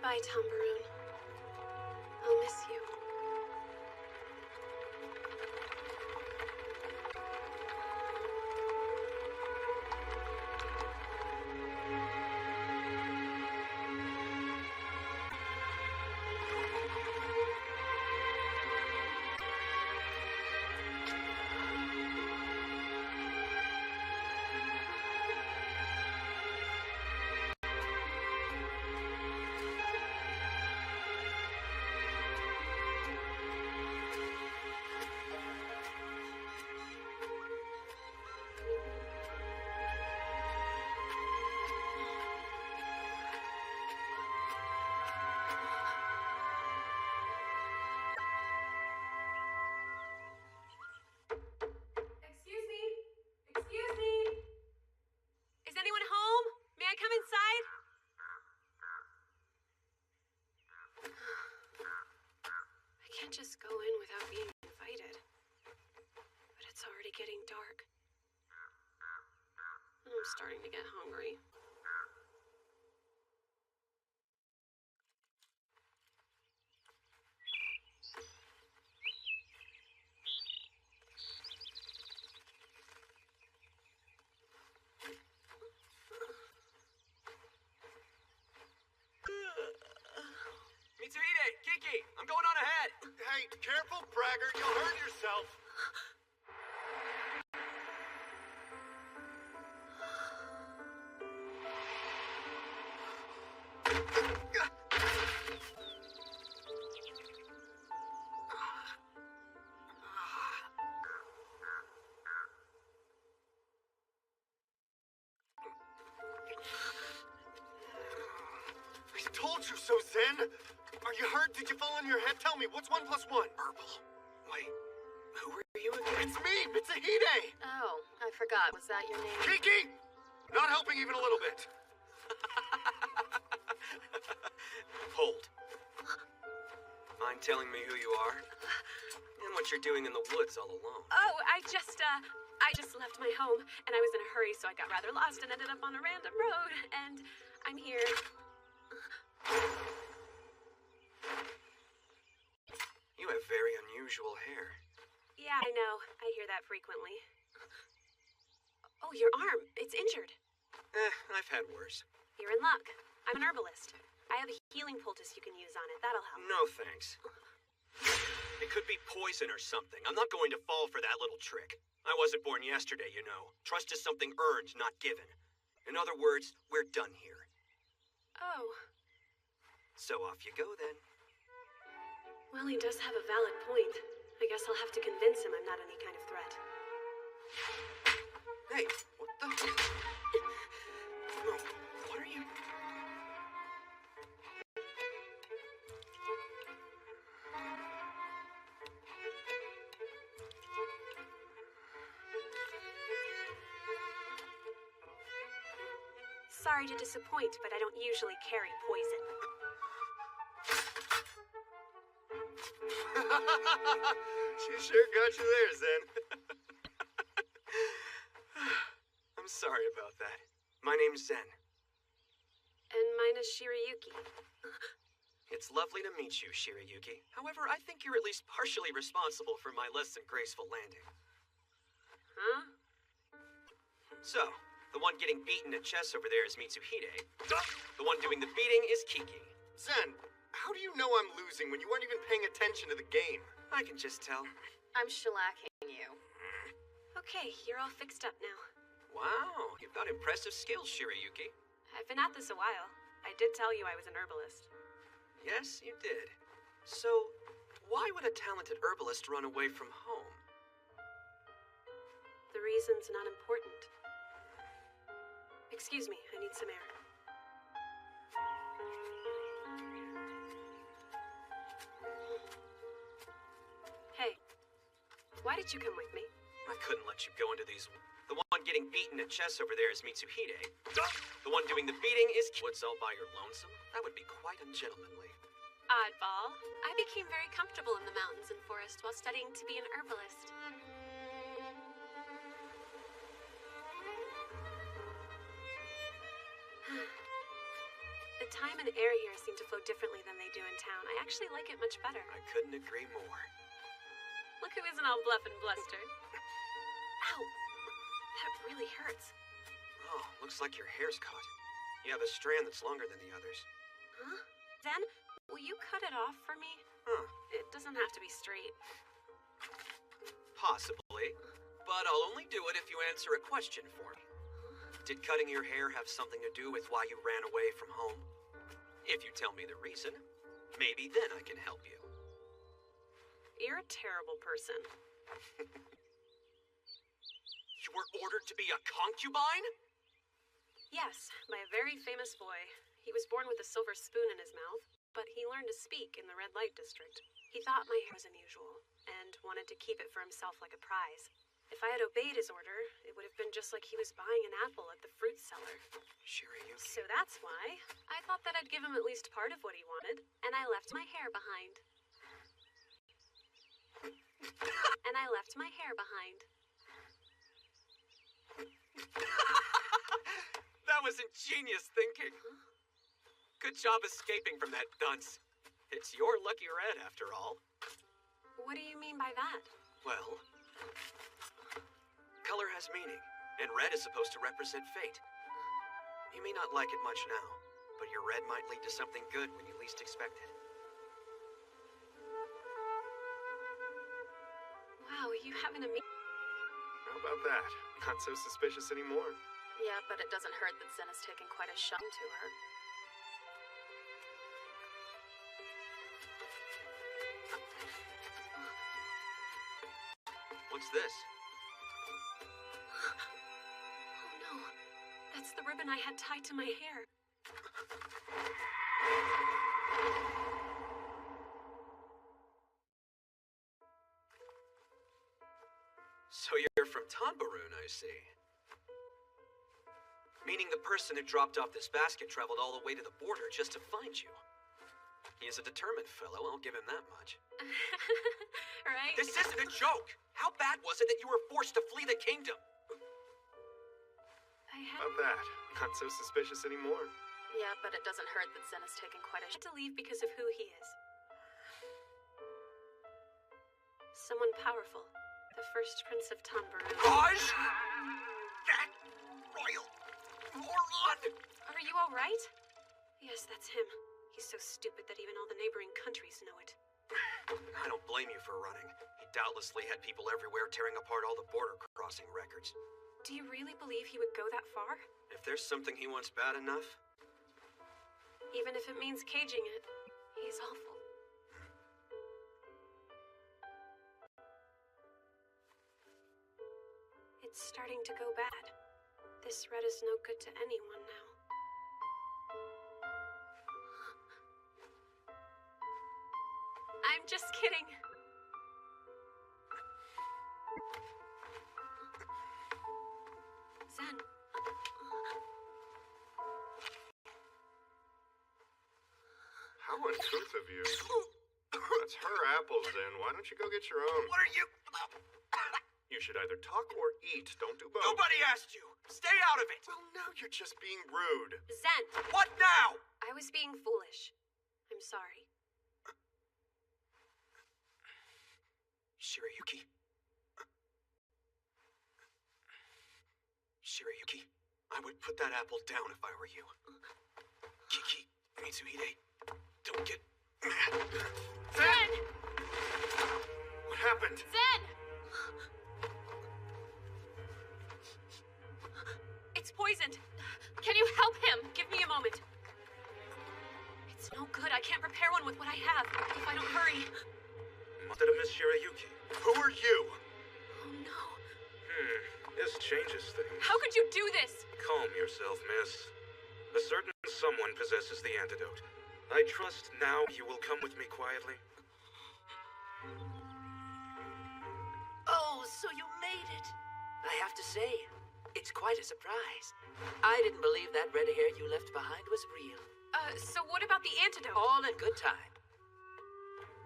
Goodbye, Tombaroon. I'll miss you. Excuse me? Is anyone home? May I come inside? I can't just go in without being invited. But it's already getting dark. I'm starting to get hungry. Mitsuhide, Kiki, I'm going on ahead. Hey, careful, braggart. You'll hurt yourself. I told you so, Zen. Are you hurt? Did you fall on your head? Tell me, what's 1 + 1? Herbal. Wait, who are you again? It's me, Mitsuhide. Oh, I forgot. Was that your name? Kiki! Not helping even a little bit. Hold. Mind telling me who you are? And what you're doing in the woods all alone? Oh, I just left my home, and I was in a hurry, so I got rather lost and ended up on a random road, and I'm here. You have very unusual hair. Yeah, I know. I hear that frequently. Oh, your arm. It's injured. I've had worse. You're in luck. I'm an herbalist. I have a healing poultice you can use on it. That'll help. No, thanks. It could be poison or something. I'm not going to fall for that little trick. I wasn't born yesterday, you know. Trust is something earned, not given. In other words, we're done here. Oh. So off you go, then. Well, he does have a valid point. I guess I'll have to convince him I'm not any kind of threat. Hey, what the? No, what are you? Sorry to disappoint, but I don't usually carry poison. She sure got you there, Zen. I'm sorry about that. My name's Zen. And mine is Shirayuki. It's lovely to meet you, Shirayuki. However, I think you're at least partially responsible for my less than graceful landing. Huh? So, the one getting beaten at chess over there is Mitsuhide. The one doing the beating is Kiki. Zen, how do you know I'm losing when you weren't even paying attention to the game? I can just tell. I'm shellacking you. Okay, you're all fixed up now. Wow, you've got impressive skills, Shirayuki. I've been at this a while. I did tell you I was an herbalist. Yes, you did. So, why would a talented herbalist run away from home? The reason's not important. Excuse me, I need some air. Hey, why did you come with me? I couldn't let you go into these... The one getting beaten at chess over there is Mitsuhide. The one doing the beating is... Woods all by your lonesome? That would be quite ungentlemanly. Oddball. I became very comfortable in the mountains and forest while studying to be an herbalist. The time and air here seem to flow differently than they do in town. I actually like it much better. I couldn't agree more. Look who isn't all bluff and bluster. Ow! That really hurts. Oh, looks like your hair's caught. You have a strand that's longer than the others. Huh? Zen, will you cut it off for me? Huh. It doesn't have to be straight. Possibly. But I'll only do it if you answer a question for me. Did cutting your hair have something to do with why you ran away from home? If you tell me the reason, maybe then I can help you. You're a terrible person. You were ordered to be a concubine? Yes, by a very famous boy. He was born with a silver spoon in his mouth, but he learned to speak in the red light district. He thought my hair was unusual, and wanted to keep it for himself like a prize. If I had obeyed his order, it would have been just like he was buying an apple at the fruit seller. Shirayuki. So that's why I thought that I'd give him at least part of what he wanted, and I left my hair behind. That was ingenious thinking. Good job escaping from that dunce. It's your lucky red, after all. What do you mean by that? Well, color has meaning, and red is supposed to represent fate. You may not like it much now, but your red might lead to something good when you least expect it. Wow, you have an amazing... How about that? Not so suspicious anymore. Yeah, but it doesn't hurt that Zen has taken quite a shine to her. What's this? Oh no, that's the ribbon I had tied to my hair. So you're from Tanbaroon, I see. Meaning the person who dropped off this basket traveled all the way to the border just to find you. He is a determined fellow, I'll give him that much. Right? This isn't a joke! How bad was it that you were forced to flee the kingdom? I had... About that? Not so suspicious anymore. Yeah, but it doesn't hurt that Zen has taken quite a... I had to leave because of who he is. Someone powerful. The first prince of Tanbaroon. Raj! That royal moron! Are you alright? Yes, that's him. He's so stupid that even all the neighboring countries know it. I don't blame you for running. He doubtlessly had people everywhere tearing apart all the border crossing records. Do you really believe he would go that far? If there's something he wants bad enough... Even if it means caging it, he's awful. It's starting to go bad. This red is no good to anyone now. I'm just kidding. Zen. How uncouth of you. That's her apples, then. Why don't you go get your own? What are you... You should either talk or eat. Don't do both. Nobody asked you! Stay out of it! Well, now you're just being rude. Zen. What now? I was being foolish. I'm sorry. Shirayuki? Shirayuki, I would put that apple down if I were you. Kiki, Mitsuhide, don't get mad. Zen! What happened? Zen! It's poisoned. Can you help him? Give me a moment. It's no good. I can't prepare one with what I have if I don't hurry. Instead of Miss Shirayuki. Who are you? Oh no. This changes things. How could you do this? Calm yourself, miss. A certain someone possesses the antidote. I trust now you will come with me quietly. Oh, so you made it. I have to say, it's quite a surprise. I didn't believe that red hair you left behind was real. So what about the antidote? All in good time.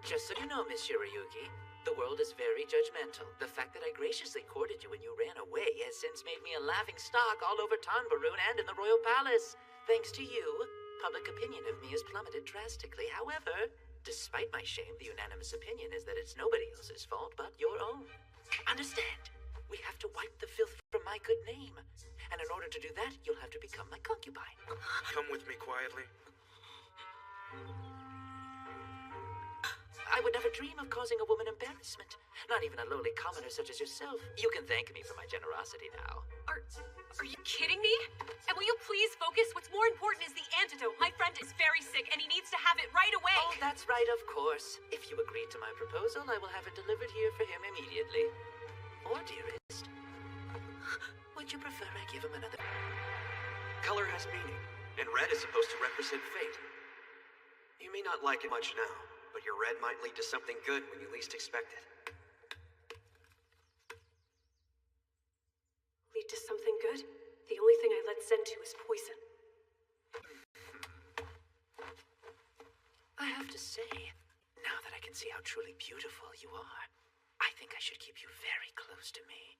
Just so you know, Miss Shirayuki, the world is very judgmental. The fact that I graciously courted you when you ran away has since made me a laughing stock all over Tanbaroon and in the royal palace. Thanks to you, public opinion of me has plummeted drastically. However, despite my shame, the unanimous opinion is that it's nobody else's fault but your own. Understand? We have to wipe the filth from my good name. And in order to do that, you'll have to become my concubine. Come with me quietly. I would never dream of causing a woman embarrassment. Not even a lowly commoner such as yourself. You can thank me for my generosity now. Are you kidding me? And will you please focus? What's more important is the antidote. My friend is very sick and he needs to have it right away. Oh, that's right, of course. If you agree to my proposal, I will have it delivered here for him immediately. Or, dearest, would you prefer I give him another? Color has meaning, and red is supposed to represent fate. You may not like it much now, but your red might lead to something good when you least expect it. Lead to something good? The only thing I let Zen to is poison. I have to say, now that I can see how truly beautiful you are, I think I should keep you very close to me.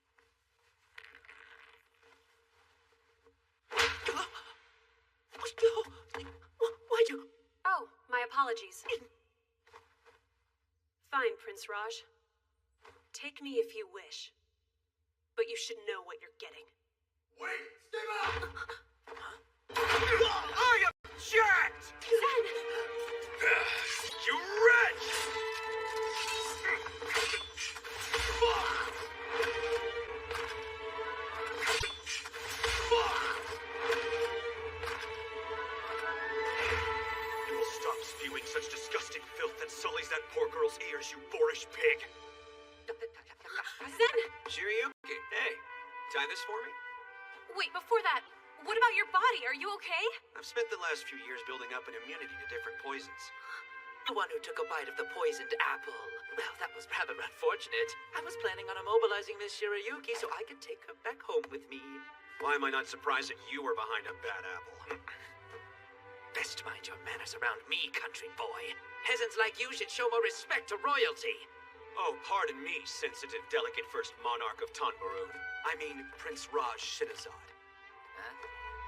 Why'd you... Oh, my apologies. Fine, Prince Raj. Take me if you wish. But you should know what you're getting. Wait! Stay back! Oh, you jerk! Zen! You wretch! You will stop spewing such disgusting filth that sullies that poor girl's ears, you boorish pig! Zen! Shiryuki, hey, tie this for me? Wait, before that, what about your body? Are you okay? I've spent the last few years building up an immunity to different poisons. The one who took a bite of the poisoned apple. Well, that was rather unfortunate. I was planning on immobilizing Miss Shiryuki so I could take her back home with me. Why am I not surprised that you were behind a bad apple? Best mind your manners around me, country boy. Peasants like you should show more respect to royalty. Oh, pardon me, sensitive, delicate first monarch of Tanbarun. I mean, Prince Raj Shinazad. Huh?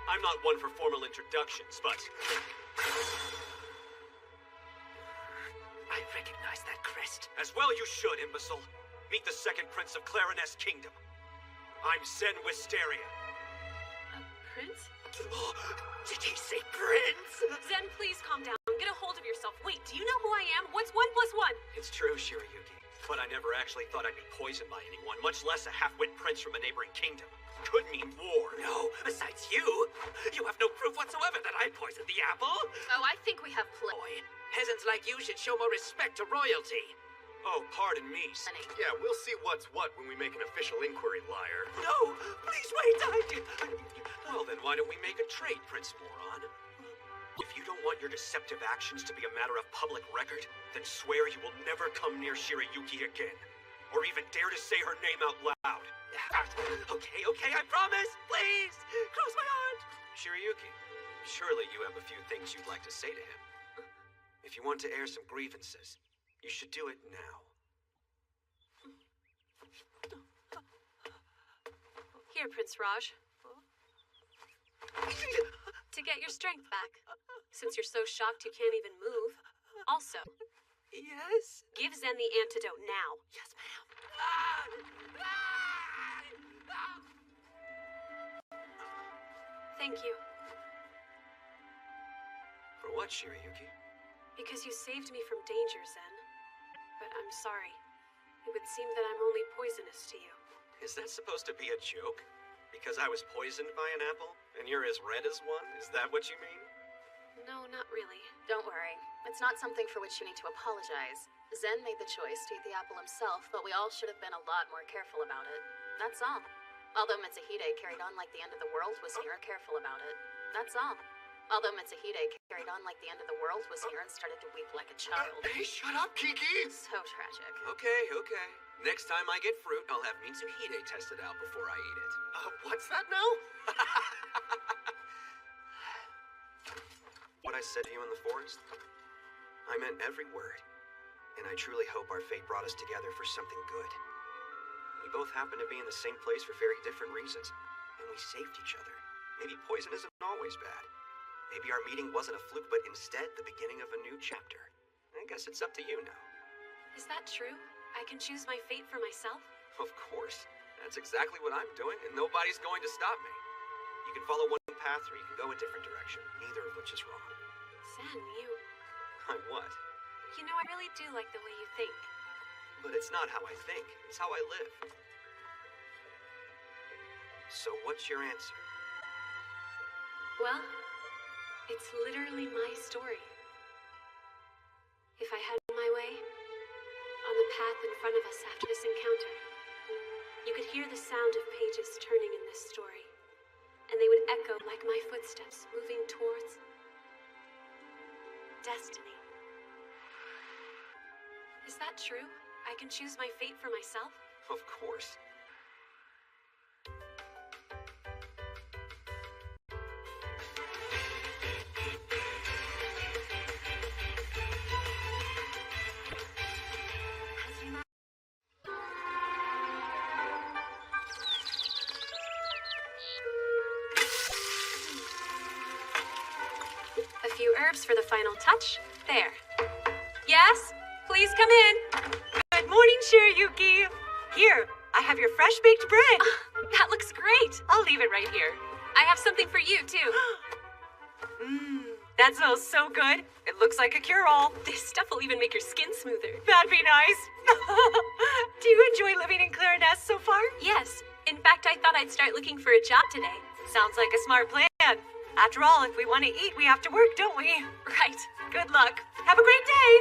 I'm not one for formal introductions, but... I recognize that crest. As well you should, imbecile. Meet the second prince of Clariness Kingdom. I'm Zen Wisteria. Prince? Did he say prince? Zen, please calm down. Get a hold of yourself. Wait, do you know who I am? What's 1 + 1? It's true, Shiryuki. But I never actually thought I'd be poisoned by anyone, much less a half-wit prince from a neighboring kingdom. Could mean war. No, besides you have no proof whatsoever that I poisoned the apple. Oh, I think we have Boy, peasants like you should show more respect to royalty. Oh, pardon me. Yeah, we'll see what's what when we make an official inquiry, liar. No, please wait, Well, then why don't we make a trade, Prince Moron? If you don't want your deceptive actions to be a matter of public record, then swear you will never come near Shiryuki again. Or even dare to say her name out loud. Okay, I promise. Please, cross my heart. Shiryuki, surely you have a few things you'd like to say to him. If you want to air some grievances, you should do it now. Here, Prince Raj. To get your strength back. Since you're so shocked you can't even move. Also, Yes? give Zen the antidote now. Yes, ma'am. Thank you. For what, Shiryuki? Because you saved me from danger, Zen. But I'm sorry. It would seem that I'm only poisonous to you. Is that supposed to be a joke? Because I was poisoned by an apple, and you're as red as one? Is that what you mean? No, not really. Don't worry. It's not something for which you need to apologize. Zen made the choice to eat the apple himself, but we all should have been a lot more careful about it. That's all. Although Mitsuhide carried on like the end of the world was near careful about it. That's all. Although Mitsuhide carried on like the end of the world was near and started to weep like a child. Hey, shut up, Kiki! So tragic. Okay. Next time I get fruit, I'll have Mitsuhide tested out before I eat it. What's that now? What I said to you in the forest? I meant every word. And I truly hope our fate brought us together for something good. We both happen to be in the same place for very different reasons. And we saved each other. Maybe poison isn't always bad. Maybe our meeting wasn't a fluke, but instead the beginning of a new chapter. I guess it's up to you now. Is that true? I can choose my fate for myself? Of course. That's exactly what I'm doing, and nobody's going to stop me. You can follow one path or you can go a different direction, neither of which is wrong. Zen, you... I'm what? You know, I really do like the way you think. But it's not how I think, it's how I live. So what's your answer? Well, it's literally my story. If I had my way, on the path in front of us after this encounter, you could hear the sound of pages turning in this story, and they would echo like my footsteps moving towards destiny. Is that true? I can choose my fate for myself? Of course. A few herbs for the final touch. There. Yes? Please come in. Good morning, Shiryuki. Here, I have your fresh baked bread. That looks great. I'll leave it right here. I have something for you, too. That smells so good. It looks like a cure-all. This stuff will even make your skin smoother. That'd be nice. Do you enjoy living in Clariness so far? Yes. In fact, I thought I'd start looking for a job today. Sounds like a smart plan. After all, if we want to eat, we have to work, don't we? Right. Good luck. Have a great day.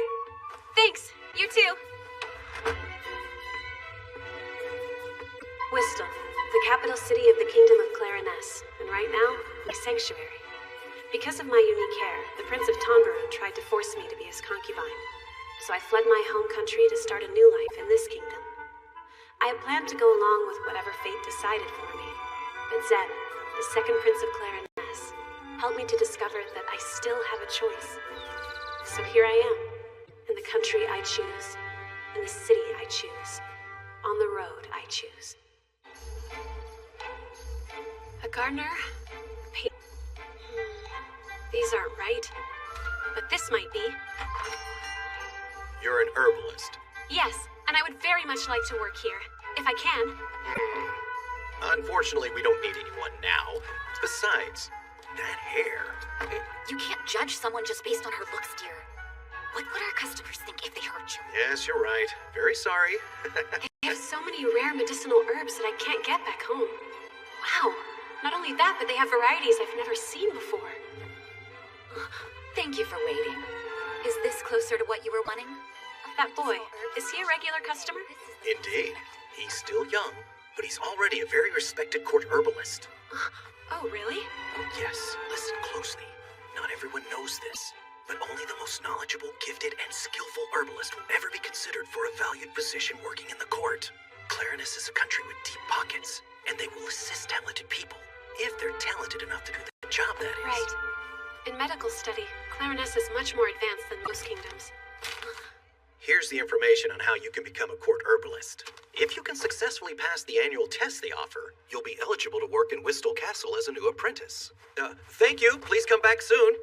Thanks. You too. Wistel, the capital city of the Kingdom of Clariness, and right now, my sanctuary. Because of my unique hair, the Prince of Tonbaru tried to force me to be his concubine. So I fled my home country to start a new life in this kingdom. I had planned to go along with whatever fate decided for me, but Zen, the second Prince of Clariness, helped me to discover that I still have a choice. So here I am, in the country I choose, in the city I choose, on the road I choose. A gardener? These aren't right, but this might be. You're an herbalist. Yes, and I would very much like to work here, if I can. Unfortunately, we don't need anyone now. Besides, that hair. You can't judge someone just based on her looks, dear. What would our customers think if they heard you? Yes, you're right. Very sorry. They have so many rare medicinal herbs that I can't get back home. Wow. Not only that, but they have varieties I've never seen before. Thank you for waiting. Is this closer to what you were wanting? That boy, is he a regular customer? Indeed. He's still young, but he's already a very respected court herbalist. Oh, really? Yes, listen closely. Not everyone knows this, but only the most knowledgeable, gifted, and skillful herbalist will ever be considered for a valued position working in the court. Clariness is a country with deep pockets, and they will assist talented people, if they're talented enough to do the job, that is. Right. In medical study, Clariness is much more advanced than most kingdoms. Here's the information on how you can become a court herbalist. If you can successfully pass the annual test they offer, you'll be eligible to work in Wistel Castle as a new apprentice. Thank you. Please come back soon.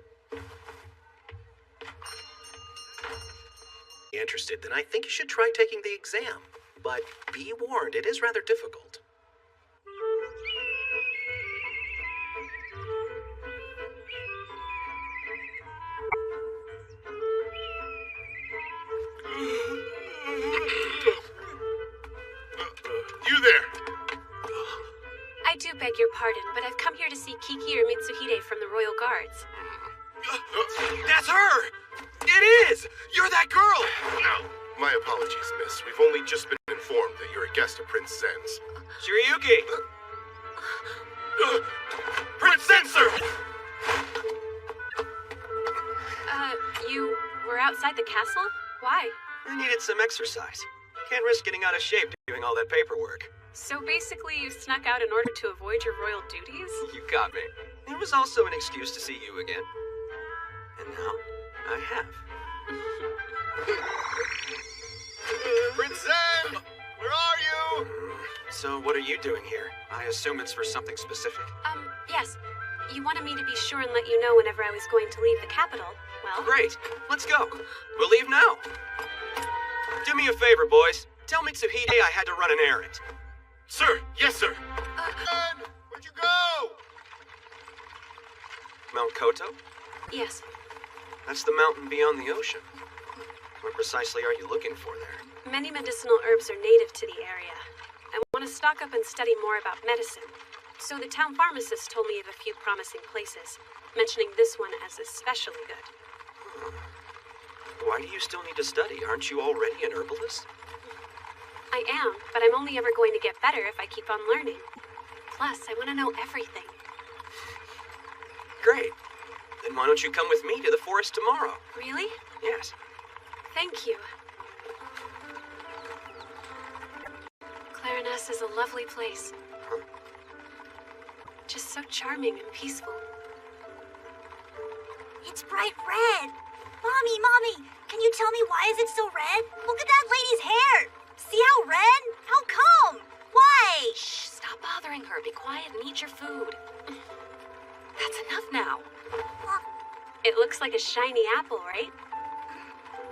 Interested, then I think you should try taking the exam. But be warned, it is rather difficult. You there! I do beg your pardon, but I've come here to see Kiki or Mitsuhide from the Royal Guards. That's her! It is! You're that girl! My apologies, miss. We've only just been informed that you're a guest of Prince Zen's. Shiryuki! Prince Zen, sir! You were outside the castle? Why? I needed some exercise. Can't risk getting out of shape doing all that paperwork. So basically you snuck out in order to avoid your royal duties? You got me. It was also an excuse to see you again. And now, I have. Prince Zen! Where are you? So what are you doing here? I assume it's for something specific. Yes. You wanted me to be sure and let you know whenever I was going to leave the capital. Well, Great. Let's go. We'll leave now. Do me a favor, boys. Tell Mitsuhide I had to run an errand. Sir, yes, sir. Ben, where'd you go? Mount Koto? yes. That's the mountain beyond the ocean. What precisely are you looking for there? Many medicinal herbs are native to the area. I want to stock up and study more about medicine. So the town pharmacist told me of a few promising places, mentioning this one as especially good. Why do you still need to study? Aren't you already an herbalist? I am, but I'm only ever going to get better if I keep on learning. Plus, I want to know everything. Great. Then why don't you come with me to the forest tomorrow? Really? Yes. Thank you. Clariness is a lovely place. Huh? Just so charming and peaceful. It's bright red. Mommy, can you tell me why is it so red? Look at that lady's hair. See how red? How come? Why? Shh, stop bothering her. Be quiet and eat your food. That's enough now. It looks like a shiny apple, right?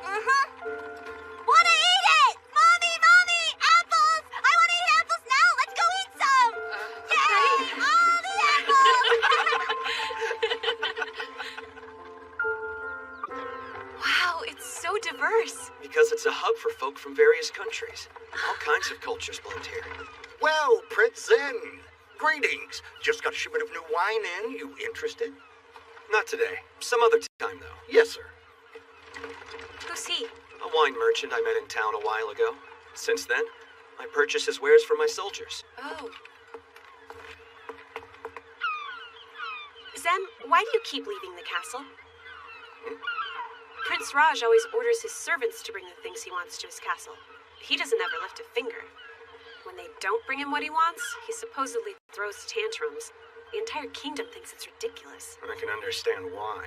Wanna eat it? Mommy, apples! I wanna eat apples now. Let's go eat some. Yay! All the apples! Wow, it's so diverse. Because it's a hub for folk from various countries. All kinds of cultures blend here. Well, Prince Zen, greetings. Just got a shipment of new wine in. You interested? Not today. Some other time, though. Yes, sir. Who's he? A wine merchant I met in town a while ago. Since then, I purchase his wares for my soldiers. Oh. Zen, why do you keep leaving the castle? Prince Raj always orders his servants to bring the things he wants to his castle. He doesn't ever lift a finger. When they don't bring him what he wants, he supposedly throws tantrums. The entire kingdom thinks it's ridiculous. I can understand why.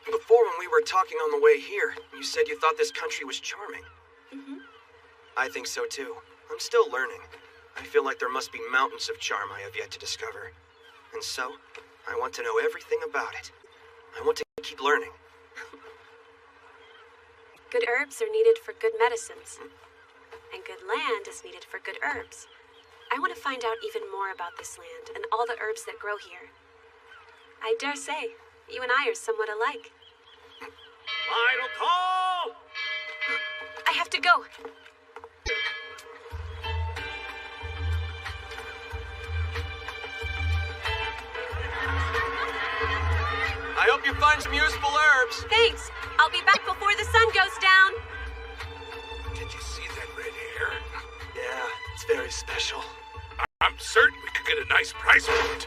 Before, when we were talking on the way here, you said you thought this country was charming. I think so too. I'm still learning. I feel like there must be mountains of charm I have yet to discover. And so, I want to know everything about it. I want to keep learning. Good herbs are needed for good medicines. And good land is needed for good herbs. I want to find out even more about this land and all the herbs that grow here. I dare say, you and I are somewhat alike. Final call! I have to go. I hope you find some useful herbs. Thanks. I'll be back before the sun goes down. Did you see that red hair? Yeah, it's very special. I'm certain we could get a nice price for it.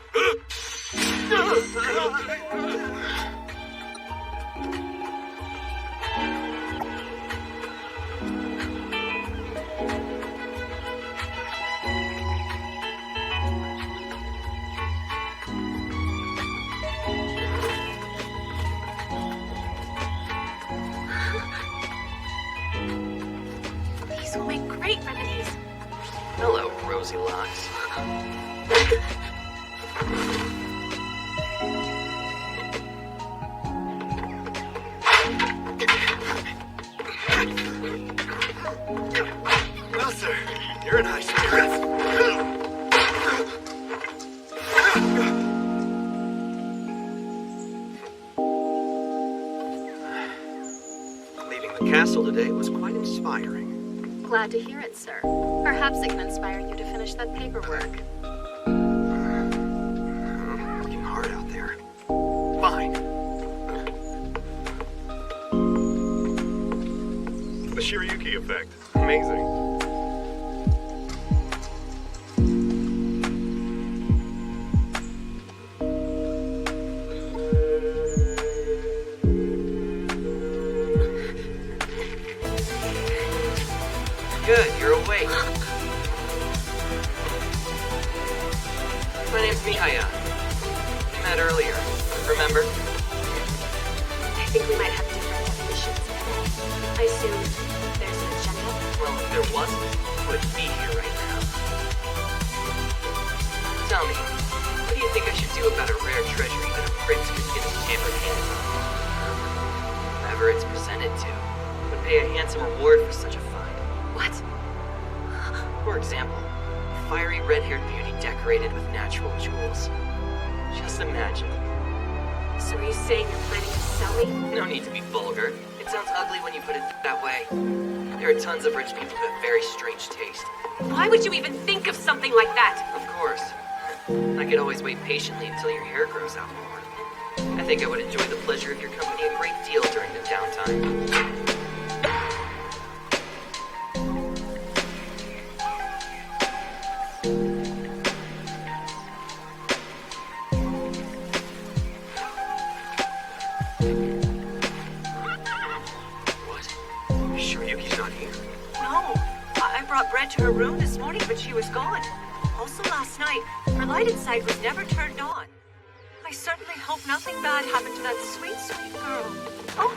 These will make great remedies. Hello, Rosy Locks. Well, sir, you're in high spirits. Leaving the castle today was quite inspiring. Glad to hear it, sir. Perhaps it can inspire you to finish that paperwork. Working hard out there. Fine. The Shiryuki effect. Amazing. Good, you're awake. My name's Mihaya. We met earlier, remember? I think we might have different definitions. I assume there's an agenda. Well, if there wasn't, you wouldn't be here right now. Tell me, what do you do about a rare treasure even a prince could get his tampered hands on? Whoever it's presented to would pay a handsome reward for such a find. What? For example, a fiery red-haired beauty decorated with natural jewels. Just imagine. So are you saying you're planning to sell me? No need to be vulgar. It sounds ugly when you put it that way. There are tons of rich people who have very strange taste. Why would you even think of something like that? Of course. I could always wait patiently until your hair grows out more. I think I would enjoy the pleasure of your company a great deal during the downtime. To her room this morning, but she was gone. Also last night, her lighted side was never turned on. I certainly hope nothing bad happened to that sweet, sweet girl. Oh!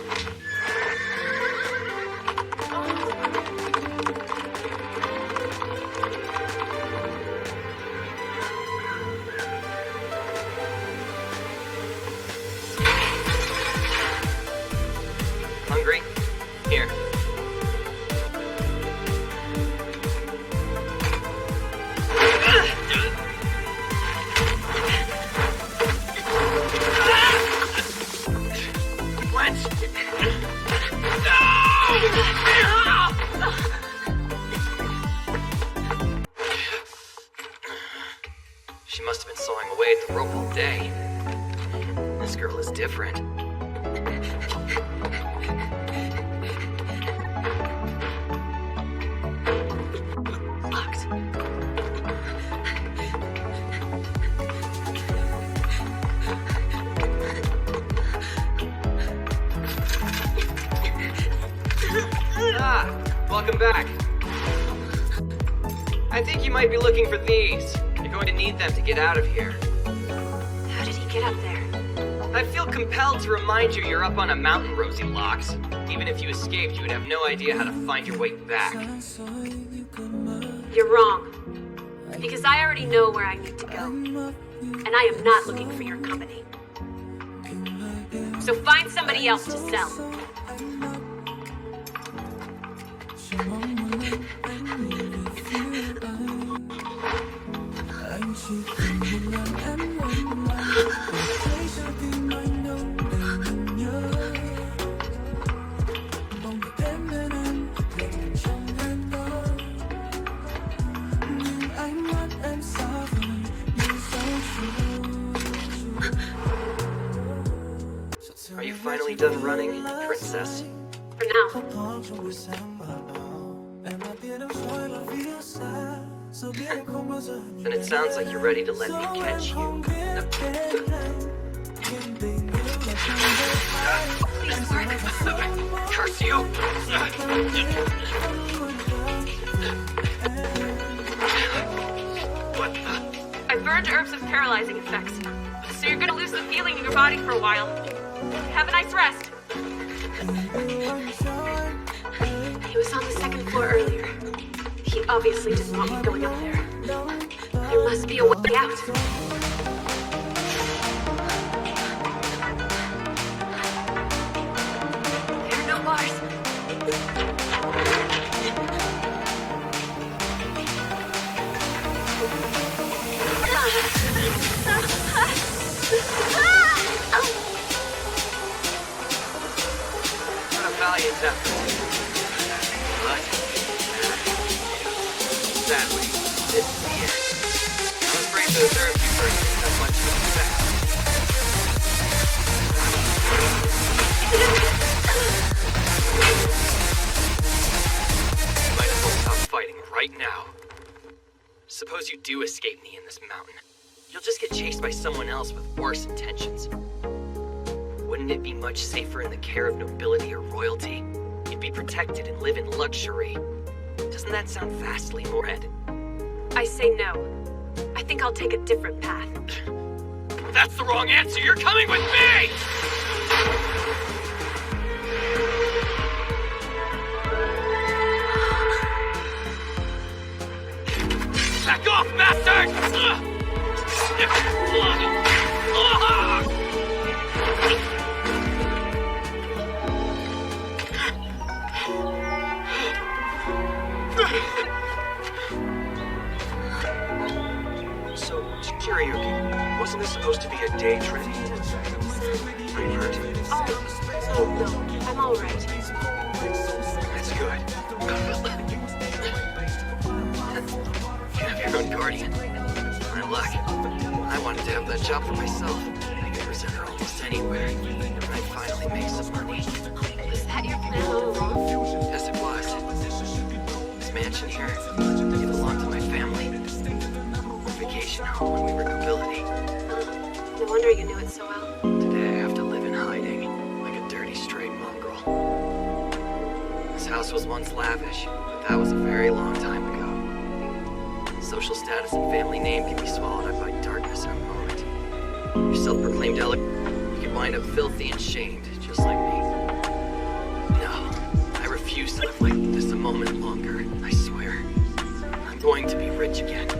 Hungry? Here. She must have been sawing away at the rope all day. This girl is different. Locked. Ah, welcome back. I think you might be looking for these. You're going to need them to get out of here. How did he get up there? I feel compelled to remind you you're up on a mountain, Rosie Locks. Even if you escaped, you would have no idea how to find your way back. You're wrong. Because I already know where I need to go. And I am not looking for your company. So find somebody else to sell. Are you finally done running, princess? For now. Then it sounds like you're ready to let me catch you. Curse you! I burned herbs with paralyzing effects. So you're gonna lose the feeling in your body for a while. Have a nice rest. He was on the second floor earlier. He obviously didn't want me going up there. There must be a way out. There are no bars. What a valiant effort. But sadly, this is the end. I'm afraid those herbs you purchased have much to expect. You might as well stop fighting right now. Suppose you do escape me in this mountain. You'll just get chased by someone else with worse intentions. Wouldn't it be much safer in the care of nobility or royalty? You'd be protected and live in luxury. Doesn't that sound vastly more ed? I say no. I think I'll take a different path. That's the wrong answer! You're coming with me! Back off, bastards! So, Shiryuki, wasn't this supposed to be a day trip? Are you hurt? Oh, no, I'm all right. That's good. You have your own guardian. My luck. I wanted to have that job for myself. I could present her almost anywhere. I finally make some money. Was that your plan all along? Yes, it was. This mansion here, it belonged to my family. Vacation home when we were nobility. No wonder you knew it so well. Today I have to live in hiding, like a dirty stray mongrel. This house was once lavish, but that was a very long time ago. Social status and family name can be swallowed up by darkness in a moment. Your self-proclaimed you can wind up filthy and shamed, just like me. No, I refuse to live like this a moment longer, I swear. I'm going to be rich again.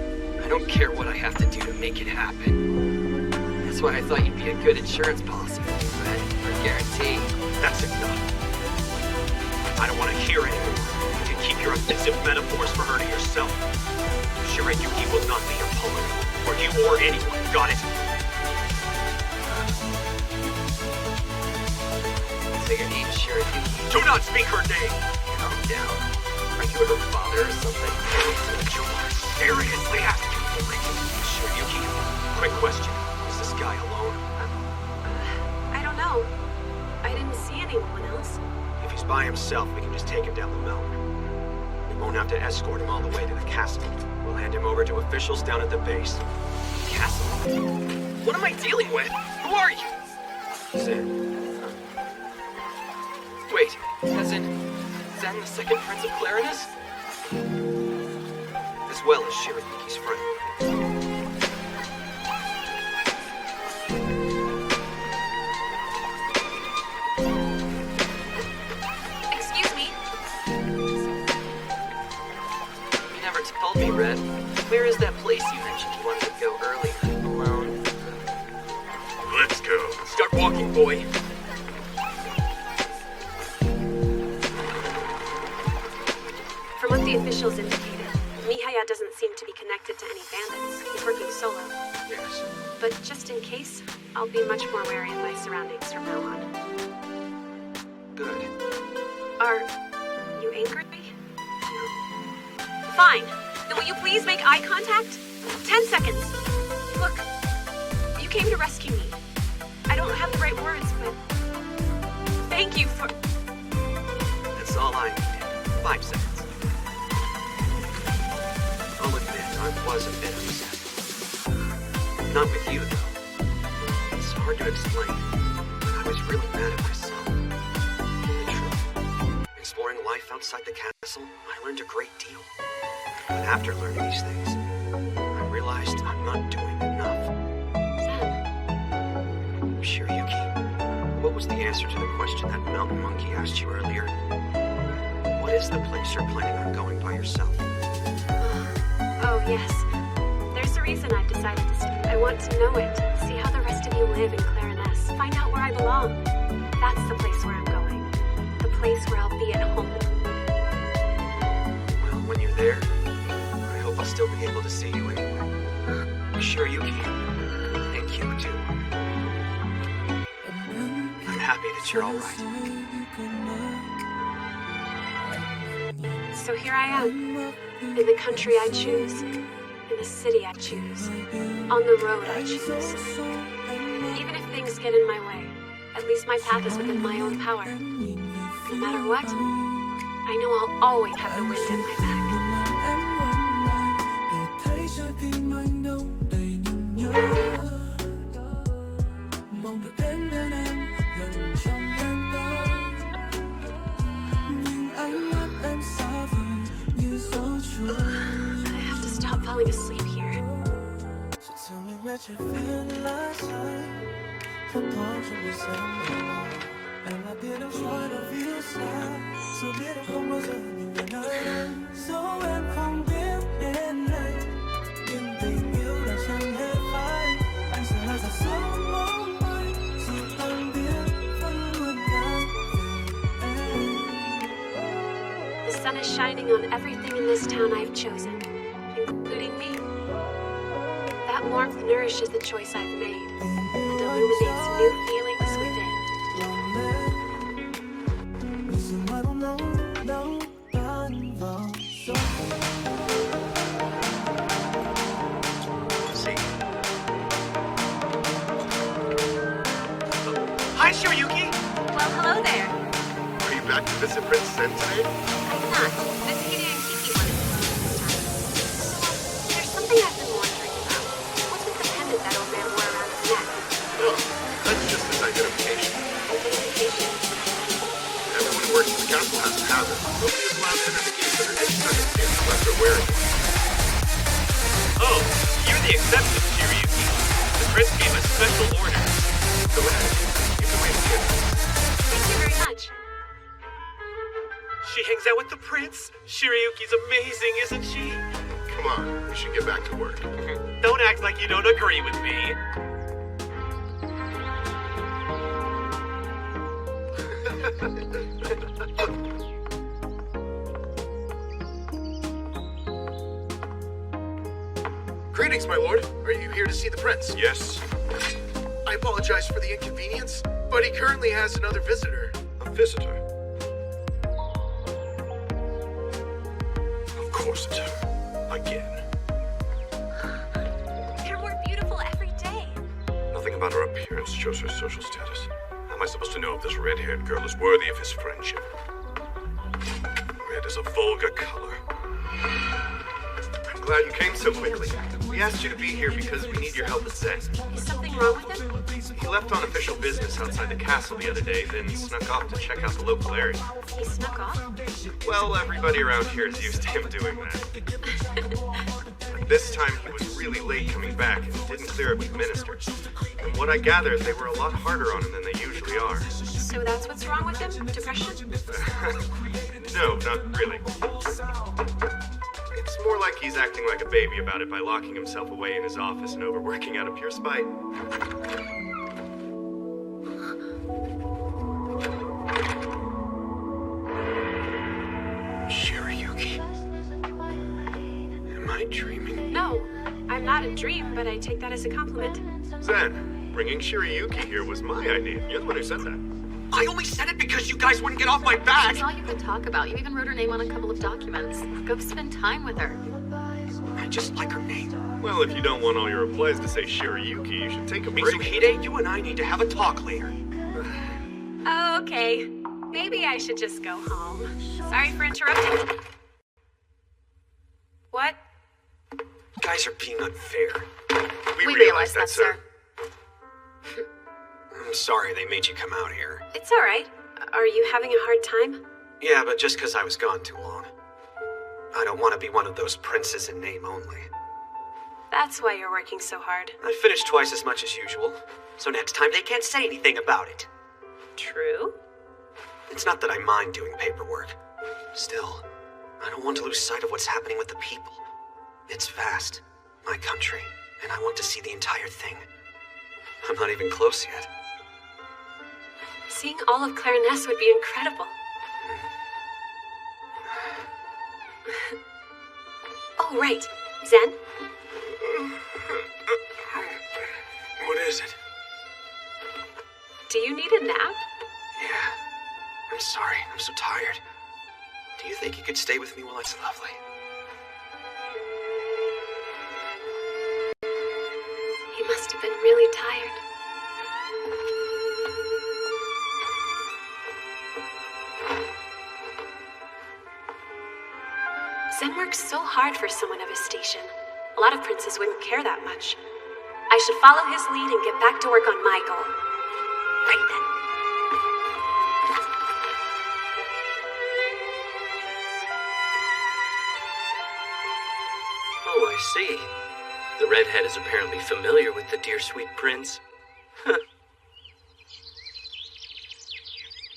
I don't care what I have to do to make it happen. That's why I thought you'd be a good insurance policy for me, Red, for a guarantee. That's enough. I don't want to hear anymore. You can keep your offensive metaphors for her to yourself. Shiryuki will not be your pawn, or you or anyone, got it? So your name's Shiryuki. Do not speak her name! Calm down. Are you her father or something? You are seriously asking for it. Shiryuki, quick question. Is this guy alone? I don't know. I didn't see anyone else. If he's by himself, we can just take him down the mountain. We won't have to escort him all the way to the castle. We'll hand him over to officials down at the base. Castle? What am I dealing with? Who are you? Zen. Wait, as in Zen, the second prince of Clarinus? As well as Shiryuki's friend. Excuse me. You never told me, Red. Where is that place you mentioned you wanted to go earlier? Alone? Let's go. Start walking, boy. From what the officials indicated, Mihaya doesn't seem to be connected to any bandits. He's working solo. Yes. But just in case, I'll be much more wary of my surroundings from now on. Good. Are you angry? Fine. Then will you please make eye contact? 10 seconds. Look, you came to rescue me. I don't have the right words, but thank you for... That's all I needed. 5 seconds. I'll admit, I was a bit upset. Not with you, though. It's hard to explain. I was really mad at myself. The truth. Exploring life outside the castle, I learned a great deal. But after learning these things, I realized I'm not doing enough. Shiryuki, what was the answer to the question that mountain monkey asked you earlier? What is the place you're planning on going by yourself? Oh, yes. There's a reason I've decided to stay. I want to know it, see how the rest of you live in Clarinus, find out where I belong. That's the place where I'm going. The place where I'll be at home. Well, when you're there, I hope I'll still be able to see you anyway. Shiryuki, thank you, too. I'm happy that you're all right. So here I am, in the country I choose, in the city I choose, on the road I choose. Even if things get in my way, at least my path is within my own power. No matter what, I know I'll always have the wind at my back. I have to stop falling asleep here. Anh sợ là giả sun is shining on everything in this town I've chosen, including me. That warmth nourishes the choice I've made and illuminates new feelings within. Hi, Shiryuki! Well, hello there. Are you back to visit Prince Zen today? I'm not. This Hide and Kiki wanted to see me this time. So, there's something I've been wondering about. What's with the pendant that old man wore around his neck? Oh, that's just his identification. Identification? Everyone who works at the castle has to have it. Nobody is allowed to enter the gates under any circumstance unless they're wearing it. Oh, you're the exception, Shiryuki. The prince gave us special orders. Go ahead. You can wait here. Thank you very much. She hangs out with the prince. Shiryuki's amazing, isn't she? Come on, we should get back to work. Don't act like you don't agree with me. Greetings, my lord. Are you here to see the prince? Yes. I apologize for the inconvenience, but he currently has another visitor. A visitor? Of course it's her. Again. You're more beautiful every day. Nothing about her appearance shows her social status. How am I supposed to know if this red-haired girl is worthy of his friendship? Red is a vulgar color. I'm glad you came so quickly. We asked you to be here because we need your help with Zen. Is something wrong with him? He left on official business outside the castle the other day, then snuck off to check out the local area. He snuck off? Well, everybody around here is used to him doing that. But this time he was really late coming back and didn't clear it with the ministers. From what I gathered, they were a lot harder on him than they usually are. So that's what's wrong with him? Depression? No, not really. It's more like he's acting like a baby about it by locking himself away in his office and overworking out of pure spite. Shiryuki. Am I dreaming? No, I'm not a dream, but I take that as a compliment. Zen, bringing Shiryuki here was my idea. You're the one who said that. I only said it because you guys wouldn't get off my back! That's all you could talk about. You even wrote her name on a couple of documents. Go spend time with her. I just like her name. Well, if you don't want all your replies to say Shiryuki, you should take a break. Mitsuhide, you and I need to have a talk later. Okay, maybe I should just go home. Sorry for interrupting. What? Guys are being unfair. We realize that, sir. I'm sorry they made you come out here. It's all right. Are you having a hard time? Yeah, but just because I was gone too long. I don't want to be one of those princes in name only. That's why you're working so hard. I finished twice as much as usual, so next time they can't say anything about it. True. It's not that I mind doing paperwork. Still, I don't want to lose sight of what's happening with the people. It's vast, my country, and I want to see the entire thing. I'm not even close yet. Seeing all of Clariness would be incredible. Oh, right. Zen? What is it? Do you need a nap? Yeah. I'm sorry, I'm so tired. Do you think you could stay with me while it's lovely? He must have been really tired. Zen works so hard for someone of his station. A lot of princes wouldn't care that much. I should follow his lead and get back to work on my goal. Right then. Oh, I see. The redhead is apparently familiar with the dear sweet prince.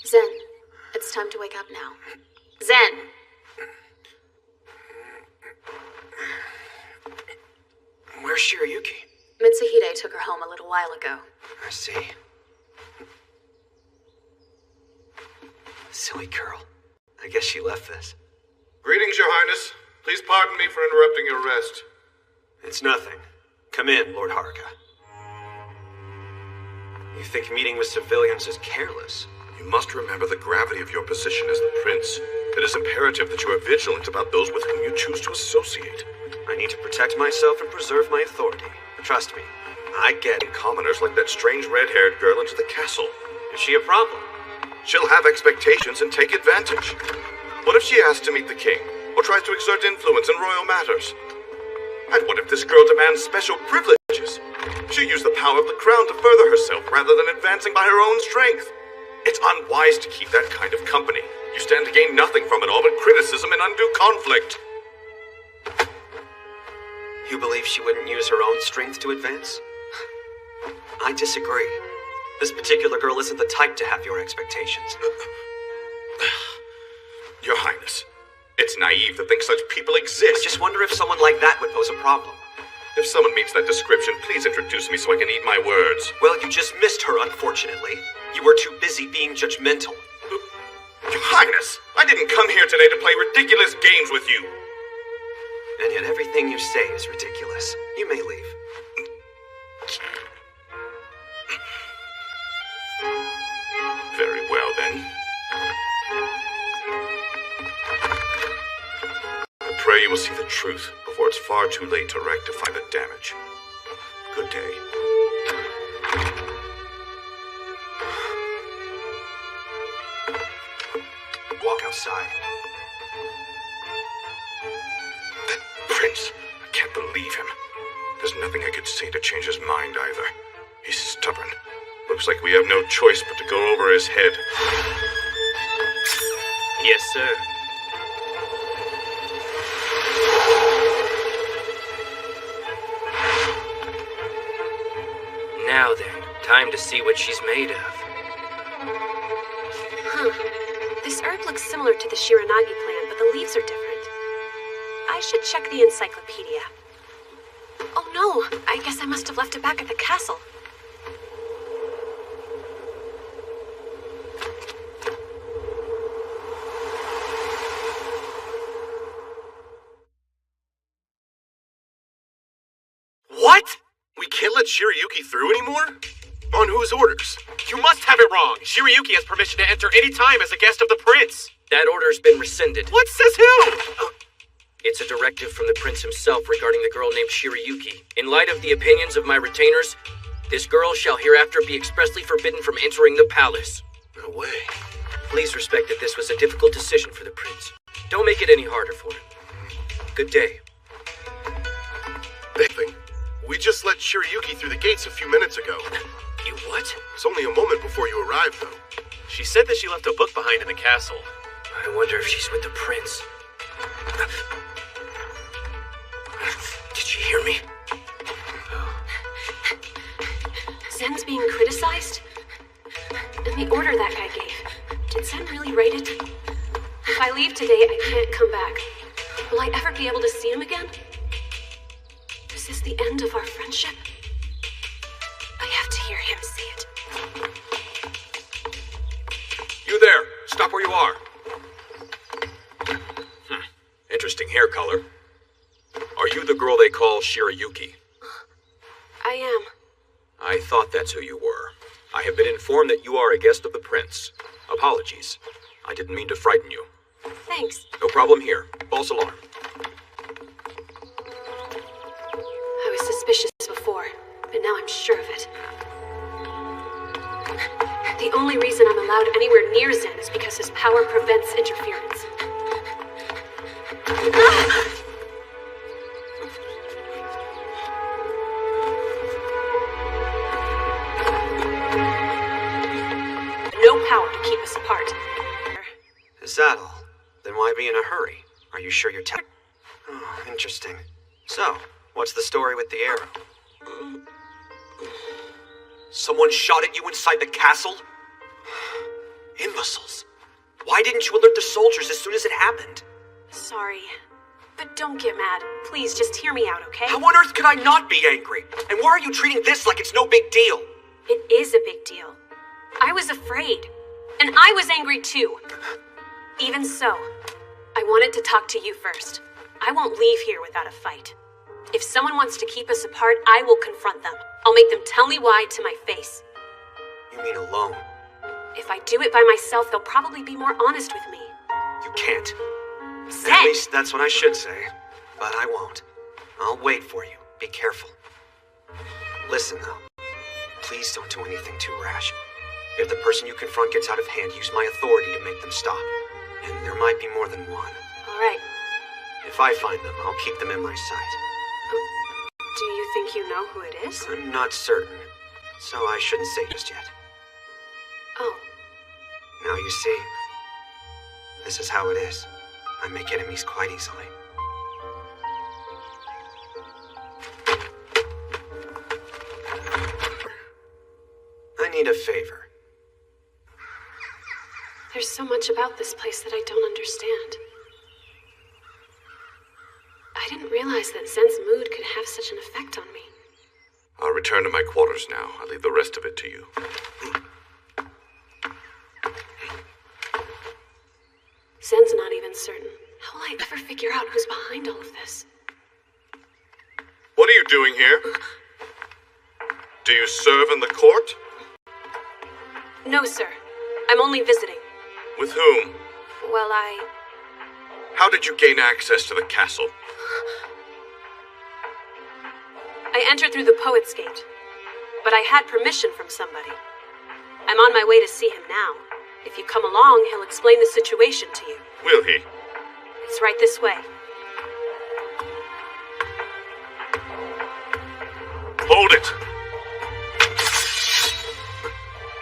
Zen, it's time to wake up now. Zen! Where's Shiryuki? Mitsuhide took her home a little while ago. I see. Silly girl. I guess she left this. Greetings, Your Highness. Please pardon me for interrupting your rest. It's nothing. Come in, Lord Haruka. You think meeting with civilians is careless? You must remember the gravity of your position as the prince. It is imperative that you are vigilant about those with whom you choose to associate. I need to protect myself and preserve my authority. Trust me, I get it. Commoners like that strange red-haired girl into the castle. Is she a problem? She'll have expectations and take advantage. What if she asks to meet the king, or tries to exert influence in royal matters? And what if this girl demands special privileges? She'll use the power of the crown to further herself rather than advancing by her own strength. It's unwise to keep that kind of company. You stand to gain nothing from it all but criticism and undue conflict. You believe she wouldn't use her own strength to advance? I disagree. This particular girl isn't the type to have your expectations. Your Highness, it's naive to think such people exist. I just wonder if someone like that would pose a problem. If someone meets that description, please introduce me so I can eat my words. Well, you just missed her, unfortunately. You were too busy being judgmental. Your Highness, I didn't come here today to play ridiculous games with you. And yet everything you say is ridiculous. You may leave. Very well, then. I pray you will see the truth before it's far too late to rectify the damage. Good day. Walk outside. That prince, I can't believe him. There's nothing I could say to change his mind either. He's stubborn. Looks like we have no choice but to go over his head. Yes, sir. Now then, time to see what she's made of. Huh. This herb looks similar to the Shiranagi plant, but the leaves are different. I should check the encyclopedia. Oh no, I guess I must have left it back at the castle. What? We can't let Shirayuki through anymore? On whose orders? You must have it wrong. Shirayuki has permission to enter any time as a guest of the prince. That order's been rescinded. What says who? It's a directive from the prince himself regarding the girl named Shirayuki. In light of the opinions of my retainers, this girl shall hereafter be expressly forbidden from entering the palace. No way. Please respect that this was a difficult decision for the prince. Don't make it any harder for him. Good day. Nothing. We just let Shirayuki through the gates a few minutes ago. You what? It's only a moment before you arrived, though. She said that she left a book behind in the castle. I wonder if she's with the prince. Did she hear me? Zen's being criticized? And the order that guy gave. Did Zen really write it? If I leave today, I can't come back. Will I ever be able to see him again? Is this the end of our friendship? I have to hear him say it. You there! Stop where you are! Interesting hair color. Are you the girl they call Shirayuki? I am. I thought that's who you were. I have been informed that you are a guest of the prince. Apologies. I didn't mean to frighten you. Thanks. No problem here. False alarm. I was suspicious before, but now I'm sure of it. The only reason I'm allowed anywhere near Zen is because his power prevents interference. No power to keep us apart. Is that all? Then why be in a hurry? Are you sure you're Oh, interesting. So, what's the story with the arrow? Someone shot at you inside the castle? Imbeciles. Why didn't you alert the soldiers as soon as it happened? Sorry. But don't get mad. Please, just hear me out, okay? How on earth could I not be angry? And why are you treating this like it's no big deal? It is a big deal. I was afraid. And I was angry too. Even so, I wanted to talk to you first. I won't leave here without a fight. If someone wants to keep us apart, I will confront them. I'll make them tell me why to my face. You mean alone? If I do it by myself, they'll probably be more honest with me. You can't. Zen! At least that's what I should say. But I won't. I'll wait for you. Be careful. Listen, though. Please don't do anything too rash. If the person you confront gets out of hand, use my authority to make them stop. And there might be more than one. All right. If I find them, I'll keep them in my sight. Do you think you know who it is? I'm not certain, so I shouldn't say just yet. Oh. Now you see, this is how it is. I make enemies quite easily. I need a favor. There's so much about this place that I don't understand. I didn't realize that Zen's mood could have such an effect on me. I'll return to my quarters now. I'll leave the rest of it to you. Zen's not even certain. How will I ever figure out who's behind all of this? What are you doing here? Do you serve in the court? No, sir. I'm only visiting. With whom? Well, How did you gain access to the castle? I entered through the Poet's Gate, but I had permission from somebody. I'm on my way to see him now. If you come along, he'll explain the situation to you. Will he? It's right this way. Hold it!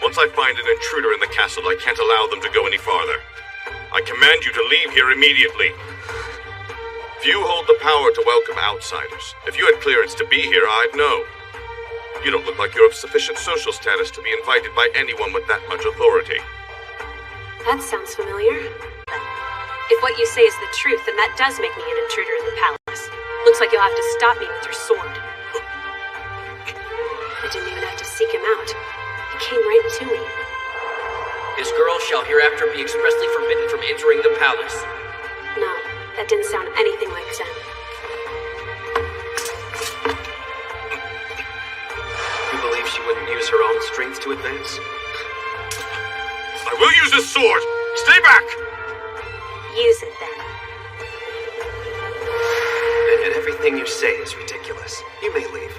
Once I find an intruder in the castle, I can't allow them to go any farther. I command you to leave here immediately. Few hold the power to welcome outsiders. If you had clearance to be here, I'd know. You don't look like you're of sufficient social status to be invited by anyone with that much authority. That sounds familiar. If what you say is the truth, then that does make me an intruder in the palace. Looks like you'll have to stop me with your sword. I didn't even have to seek him out. He came right to me. This girl shall hereafter be expressly forbidden from entering the palace. No, that didn't sound anything like Zen. You believe she wouldn't use her own strength to advance? I will use this sword! Stay back! Use it then. And yet everything you say is ridiculous. You may leave.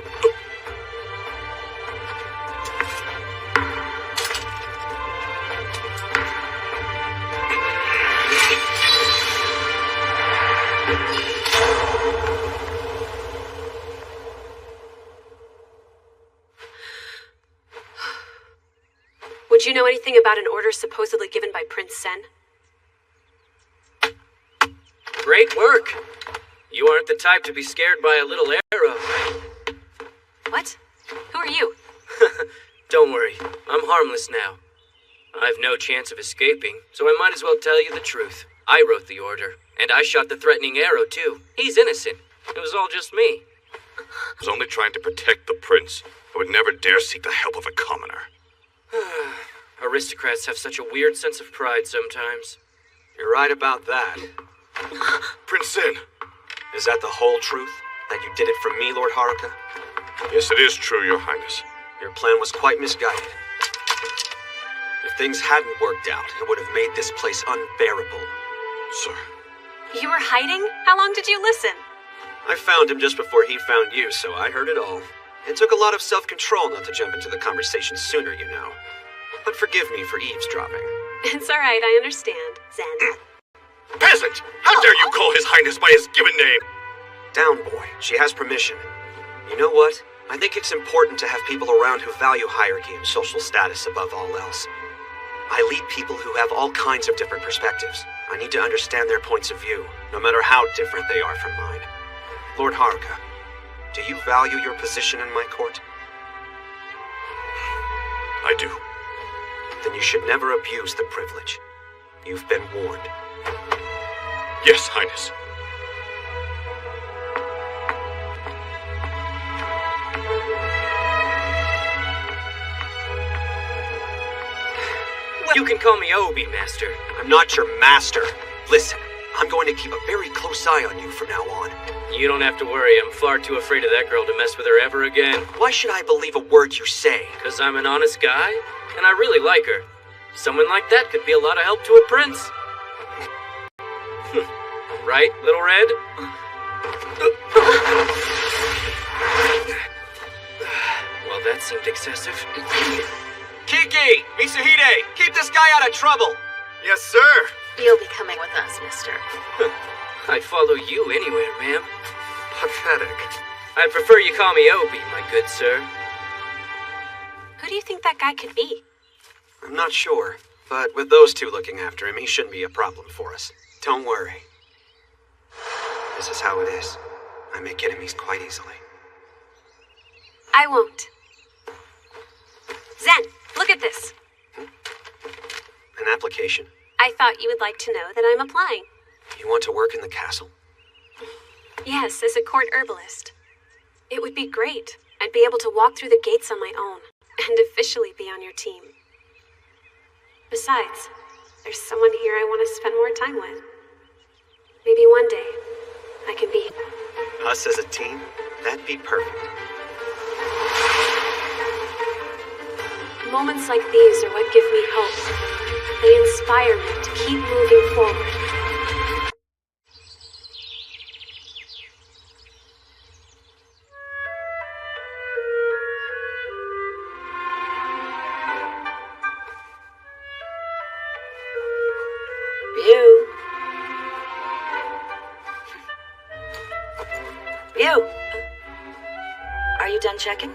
Would you know anything about an order supposedly given by Prince Sen? Great work. You aren't the type to be scared by a little arrow. What? Who are you? Don't worry, I'm harmless now. I've no chance of escaping, so I might as well tell you the truth. I wrote the order, and I shot the threatening arrow too. He's innocent. It was all just me. I was only trying to protect the prince. I would never dare seek the help of a commoner. Aristocrats have such a weird sense of pride sometimes. You're right about that. Prince Zen. Is that the whole truth? That you did it for me, Lord Haruka? Yes, it is true, Your Highness. Your plan was quite misguided. If things hadn't worked out, it would have made this place unbearable. Sir. You were hiding? How long did you listen? I found him just before he found you, so I heard it all. It took a lot of self-control not to jump into the conversation sooner, you know. But forgive me for eavesdropping. It's all right, I understand, Zen. Peasant! How dare you call His Highness by his given name? Down, boy. She has permission. You know what? I think it's important to have people around who value hierarchy and social status above all else. I lead people who have all kinds of different perspectives. I need to understand their points of view, no matter how different they are from mine. Lord Haruka, do you value your position in my court? I do. Then you should never abuse the privilege. You've been warned. Yes, Highness. You can call me Obi, Master. I'm not your master. Listen, I'm going to keep a very close eye on you from now on. You don't have to worry. I'm far too afraid of that girl to mess with her ever again. Why should I believe a word you say? 'Cause I'm an honest guy, and I really like her. Someone like that could be a lot of help to a prince. Right, Little Red? Well, that seemed excessive. Kiki! Mitsuhide! Keep this guy out of trouble! Yes, sir. You'll be coming with us, mister. I'd follow you anywhere, ma'am. Pathetic. I'd prefer you call me Opie, my good sir. Who do you think that guy could be? I'm not sure, but with those two looking after him, he shouldn't be a problem for us. Don't worry. This is how it is. I make enemies quite easily. I won't. Zen, look at this. An application. I thought you would like to know that I'm applying. You want to work in the castle? Yes, as a court herbalist. It would be great. I'd be able to walk through the gates on my own and officially be on your team. Besides, there's someone here I want to spend more time with. Maybe one day, I can be... Us as a team? That'd be perfect. Moments like these are what give me hope. They inspire me to keep moving forward. View! Are you done checking?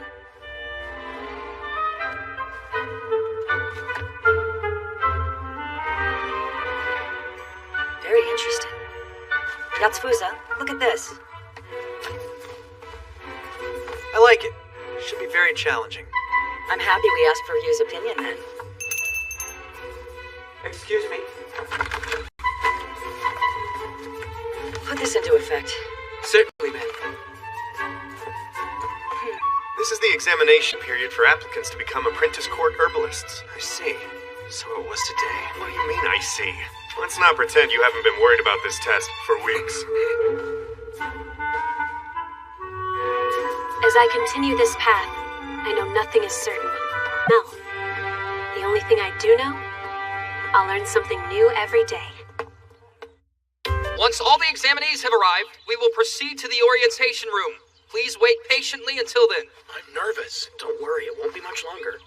Very interesting. Yatsufusa, look at this. I like it. Should be very challenging. I'm happy we asked for Ryu's opinion then. Excuse me. Put this into effect. Certainly, ma'am. This is the examination period for applicants to become apprentice court herbalists. I see. So it was today. What do you mean, I see? Let's not pretend you haven't been worried about this test for weeks. As I continue this path, I know nothing is certain. No. The only thing I do know, I'll learn something new every day. Once all the examinees have arrived, we will proceed to the orientation room. Please wait patiently until then. I'm nervous. Don't worry, it won't be much longer.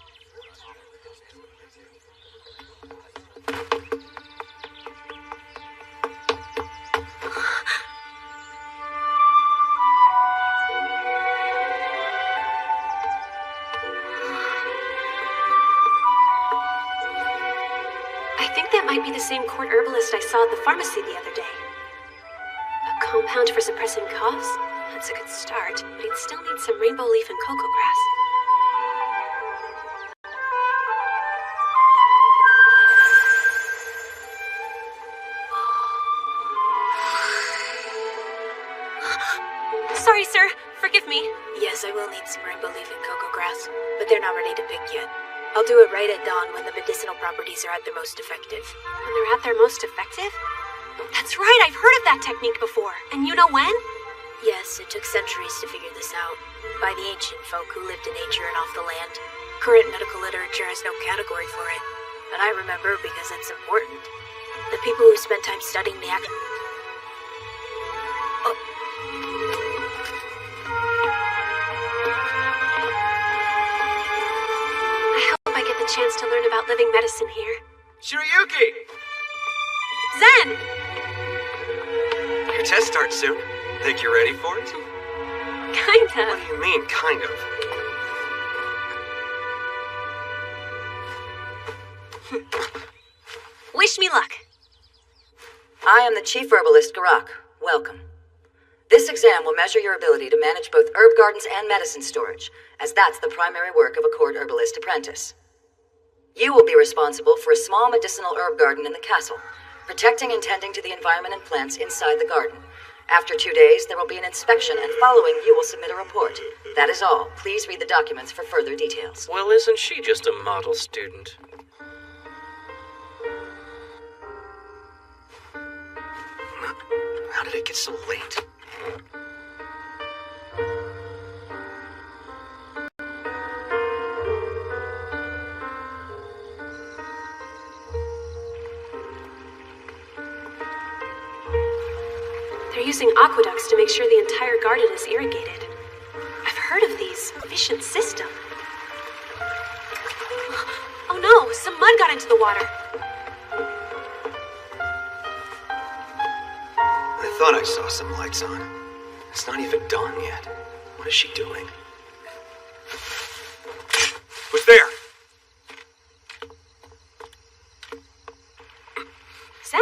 I think that might be the same court herbalist I saw at the pharmacy the other day. A compound for suppressing coughs? That's a good start, but he'd still need some rainbow leaf and cocoa grass. Sorry, sir. Forgive me. Yes, I will need some rainbow leaf and cocoa grass, but they're not ready to pick yet. I'll do it right at dawn when the medicinal properties are at their most effective. When they're at their most effective? That's right, I've heard of that technique before. And you know when? Yes, it took centuries to figure this out, by the ancient folk who lived in nature and off the land. Current medical literature has no category for it, but I remember because it's important. The people who spent time studying the act... Oh. I hope I get the chance to learn about living medicine here. Shirayuki! Zen! Your test starts soon. Think you're ready for it? Kinda. What do you mean, kind of? Wish me luck. I am the Chief Herbalist, Garak. Welcome. This exam will measure your ability to manage both herb gardens and medicine storage, as that's the primary work of a court herbalist apprentice. You will be responsible for a small medicinal herb garden in the castle, protecting and tending to the environment and plants inside the garden. After 2 days, there will be an inspection, and following, you will submit a report. That is all. Please read the documents for further details. Well, isn't she just a model student? How did it get so late? They're using aqueducts to make sure the entire garden is irrigated. I've heard of these efficient systems. Oh no, some mud got into the water. I thought I saw some lights on. It's not even dawn yet. What is she doing? Who's there? Zen,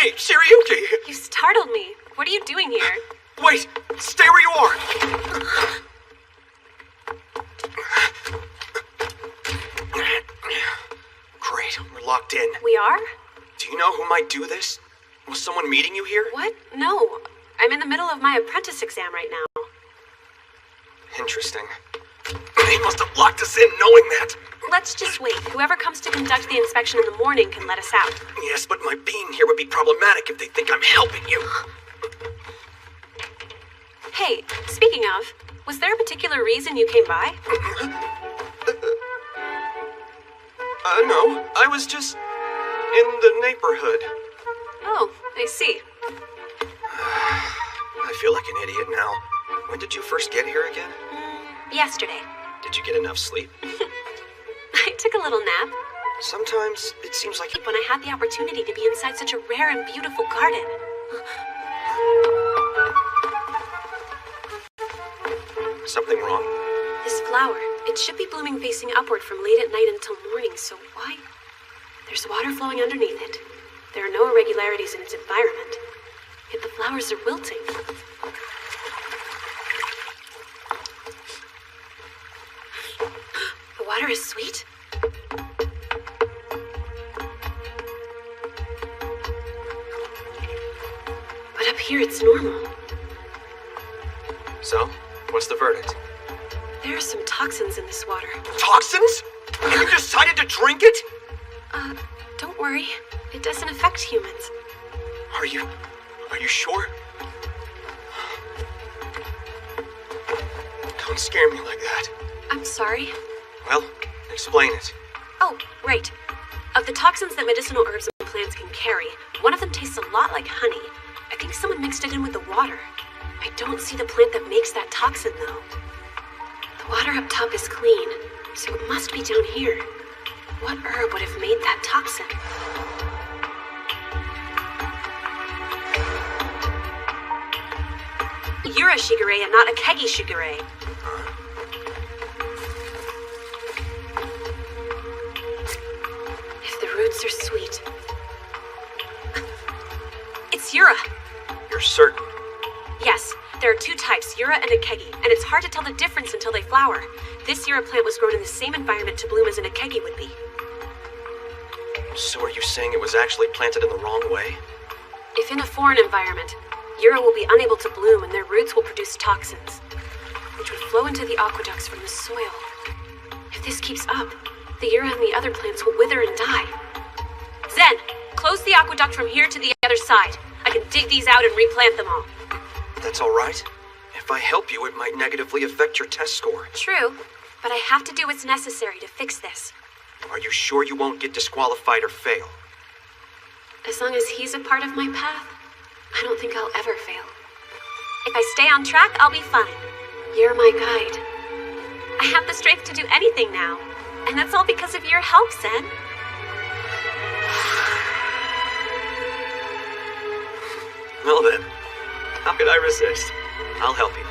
Hey, Shirayuki! you startled me. What are you doing here? Wait! Stay where you are! Great, we're locked in. We are? Do you know who might do this? Was someone meeting you here? What? No. I'm in the middle of my apprentice exam right now. Interesting. They must have locked us in knowing that. Let's just wait. Whoever comes to conduct the inspection in the morning can let us out. Yes, but my being here would be problematic if they think I'm helping you. Hey, speaking of, was there a particular reason you came by? No. I was just in the neighborhood. Oh, I see. I feel like an idiot now. When did you first get here again? Yesterday. Did you get enough sleep? I took a little nap Sometimes it seems like... when I had the opportunity to be inside such a rare and beautiful garden. Something wrong. This flower, it should be blooming facing upward from late at night until morning, so why? There's water flowing underneath it. There are no irregularities in its environment. Yet the flowers are wilting. The water is sweet? But up here it's normal. So, what's the verdict? There are some toxins in this water. Toxins? And you decided to drink it? Don't worry. It doesn't affect humans. Are you sure? Don't scare me like that. I'm sorry. Well, explain it. Oh, right. Of the toxins that medicinal herbs and plants can carry, one of them tastes a lot like honey. I think someone mixed it in with the water. I don't see the plant that makes that toxin, though. The water up top is clean, so it must be down here. What herb would have made that toxin? Yura shigure and not a kegi shigure. If the roots are sweet... It's Yura! You're certain? Yes, there are two types, Yura and a kegi, and it's hard to tell the difference until they flower. This Yura plant was grown in the same environment to bloom as an akegi would be. So are you saying it was actually planted in the wrong way? If in a foreign environment, Yura will be unable to bloom and their roots will produce toxins, which would flow into the aqueducts from the soil. If this keeps up, the Yura and the other plants will wither and die. Zen, close the aqueduct from here to the other side. I can dig these out and replant them all. That's all right. If I help you, it might negatively affect your test score. True, but I have to do what's necessary to fix this. Are you sure you won't get disqualified or fail? As long as he's a part of my path, I don't think I'll ever fail. If I stay on track, I'll be fine. You're my guide. I have the strength to do anything now, and that's all because of your help, Zen. Well then, how could I resist? I'll help you.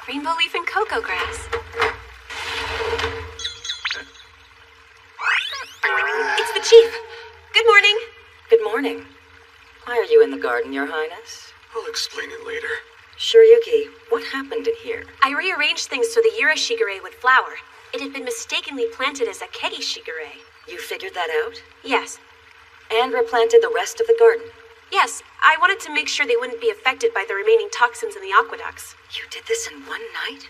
Rainbow leaf and cocoa grass. It's the chief. Good morning. Good morning. Why are you in the garden, Your Highness? I'll explain it later. Shiryuki, what happened in here? I rearranged things so the Yurashigure would flower. It had been mistakenly planted as a Kegishigure. You figured that out? Yes. And replanted the rest of the garden? Yes, I wanted to make sure they wouldn't be affected by the remaining toxins in the aqueducts. You did this in one night?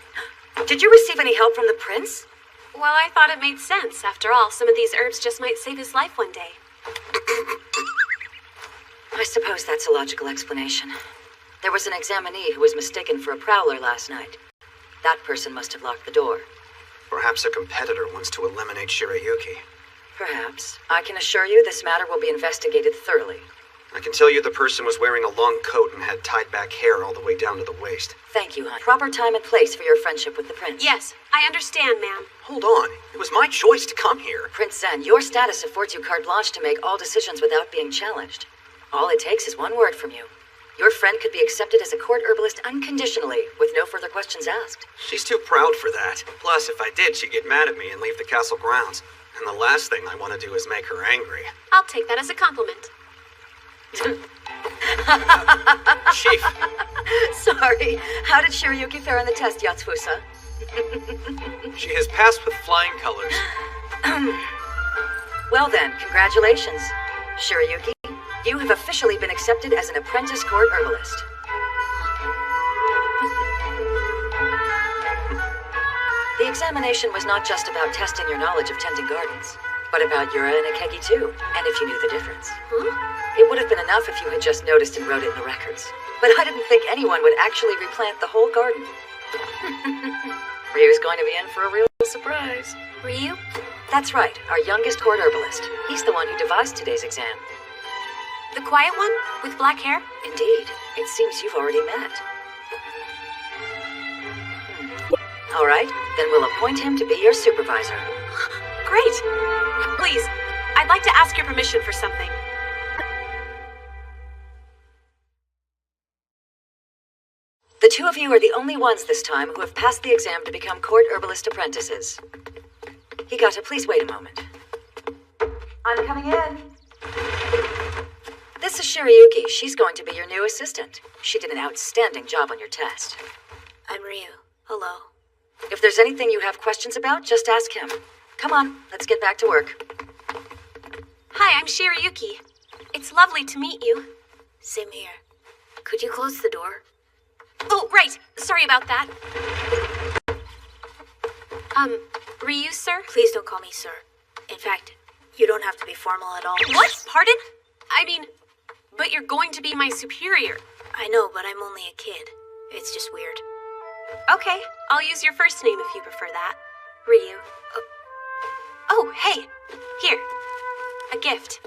Did you receive any help from the prince? Well, I thought it made sense. After all, some of these herbs just might save his life one day. I suppose that's a logical explanation. There was an examinee who was mistaken for a prowler last night. That person must have locked the door. Perhaps a competitor wants to eliminate Shiryuki. Perhaps. I can assure you this matter will be investigated thoroughly. I can tell you the person was wearing a long coat and had tied back hair all the way down to the waist. Thank you, hon. Proper time and place for your friendship with the prince. Yes, I understand, ma'am. Hold on. It was my choice to come here. Prince Zen, your status affords you carte blanche to make all decisions without being challenged. All it takes is one word from you. Your friend could be accepted as a court herbalist unconditionally, with no further questions asked. She's too proud for that. Plus, if I did, she'd get mad at me and leave the castle grounds. And the last thing I want to do is make her angry. I'll take that as a compliment. Chief. Sorry. How did Shiryuki fare in the test, Yatsufusa? She has passed with flying colors. Well then, congratulations. Shiryuki, you have officially been accepted as an apprentice court herbalist. The examination was not just about testing your knowledge of tending gardens, but about Yura and Akegi too, and if you knew the difference. It would have been enough if you had just noticed and wrote it in the records. But I didn't think anyone would actually replant the whole garden. Ryu's going to be in for a real surprise. Ryu? That's right, our youngest court herbalist. He's the one who devised today's exam. The quiet one? With black hair? Indeed. It seems you've already met. All right, then we'll appoint him to be your supervisor. Great! Please, I'd like to ask your permission for something. The two of you are the only ones this time who have passed the exam to become court herbalist apprentices. Higata, please wait a moment. I'm coming in. This is Shiryuki. She's going to be your new assistant. She did an outstanding job on your test. I'm Ryu. Hello. If there's anything you have questions about, just ask him. Come on, let's get back to work. Hi, I'm Shiryuki. It's lovely to meet you. Same here. Could you close the door? Oh, right. Sorry about that. Ryu, sir? Please don't call me sir. In fact, you don't have to be formal at all. What? Pardon? I mean, but you're going to be my superior. I know, but I'm only a kid. It's just weird. Okay, I'll use your first name if you prefer that. Ryu. Oh, hey. Here. A gift.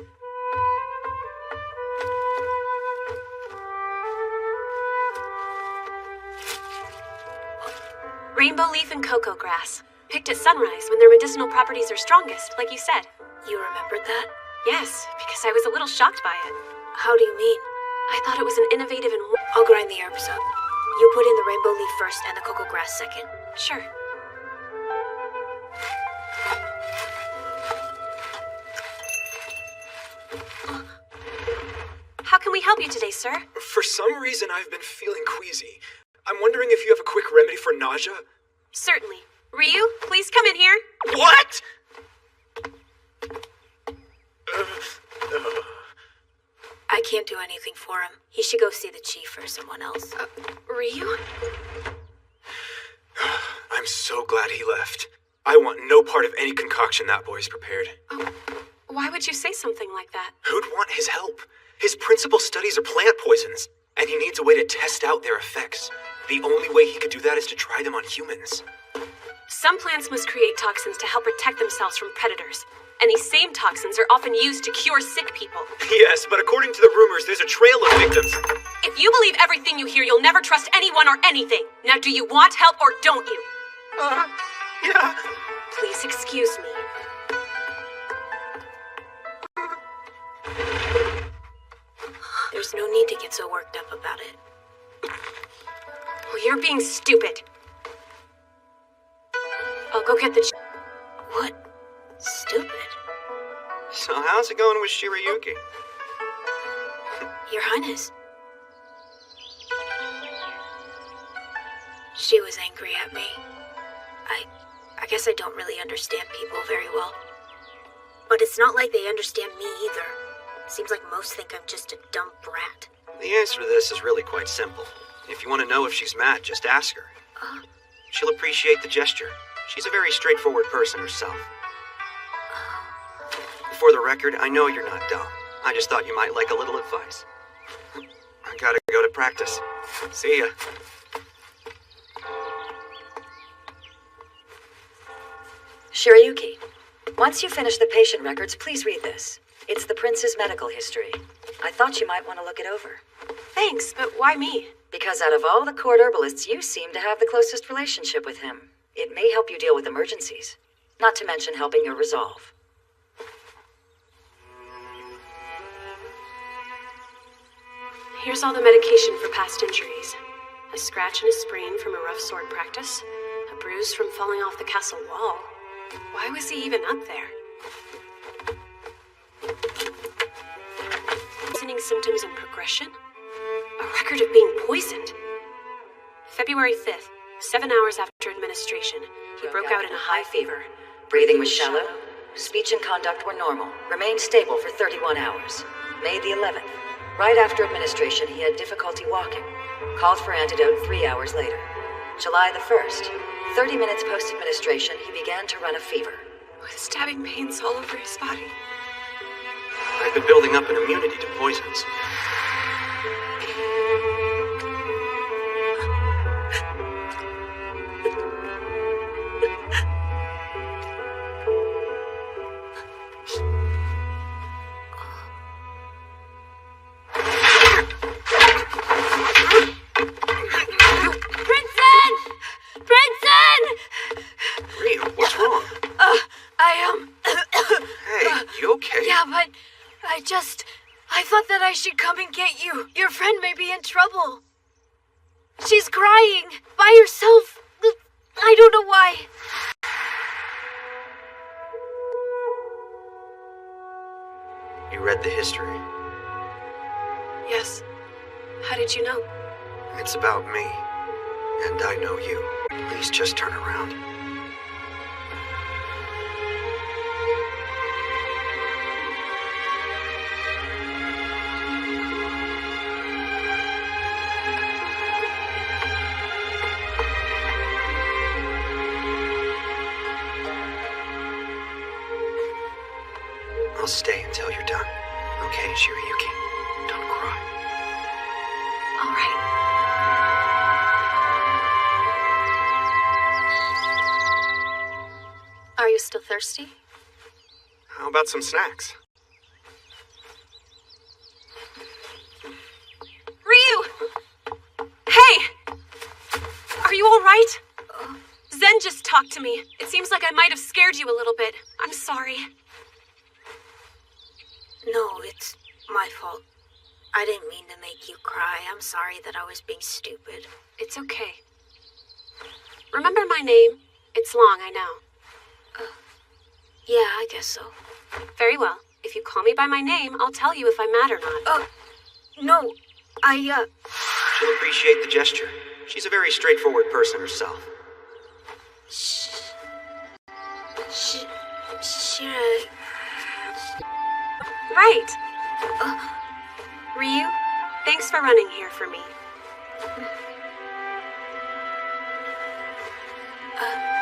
Rainbow leaf and cocoa grass. Picked at sunrise when their medicinal properties are strongest, like you said. You remembered that? Yes, because I was a little shocked by it. How do you mean? I thought it was an innovative and... I'll grind the herbs up. You put in the rainbow leaf first and the cocoa grass second. Sure. How can we help you today, sir? For some reason, I've been feeling queasy. I'm wondering if you have a quick remedy for nausea? Certainly. Ryu, please come in here. What? I can't do anything for him. He should go see the chief or someone else. Ryu? I'm so glad he left. I want no part of any concoction that boy's prepared. Oh, why would you say something like that? Who'd want his help? His principal studies are plant poisons, and he needs a way to test out their effects. The only way he could do that is to try them on humans. Some plants must create toxins to help protect themselves from predators. And these same toxins are often used to cure sick people. Yes, but according to the rumors, there's a trail of victims. If you believe everything you hear, you'll never trust anyone or anything. Now, do you want help or don't you? Yeah. Please excuse me. There's no need to get so worked up about it. Well, you're being stupid. I'll go get the... What? Stupid? So how's it going with Shiryuki? Your Highness. She was angry at me. I guess I don't really understand people very well. But it's not like they understand me either. Seems like most think I'm just a dumb brat. The answer to this is really quite simple. If you want to know if she's mad, just ask her. She'll appreciate the gesture. She's a very straightforward person herself. For the record, I know you're not dumb. I just thought you might like a little advice. I gotta go to practice. See ya. Shirayuki, once you finish the patient records, please read this. It's the prince's medical history. I thought you might want to look it over. Thanks, but why me? Because out of all the court herbalists, you seem to have the closest relationship with him. It may help you deal with emergencies, not to mention helping your resolve. Here's all the medication for past injuries. A scratch and a sprain from a rough sword practice. A bruise from falling off the castle wall. Why was he even up there? Worsening symptoms and progression? A record of being poisoned. February 5th, 7 hours after administration, he broke out in a high fever. Breathing was shallow. Speech and conduct were normal. Remained stable for 31 hours. May the 11th. Right after administration, he had difficulty walking. Called for antidote 3 hours later. July the 1st. 30 minutes post-administration, he began to run a fever. With stabbing pains all over his body. I've been building up an immunity to poisons. I thought that I should come and get you. Your friend may be in trouble. She's crying by herself. I don't know why. You read the history? Yes. How did you know? It's about me. And I know you. Please just turn around. I'll stay until you're done. Okay, Shirayuki? Don't cry. All right. Are you still thirsty? How about some snacks? Ryu! Hey! Are you all right? Zen just talked to me. It seems like I might have scared you a little bit. I'm sorry. No, it's my fault. I didn't mean to make you cry. I'm sorry that I was being stupid. It's okay. Remember my name? It's long, I know. Yeah, I guess so. Very well. If you call me by my name, I'll tell you if I'm mad or not. No, She'll appreciate the gesture. She's a very straightforward person herself. Right. Ryu, thanks for running here for me.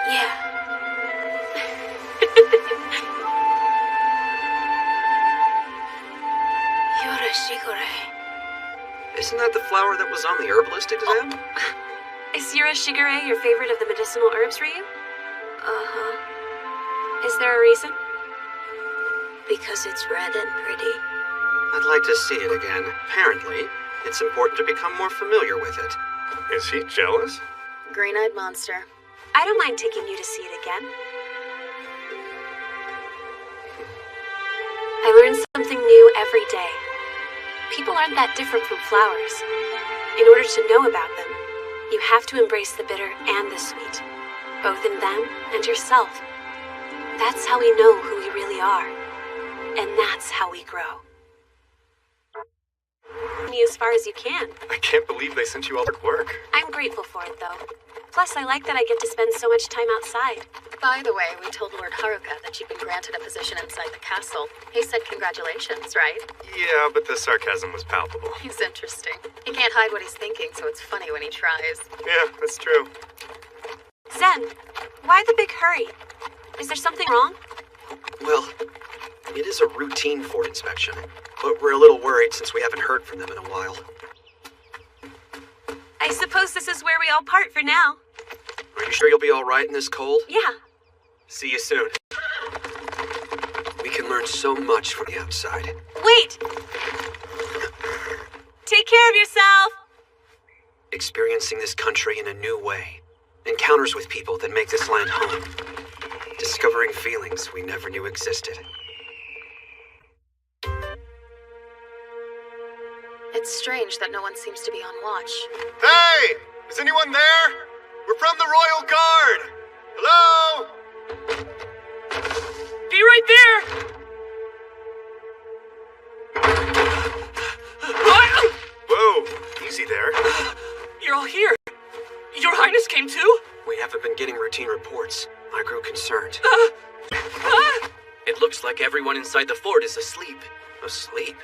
Yeah. Isn't that the flower that was on the herbalist exam? Is Shigure your favorite of the medicinal herbs, Ryu? Uh-huh. Is there a reason? Because it's red and pretty. I'd like to see it again. Apparently, it's important to become more familiar with it. Is he jealous? Green-eyed monster. I don't mind taking you to see it again. I learn something new every day. People aren't that different from flowers. In order to know about them, you have to embrace the bitter and the sweet, both in them and yourself. That's how we know who we really are, and that's how we grow. Me as far as you can. I can't believe they sent you all that work. I'm grateful for it, though. Plus, I like that I get to spend so much time outside. By the way, we told Lord Haruka that you'd been granted a position inside the castle. He said congratulations, right? Yeah, but the sarcasm was palpable. He's interesting. He can't hide what he's thinking, so it's funny when he tries. Yeah, that's true. Zen, why the big hurry? Is there something wrong? Well, it is a routine fort inspection, but we're a little worried since we haven't heard from them in a while. I suppose this is where we all part for now. Are you sure you'll be all right in this cold? Yeah. See you soon. We can learn so much from the outside. Wait! Take care of yourself! Experiencing this country in a new way. Encounters with people that make this land home. Discovering feelings we never knew existed. It's strange that no one seems to be on watch. Hey! Is anyone there? We're from the Royal Guard! Hello? Be right there! Whoa, easy there. You're all here. Your Highness came too? We haven't been getting routine reports. I grew concerned. It looks like everyone inside the fort is asleep. Asleep?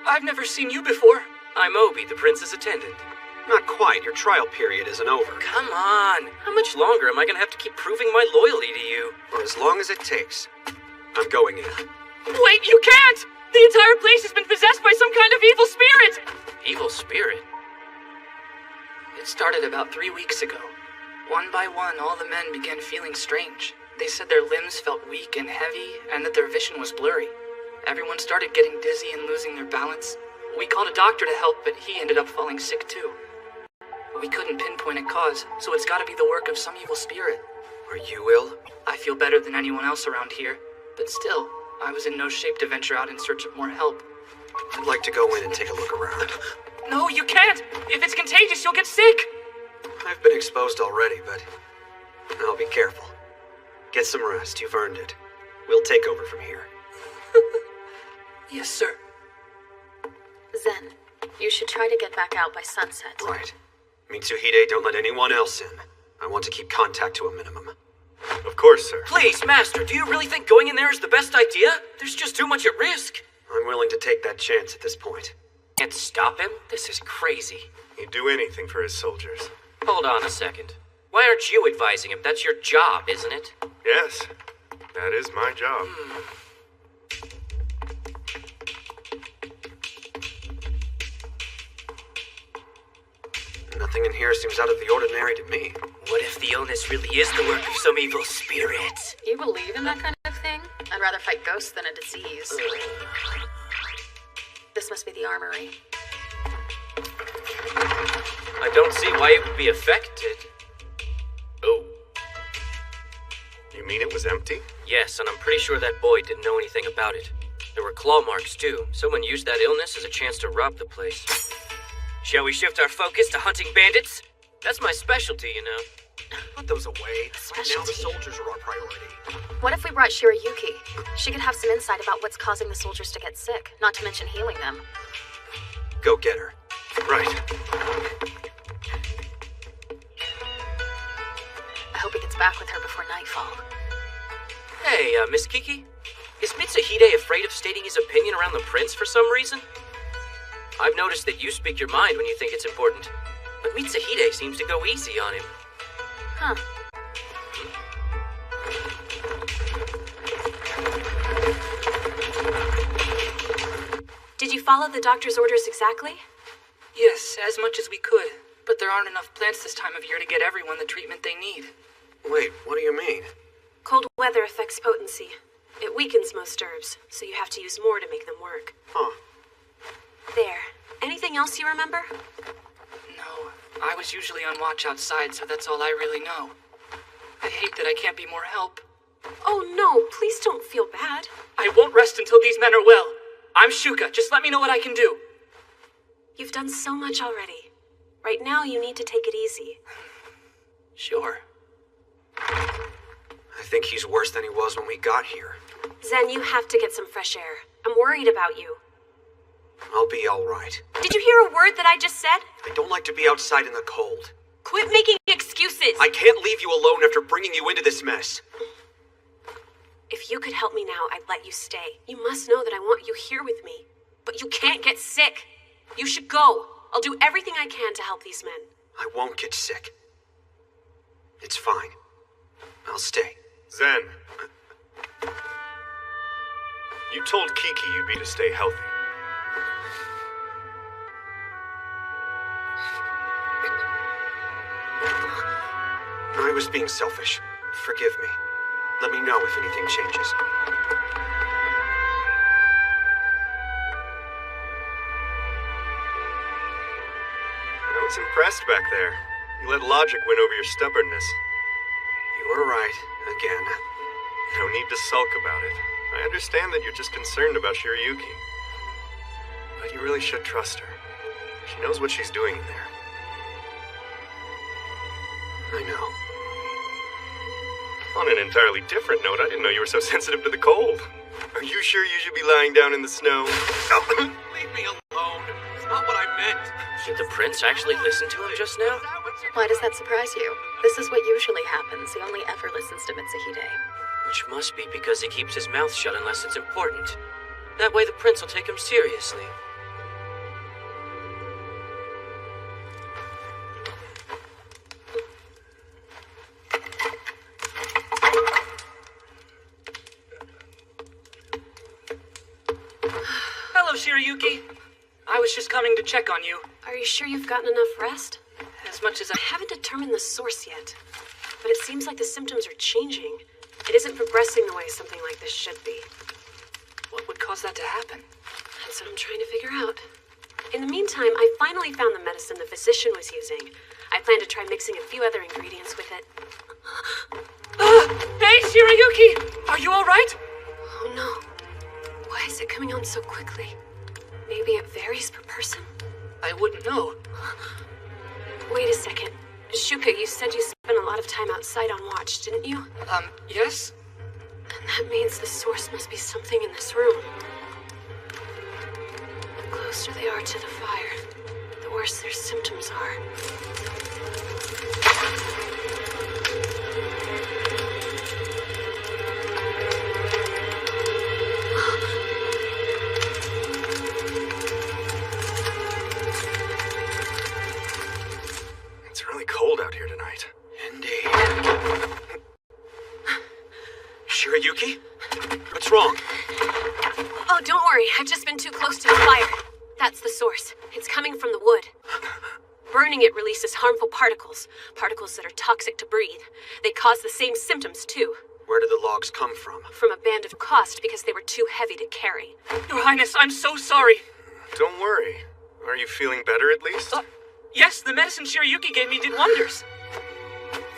I've never seen you before. I'm Obi, the prince's attendant. Not quite. Your trial period isn't over. Come on. How much longer am I gonna have to keep proving my loyalty to you? For as long as it takes. I'm going in. Wait, you can't! The entire place has been possessed by some kind of evil spirit! Evil spirit? It started about 3 weeks ago. One by one, all the men began feeling strange. They said their limbs felt weak and heavy, and that their vision was blurry. Everyone started getting dizzy and losing their balance. We called a doctor to help, but he ended up falling sick too. We couldn't pinpoint a cause, so it's gotta be the work of some evil spirit. Are you ill? I feel better than anyone else around here, but still, I was in no shape to venture out in search of more help. I'd like to go in and take a look around. No, you can't! If it's contagious, you'll get sick! I've been exposed already, but I'll be careful. Get some rest. You've earned it. We'll take over from here. Yes, sir. Zen, you should try to get back out by sunset. Right. Mitsuhide, don't let anyone else in. I want to keep contact to a minimum. Of course, sir. Please, Master, do you really think going in there is the best idea? There's just too much at risk. I'm willing to take that chance at this point. Can't stop him? This is crazy. He'd do anything for his soldiers. Hold on a second. Why aren't you advising him? That's your job, isn't it? Yes, that is my job. Nothing in here seems out of the ordinary to me. What if the illness really is the work of some evil spirit? You believe in that kind of thing? I'd rather fight ghosts than a disease. This must be the armory. I don't see why it would be affected. Oh. You mean it was empty? Yes, and I'm pretty sure that boy didn't know anything about it. There were claw marks, too. Someone used that illness as a chance to rob the place. Shall we shift our focus to hunting bandits? That's my specialty, you know. Put those away. Right now the soldiers are our priority. What if we brought Shirayuki? She could have some insight about what's causing the soldiers to get sick, not to mention healing them. Go get her. Right. I hope he gets back with her before nightfall. Hey, Miss Kiki? Is Mitsuhide afraid of stating his opinion around the prince for some reason? I've noticed that you speak your mind when you think it's important, but Mitsuhide seems to go easy on him. Huh. Did you follow the doctor's orders exactly? Yes, as much as we could, but there aren't enough plants this time of year to get everyone the treatment they need. Wait, what do you mean? Cold weather affects potency. It weakens most herbs, so you have to use more to make them work. Huh. There. Anything else you remember? No, I was usually on watch outside, so that's all I really know. I hate that I can't be more help. Oh no, please don't feel bad. I won't rest until these men are well. I'm Shuka, just let me know what I can do. You've done so much already. Right now you need to take it easy. Sure. I think he's worse than he was when we got here. Zen, you have to get some fresh air. I'm worried about you. I'll be all right. Did you hear a word that I just said? I don't like to be outside in the cold. Quit making excuses. excuses! I can't leave you alone after bringing you into this mess. If you could help me now, I'd let you stay. You must know that I want you here with me. But you can't get sick. You should go. I'll do everything I can to help these men. I won't get sick. It's fine. I'll stay. Zen. You told Kiki you'd be to stay healthy. I was being selfish. Forgive me. Let me know if anything changes. I was impressed back there. You let logic win over your stubbornness. You were right, again. No need to sulk about it. I understand that you're just concerned about Shirayuki. But you really should trust her. She knows what she's doing in there. I know. On an entirely different note, I didn't know you were so sensitive to the cold. Are you sure you should be lying down in the snow? Leave me alone. It's not what I meant. Did the prince actually listen to him just now? Why does that surprise you? This is what usually happens. He only ever listens to Mitsuhide. Which must be because he keeps his mouth shut unless it's important. That way the prince will take him seriously. Hello, Shirayuki. I was just coming to check on you. Are you sure you've gotten enough rest? As much as I haven't determined the source yet, but it seems like the symptoms are changing. It isn't progressing the way something like this should be. What would cause that to happen? That's what I'm trying to figure out. In the meantime, I finally found the medicine the physician was using. I plan to try mixing a few other ingredients with it. Hey, Shirayuki! Are you alright? Oh no. Why is it coming on so quickly? Maybe it varies per person? I wouldn't know. Wait a second. Shuka, you said you spent a lot of time outside on watch, didn't you? Yes? And that means the source must be something in this room. The closer they are to the fire, the worse their symptoms are. It's really cold out here tonight. Indeed. Shirayuki? What's wrong? Oh, don't worry. I've just been too close to the fire. That's the source. It's coming from the wood. Burning it releases harmful particles. Particles that are toxic to breathe. They cause the same symptoms, too. Where did the logs come from? From a band of cost because they were too heavy to carry. Your Highness, I'm so sorry. Don't worry. Are you feeling better at least? Yes, the medicine Shirayuki gave me did wonders.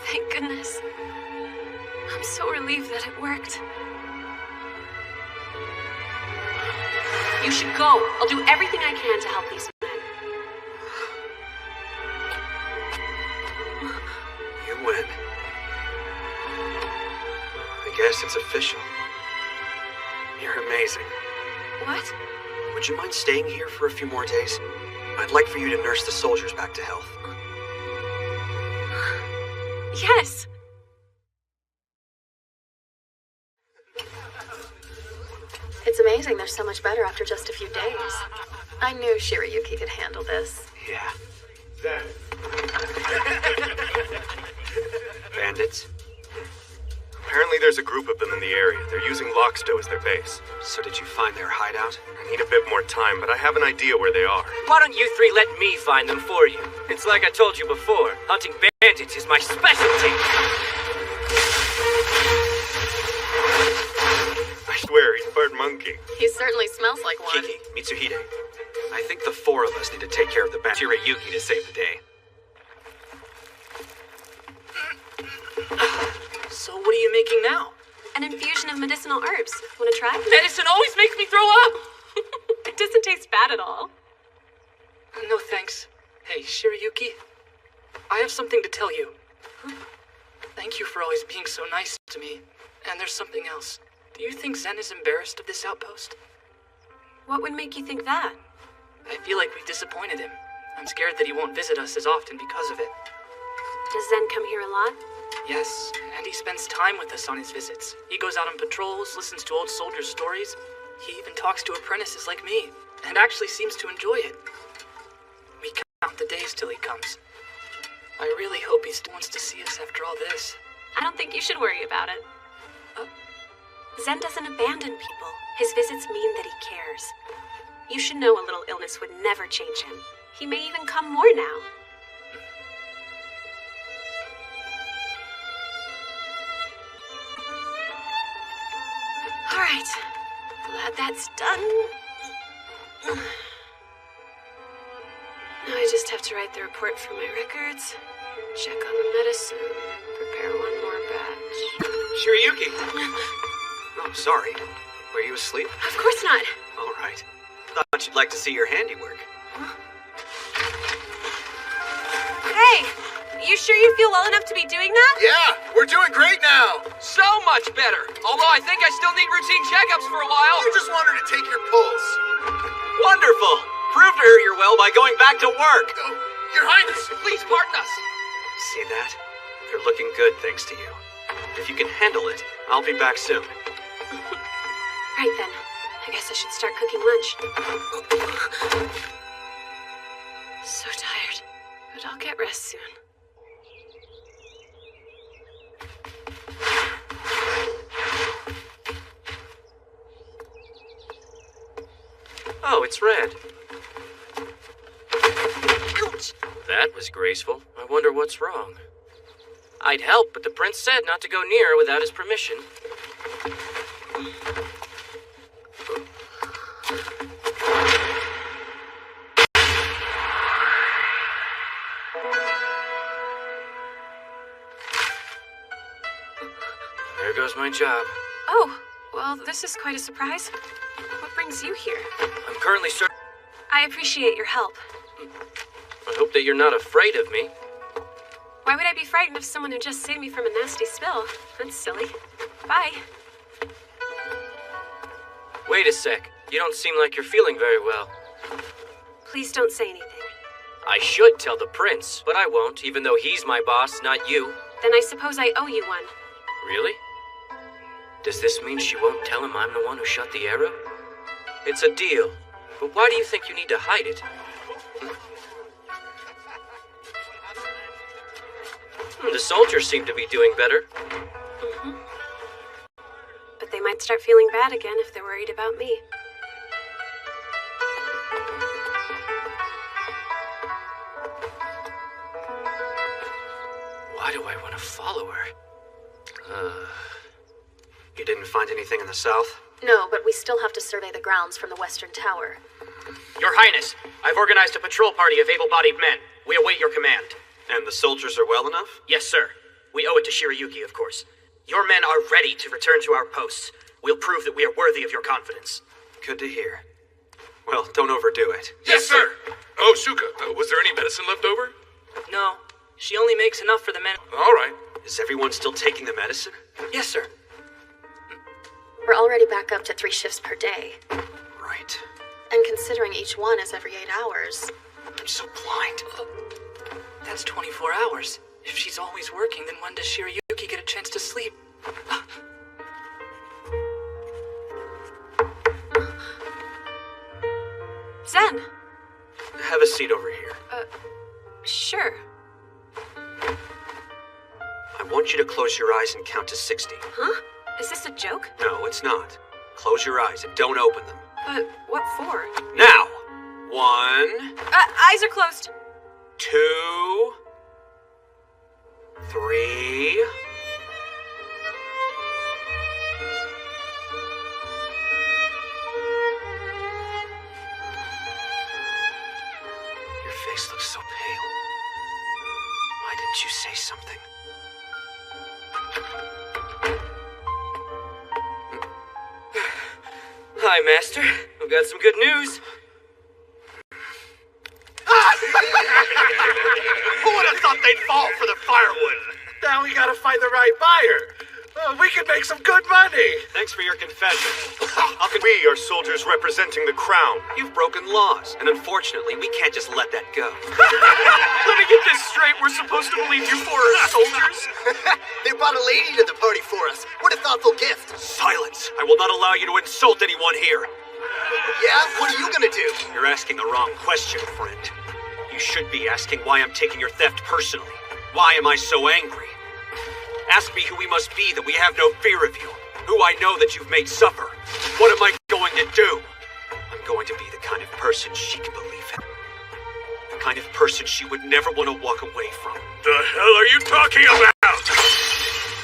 Thank goodness. I'm so relieved that it worked. You should go. I'll do everything I can to help these men. You win. I guess it's official. You're amazing. What? Would you mind staying here for a few more days? I'd like for you to nurse the soldiers back to health. Yes! It's amazing they're so much better after just a few days. I knew Shirayuki could handle this. Yeah. Zen. Bandits? Apparently there's a group of them in the area. They're using Lockstow as their base. So did you find their hideout? I need a bit more time, but I have an idea where they are. Why don't you three let me find them for you? It's like I told you before. Hunting bandits is my specialty. I swear, he's part monkey. He certainly smells like one. Kiki, Mitsuhide. I think the four of us need to take care of the Shirayuki to save the day. So what are you making now? An infusion of medicinal herbs. Want to try? Medicine always makes me throw up! It doesn't taste bad at all. No thanks. Hey, Shirayuki. I have something to tell you. Thank you for always being so nice to me. And there's something else. Do you think Zen is embarrassed of this outpost? What would make you think that? I feel like we've disappointed him. I'm scared that he won't visit us as often because of it. Does Zen come here a lot? Yes, and he spends time with us on his visits. He goes out on patrols, listens to old soldiers' stories. He even talks to apprentices like me, and actually seems to enjoy it. We count the days till he comes. I really hope he still wants to see us after all this. I don't think you should worry about it. Zen doesn't abandon people. His visits mean that he cares. You should know a little illness would never change him. He may even come more now. All right. Glad that's done. Now I just have to write the report for my records, check on the medicine, prepare one more batch. Shirayuki! Oh, sorry. Were you asleep? Of course not. All right. Thought you'd like to see your handiwork. Hey! You sure you feel well enough to be doing that? Yeah, we're doing great now. So much better. Although I think I still need routine checkups for a while. I just wanted to take your pulse. Wonderful! Prove to her you're well by going back to work. Oh, Your Highness! Please pardon us. See that? They're looking good thanks to you. If you can handle it, I'll be back soon. Right then. I guess I should start cooking lunch. So tired, but I'll get rest soon. Oh, it's red. Ouch! That was graceful. I wonder what's wrong. I'd help, but the prince said not to go near without his permission. There goes my job. Oh, well, this is quite a surprise. What brings you here? I'm currently I appreciate your help. I hope that you're not afraid of me. Why would I be frightened of someone who just saved me from a nasty spill? That's silly. Bye. Wait a sec. You don't seem like you're feeling very well. Please don't say anything. I should tell the prince, but I won't, even though he's my boss, not you. Then I suppose I owe you one. Really? Does this mean she won't tell him I'm the one who shot the arrow? It's a deal. But why do you think you need to hide it? The soldiers seem to be doing better. Mm-hmm. But they might start feeling bad again if they're worried about me. Why do I want to follow her? You didn't find anything in the south? No, but we still have to survey the grounds from the western tower. Your Highness, I've organized a patrol party of able-bodied men. We await your command. And the soldiers are well enough? Yes, sir. We owe it to Shirayuki, of course. Your men are ready to return to our posts. We'll prove that we are worthy of your confidence. Good to hear. Well, don't overdo it. Yes, sir. Oh, Shuka, was there any medicine left over? No, she only makes enough for the men. All right. Is everyone still taking the medicine? Yes, sir. We're already back up to 3 shifts per day. Right. And considering each one is every 8 hours. I'm so blind. That's 24 hours. If she's always working, then when does Shirayuki get a chance to sleep? Zen! Have a seat over here. Sure. I want you to close your eyes and count to 60. Huh? Is this a joke? No, it's not. Close your eyes and don't open them. But what for? Now! 1, Eyes are closed. 2, 3. Your face looks so pale. Why didn't you say something? Hi, Master. We've got some good news. Who would have thought they'd fall for the firewood? Now we gotta find the right buyer. We could make some good money. Thanks for your confession. We are soldiers representing the crown. You've broken laws, and unfortunately, we can't just let that go. Let me get this straight. We're supposed to believe you four are soldiers? They brought a lady to the party for us. What a thoughtful gift. Silence! I will not allow you to insult anyone here. Yeah? What are you gonna do? You're asking the wrong question, friend. You should be asking why I'm taking your theft personally. Why am I so angry? Ask me who we must be that we have no fear of you. Who I know that you've made suffer. What am I going to do? I'm going to be the kind of person she can believe in. The kind of person she would never want to walk away from. The hell are you talking about?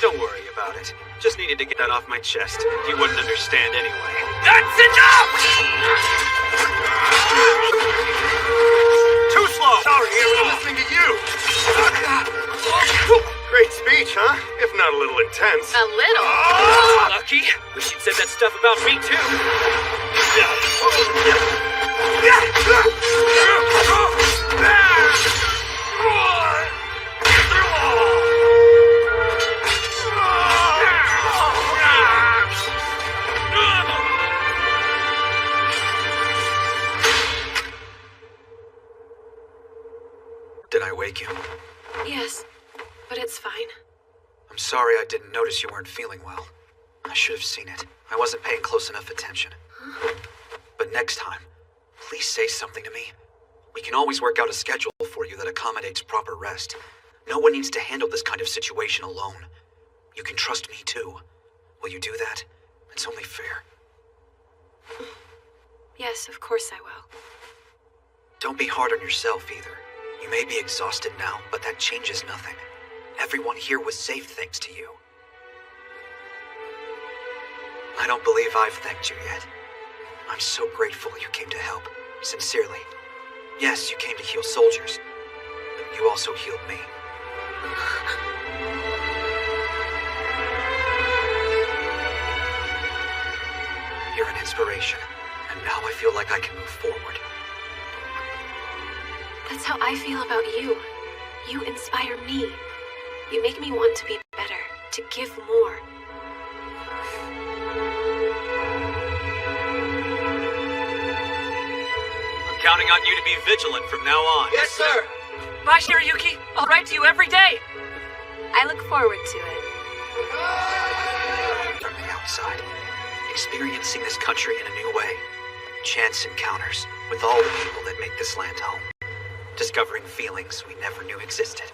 Don't worry about it. Just needed to get that off my chest. You wouldn't understand anyway. That's enough! Too slow! Sorry, I was listening to you. Great speech, huh? If not a little intense. A little. Lucky. Wish you'd said that stuff about me, too. Did I wake you? Yes, but it's fine. I'm sorry I didn't notice you weren't feeling well. I should have seen it. I wasn't paying close enough attention. But next time, please say something to me. We can always work out a schedule for you that accommodates proper rest. No one needs to handle this kind of situation alone. You can trust me too. Will you do that? It's only fair. Yes, of course I will. Don't be hard on yourself either. You may be exhausted now, but that changes nothing. Everyone here was safe thanks to you. I don't believe I've thanked you yet. I'm so grateful you came to help. Sincerely. Yes, you came to heal soldiers, but you also healed me. You're an inspiration, and now I feel like I can move forward. That's how I feel about you. You inspire me. You make me want to be better, to give more. I'm counting on you to be vigilant from now on. Yes, sir. Bye, Shirayuki. I'll write to you every day. I look forward to it. From the outside, experiencing this country in a new way. Chance encounters with all the people that make this land home. Discovering feelings we never knew existed.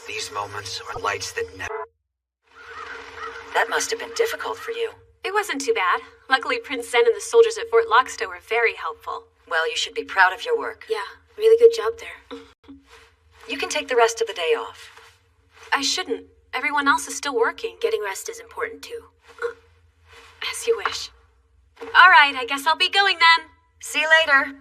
These moments are lights that never... That must have been difficult for you. It wasn't too bad. Luckily, Prince Zen and the soldiers at Fort Lockstow were very helpful. Well, you should be proud of your work. Yeah, really good job there. You can take the rest of the day off. I shouldn't. Everyone else is still working. Getting rest is important too. As you wish. All right, I guess I'll be going then. See you later.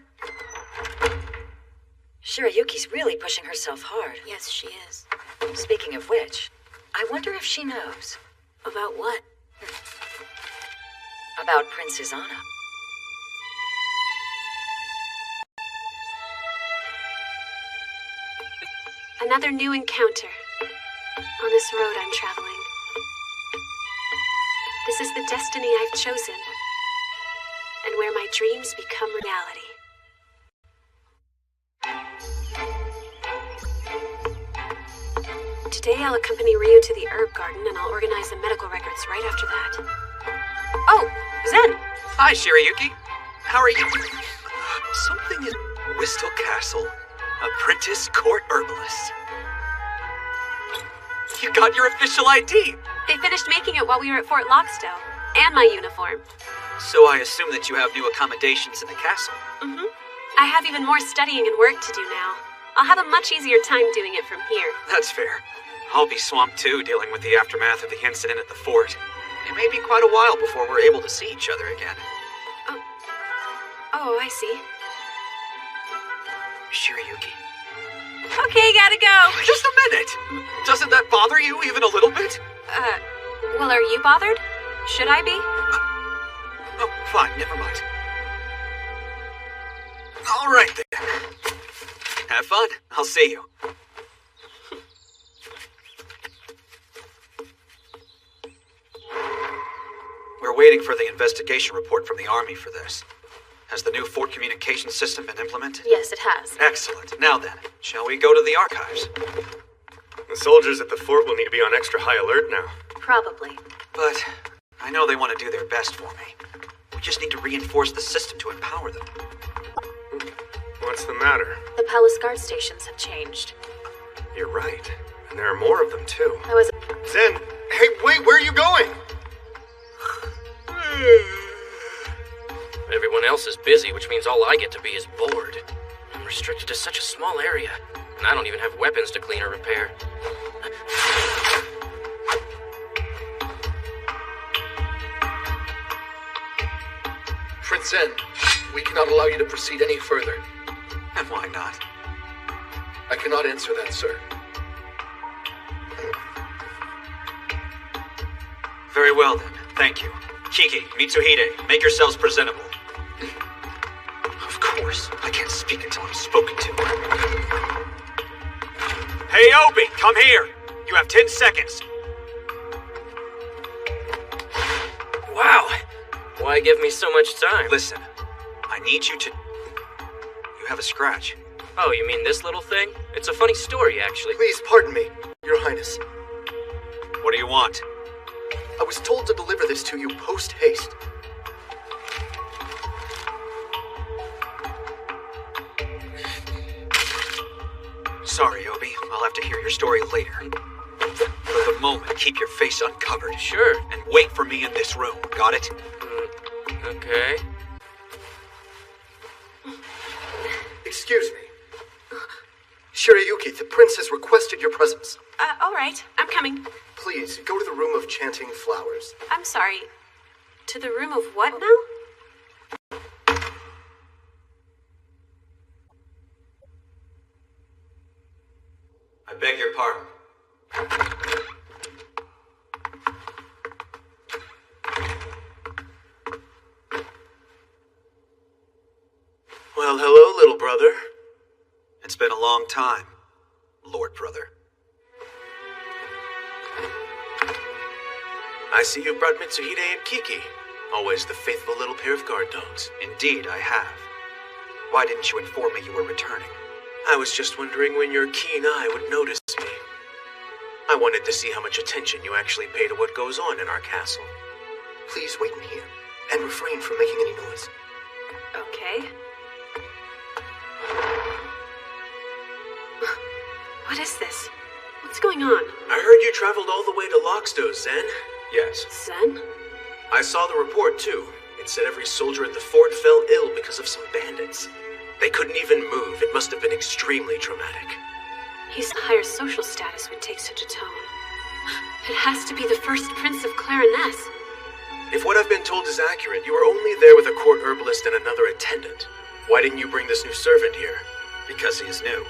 Shirayuki's really pushing herself hard. Yes, she is. Speaking of which, I wonder if she knows. About what? About Princess Anna. Another new encounter. On this road I'm traveling. This is the destiny I've chosen. And where my dreams become reality. Today I'll accompany Ryu to the herb garden and I'll organize the medical records right after that. Oh, Zen! Hi, Shirayuki. How are you? Something is... Whistle Castle. Apprentice Court Herbalist. You got your official ID. They finished making it while we were at Fort Lockstow. And my uniform. So I assume that you have new accommodations in the castle. Mm-hmm. I have even more studying and work to do now. I'll have a much easier time doing it from here. That's fair. I'll be swamped too, dealing with the aftermath of the incident at the fort. It may be quite a while before we're able to see each other again. Oh, I see. Shirayuki. Okay, gotta go. Just a minute! Doesn't that bother you even a little bit? Well, are you bothered? Should I be? Oh, fine, never mind. All right then. Have fun. I'll see you. We're waiting for the investigation report from the Army for this. Has the new fort communication system been implemented? Yes, it has. Excellent. Now then, shall we go to the archives? The soldiers at the fort will need to be on extra high alert now. Probably. But I know they want to do their best for me. We just need to reinforce the system to empower them. What's the matter? The palace guard stations have changed. You're right. And there are more of them, too. I was... Zen! Hey, wait, where are you going? Everyone else is busy, which means all I get to be is bored. I'm restricted to such a small area, and I don't even have weapons to clean or repair. Prince Zen, we cannot allow you to proceed any further. And why not? I cannot answer that, sir. Very well then. Thank you. Kiki, Mitsuhide, make yourselves presentable. Of course. I can't speak until I'm spoken to. Hey, Obi, come here. You have 10 seconds. Wow. Why give me so much time? Listen, I need you to... You have a scratch. Oh, you mean this little thing? It's a funny story, actually. Please pardon me, Your Highness. What do you want? I was told to deliver this to you post-haste. Sorry, Obi. I'll have to hear your story later. For the moment, keep your face uncovered. Sure. And wait for me in this room. Got it? Okay. Excuse me. Shirayuki, the prince has requested your presence. All right. I'm coming. Please, go to the room of chanting flowers. I'm sorry. To the room of what now? I beg your pardon. Well, hello, little brother. It's been a long time, Lord Brother. I see you brought Mitsuhide and Kiki. Always the faithful little pair of guard dogs. Indeed, I have. Why didn't you inform me you were returning? I was just wondering when your keen eye would notice me. I wanted to see how much attention you actually pay to what goes on in our castle. Please wait in here, and refrain from making any noise. Okay. What is this? What's going on? I heard you traveled all the way to Lockstow, Zen. Yes. Zen? I saw the report, too. It said every soldier at the fort fell ill because of some bandits. They couldn't even move. It must have been extremely traumatic. He's the higher social status would take such a tone. It has to be the first Prince of Clariness. If what I've been told is accurate, you were only there with a court herbalist and another attendant. Why didn't you bring this new servant here? Because he is new,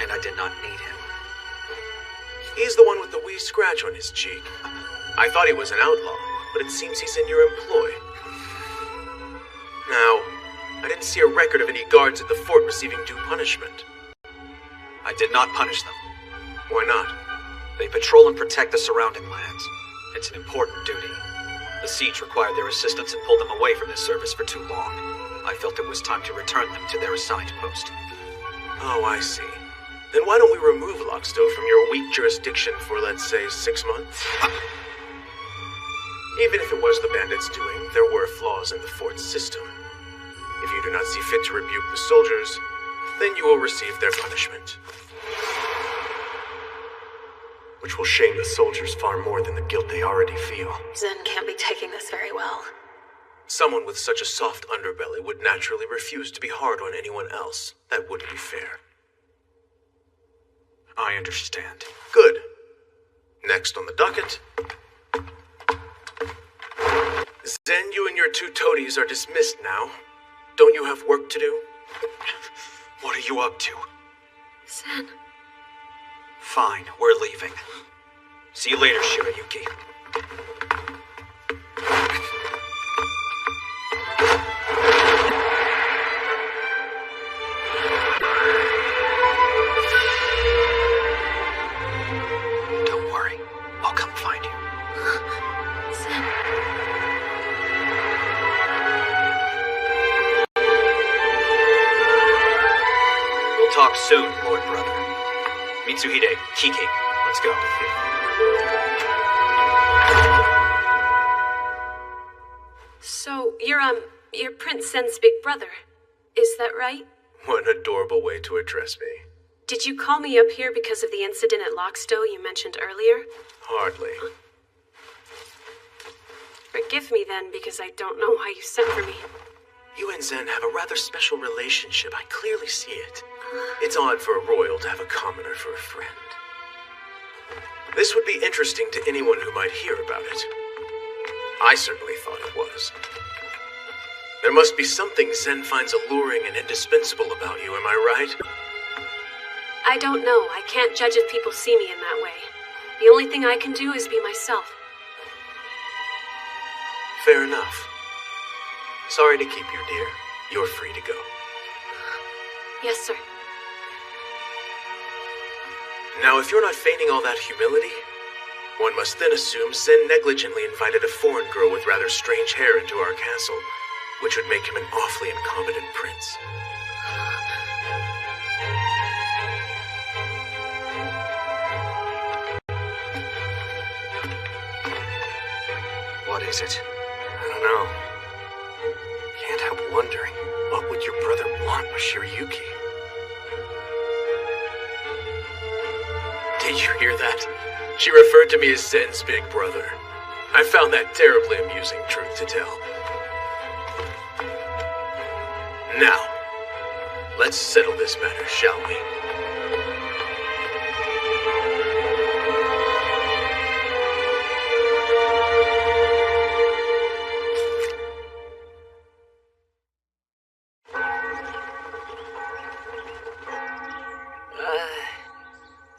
and I did not need him. He's the one with the wee scratch on his cheek. I thought he was an outlaw, but it seems he's in your employ. Now, I didn't see a record of any guards at the fort receiving due punishment. I did not punish them. Why not? They patrol and protect the surrounding lands. It's an important duty. The siege required their assistance and pulled them away from this service for too long. I felt it was time to return them to their assigned post. Oh, I see. Then why don't we remove Lockstow from your weak jurisdiction for, let's say, 6 months? Even if it was the bandits' doing, there were flaws in the fort's system. If you do not see fit to rebuke the soldiers, then you will receive their punishment. Which will shame the soldiers far more than the guilt they already feel. Zen can't be taking this very well. Someone with such a soft underbelly would naturally refuse to be hard on anyone else. That wouldn't be fair. I understand. Good. Next on the docket. Zen, you and your 2 toadies are dismissed now. Don't you have work to do? What are you up to? Zen. Fine, we're leaving. See you later, Shirayuki. Don't worry, I'll come find you. Zen. Soon, Lord Brother. Mitsuhide, Kiki, let's go. So, you're Prince Zen's big brother. Is that right? What an adorable way to address me. Did you call me up here because of the incident at Lockstow you mentioned earlier? Hardly. Forgive me then, because I don't know why you sent for me. You and Zen have a rather special relationship. I clearly see it. It's odd for a royal to have a commoner for a friend. This would be interesting to anyone who might hear about it. I certainly thought it was. There must be something Zen finds alluring and indispensable about you, am I right? I don't know. I can't judge if people see me in that way. The only thing I can do is be myself. Fair enough. Sorry to keep you, dear. You're free to go. Yes, sir. Now, if you're not feigning all that humility, one must then assume Zen negligently invited a foreign girl with rather strange hair into our castle, which would make him an awfully incompetent prince. What is it? I don't know. Can't help wondering, what would your brother want with Shirayuki? Did you hear that? She referred to me as Zen's big brother. I found that terribly amusing, truth to tell. Now, let's settle this matter, shall we?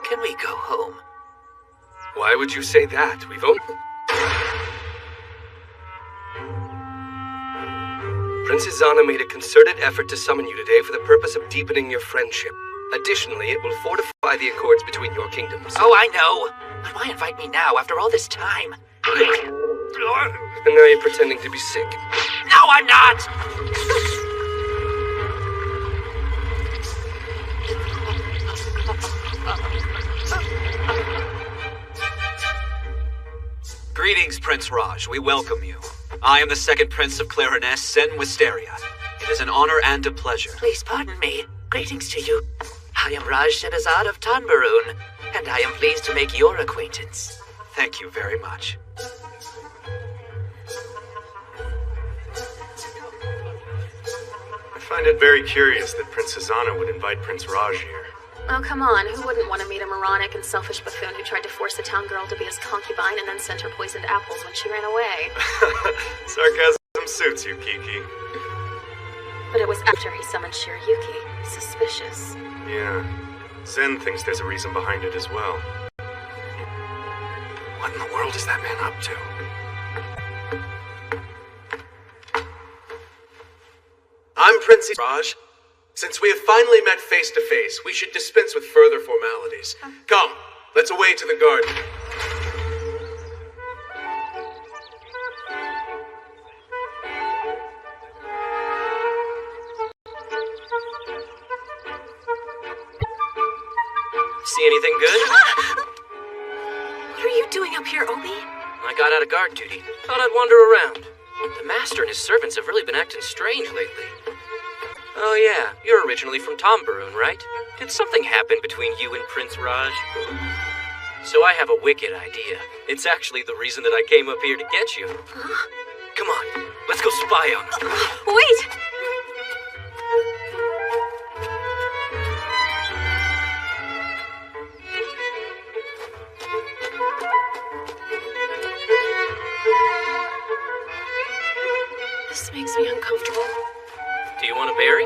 Can we go home? Why would you say that? We've only... Princess Zana made a concerted effort to summon you today for the purpose of deepening your friendship. Additionally, it will fortify the accords between your kingdoms. Oh, I know. But why invite me now after all this time? And now you're pretending to be sick. No, I'm not! Greetings, Prince Raj. We welcome you. I am the second Prince of Clariness, Zen Wisteria. It is an honor and a pleasure. Please pardon me. Greetings to you. I am Raj Shehbazad of Tanbaroon, and I am pleased to make your acquaintance. Thank you very much. I find it very curious that Princess Zana would invite Prince Raj here. Oh, come on. Who wouldn't want to meet a moronic and selfish buffoon who tried to force a town girl to be his concubine and then sent her poisoned apples when she ran away? Sarcasm suits you, Kiki. But it was after he summoned Shirayuki. Suspicious. Yeah. Zen thinks there's a reason behind it as well. What in the world is that man up to? I'm Prince Raj. Since we have finally met face to face, we should dispense with further formalities. Come, let's away to the garden. See anything good? What are you doing up here, Obi? I got out of guard duty. Thought I'd wander around. The master and his servants have really been acting strange lately. Oh yeah, you're originally from Tanbaroon, right? Did something happen between you and Prince Raj? So I have a wicked idea. It's actually the reason that I came up here to get you. Come on, let's go spy on him. Wait! This makes me uncomfortable. Do you want a berry?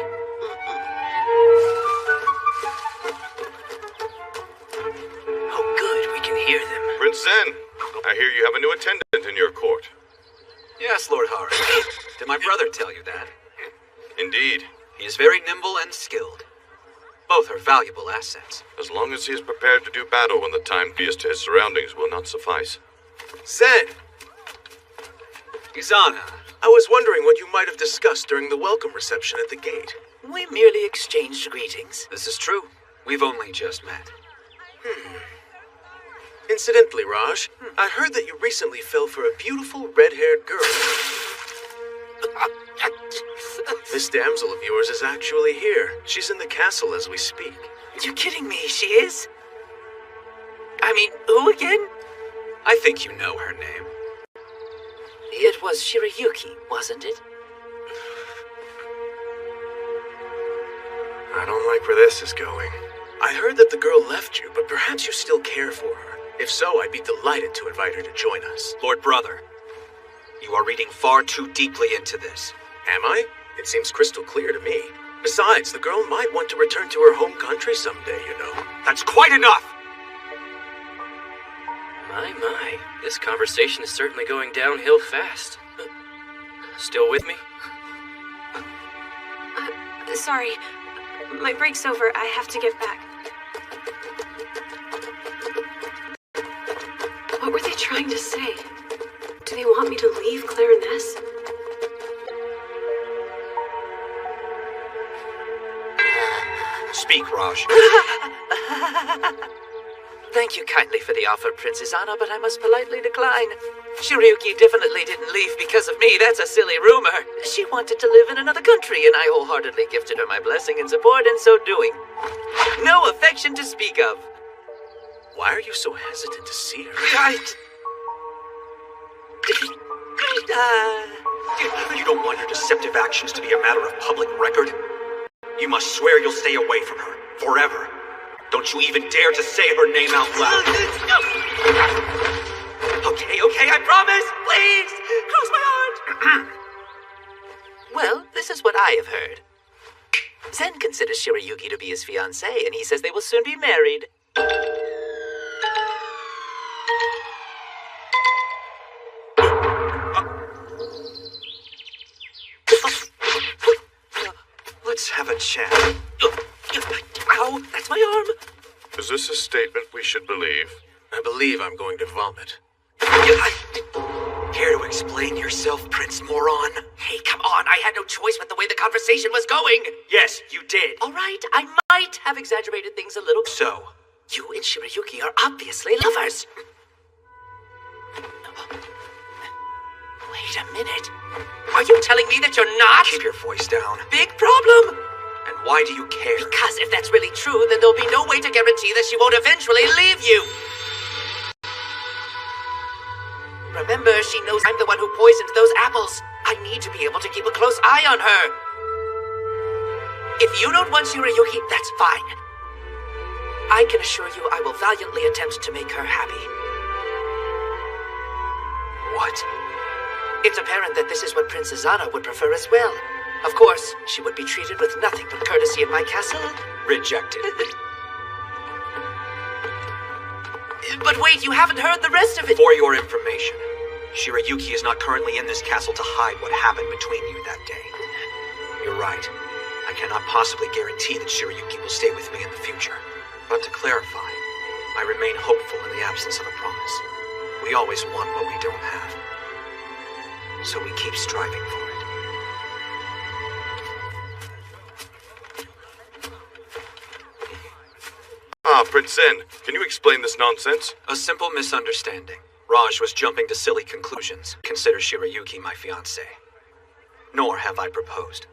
Oh, good, we can hear them. Prince Zen, I hear you have a new attendant in your court. Yes, Lord Hari. Did my brother tell you that? Indeed. He is very nimble and skilled. Both are valuable assets. As long as he is prepared to do battle when the time previous to his surroundings will not suffice. Zen! Izana, I was wondering what you might have discussed during the welcome reception at the gate. We merely exchanged greetings. this is true. We've only just met. Incidentally, Raj, I heard that you recently fell for a beautiful red-haired girl. This damsel of yours is actually here. She's in the castle as we speak. You're kidding me, she is? I mean, who again? I think you know her name. It was Shirayuki, wasn't it? I don't like where this is going. I heard that the girl left you, but perhaps you still care for her. If so, I'd be delighted to invite her to join us. Lord Brother, you are reading far too deeply into this. Am I? It seems crystal clear to me. Besides, the girl might want to return to her home country someday, you know. That's quite enough! My, this conversation is certainly going downhill fast. Still with me? Sorry. My break's over. I have to get back. What were they trying to say? Do they want me to leave Clariness? Speak, Raj. Thank you kindly for the offer, Princess Anna, but I must politely decline. Shirayuki definitely didn't leave because of me. That's a silly rumor. She wanted to live in another country, and I wholeheartedly gifted her my blessing and support in so doing. No affection to speak of. Why are you so hesitant to see her? You don't want your deceptive actions to be a matter of public record? You must swear you'll stay away from her, forever. Don't you even dare to say her name out loud. Okay, I promise! Please! Cross my heart! Well, this is what I have heard. Zen considers Shirayuki to be his fiancée, and he says they will soon be married. Let's have a chat. Ow, that's my arm. Is this a statement we should believe? I believe I'm going to vomit. Care to explain yourself, Prince Moron? Hey, come on, I had no choice with the way the conversation was going. Yes, you did. All right, I might have exaggerated things a little. So? You and Shirayuki are obviously lovers. Wait a minute. Are you telling me that you're not? Keep your voice down. Big problem. And why do you care? Because if that's really true, then there'll be no way to guarantee that she won't eventually leave you. Remember, she knows I'm the one who poisoned those apples. I need to be able to keep a close eye on her. If you don't want Shirayuki, that's fine. I can assure you I will valiantly attempt to make her happy. What? It's apparent that this is what Princess Anna would prefer as well. Of course, she would be treated with nothing but courtesy in my castle. Rejected. But wait, you haven't heard the rest of it. For your information, Shirayuki is not currently in this castle to hide what happened between you that day. You're right. I cannot possibly guarantee that Shirayuki will stay with me in the future. But to clarify, I remain hopeful in the absence of a promise. We always want what we don't have. So we keep striving for it. Ah, Prince Zen, can you explain this nonsense? A simple misunderstanding. Raj was jumping to silly conclusions. Consider Shirayuki my fiancé. Nor have I proposed.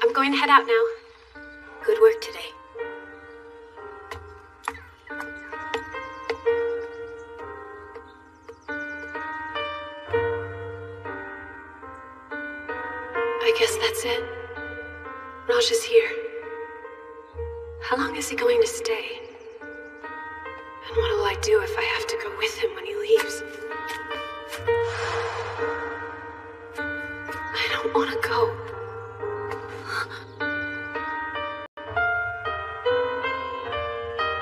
I'm going to head out now. Good work today. I guess that's it. Raj is here. How long is he going to stay? And what will I do if I have to go with him when he leaves? I don't want to go.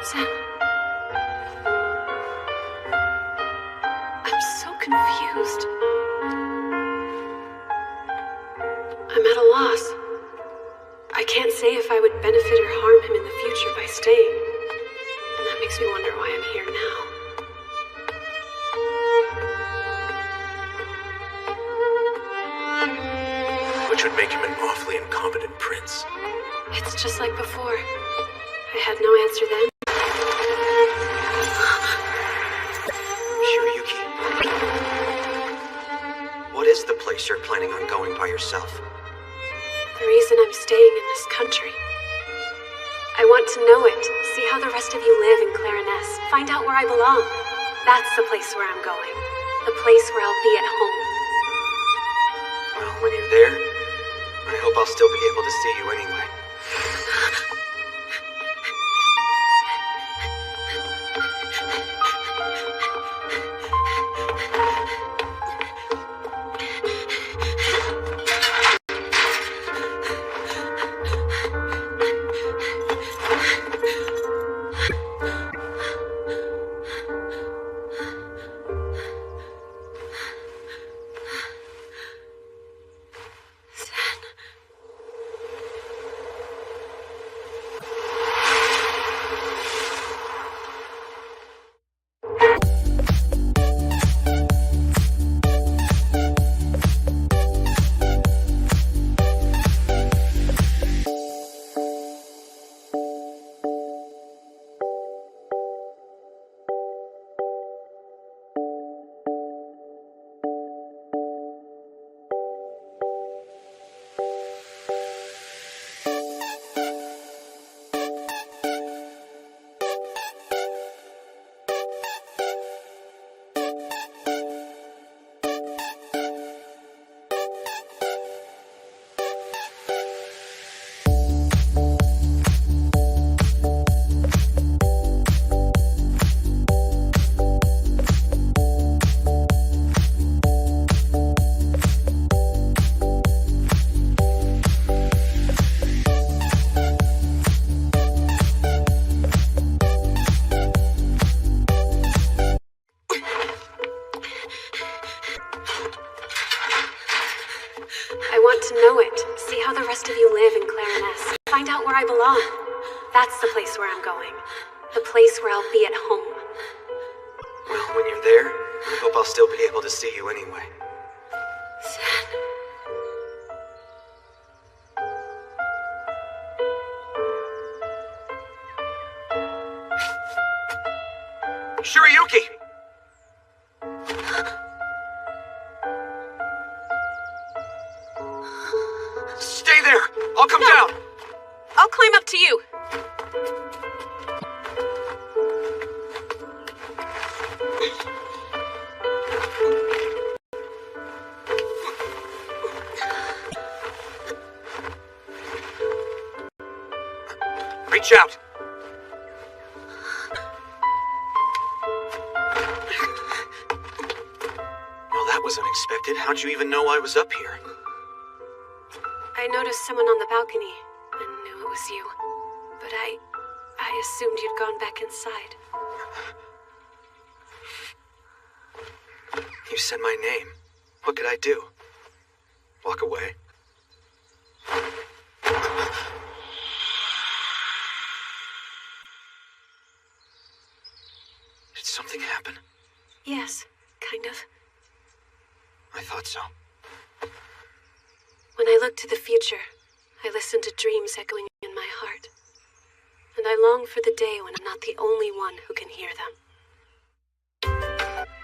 Zen. I'm so confused. I'm at a loss. I can't say if I would benefit or harm him in the future by staying. And That makes me wonder why I'm here now. Which would make him an awfully incompetent prince. It's just like before. I had no answer then. Shirayuki, what is the place you're planning on going by yourself? The reason I'm staying in this country. I want to know it, see how the rest of you live in Clariness, find out where I belong. That's the place where I'm going. The place where I'll be at home. Well, when you're there, I hope I'll still be able to see you anyway. I want to know it, see how the rest of you live in Clariness, find out where I belong. That's the place where I'm going. The place where I'll be at home. Well, when you're there, I hope I'll still be able to see you anyway. Shirayuki! Stay there! I'll come down! I'll climb up to you. Reach out! Well, that was unexpected. How'd you even know I was up here? I noticed someone on the balcony and knew it was you. But I assumed you'd gone back inside. You said my name. What could I do? Walk away? Did something happen? Yes, kind of. I thought so. When I look to the future, I listen to dreams echoing in my heart. And I long for the day when I'm not the only one who can hear them.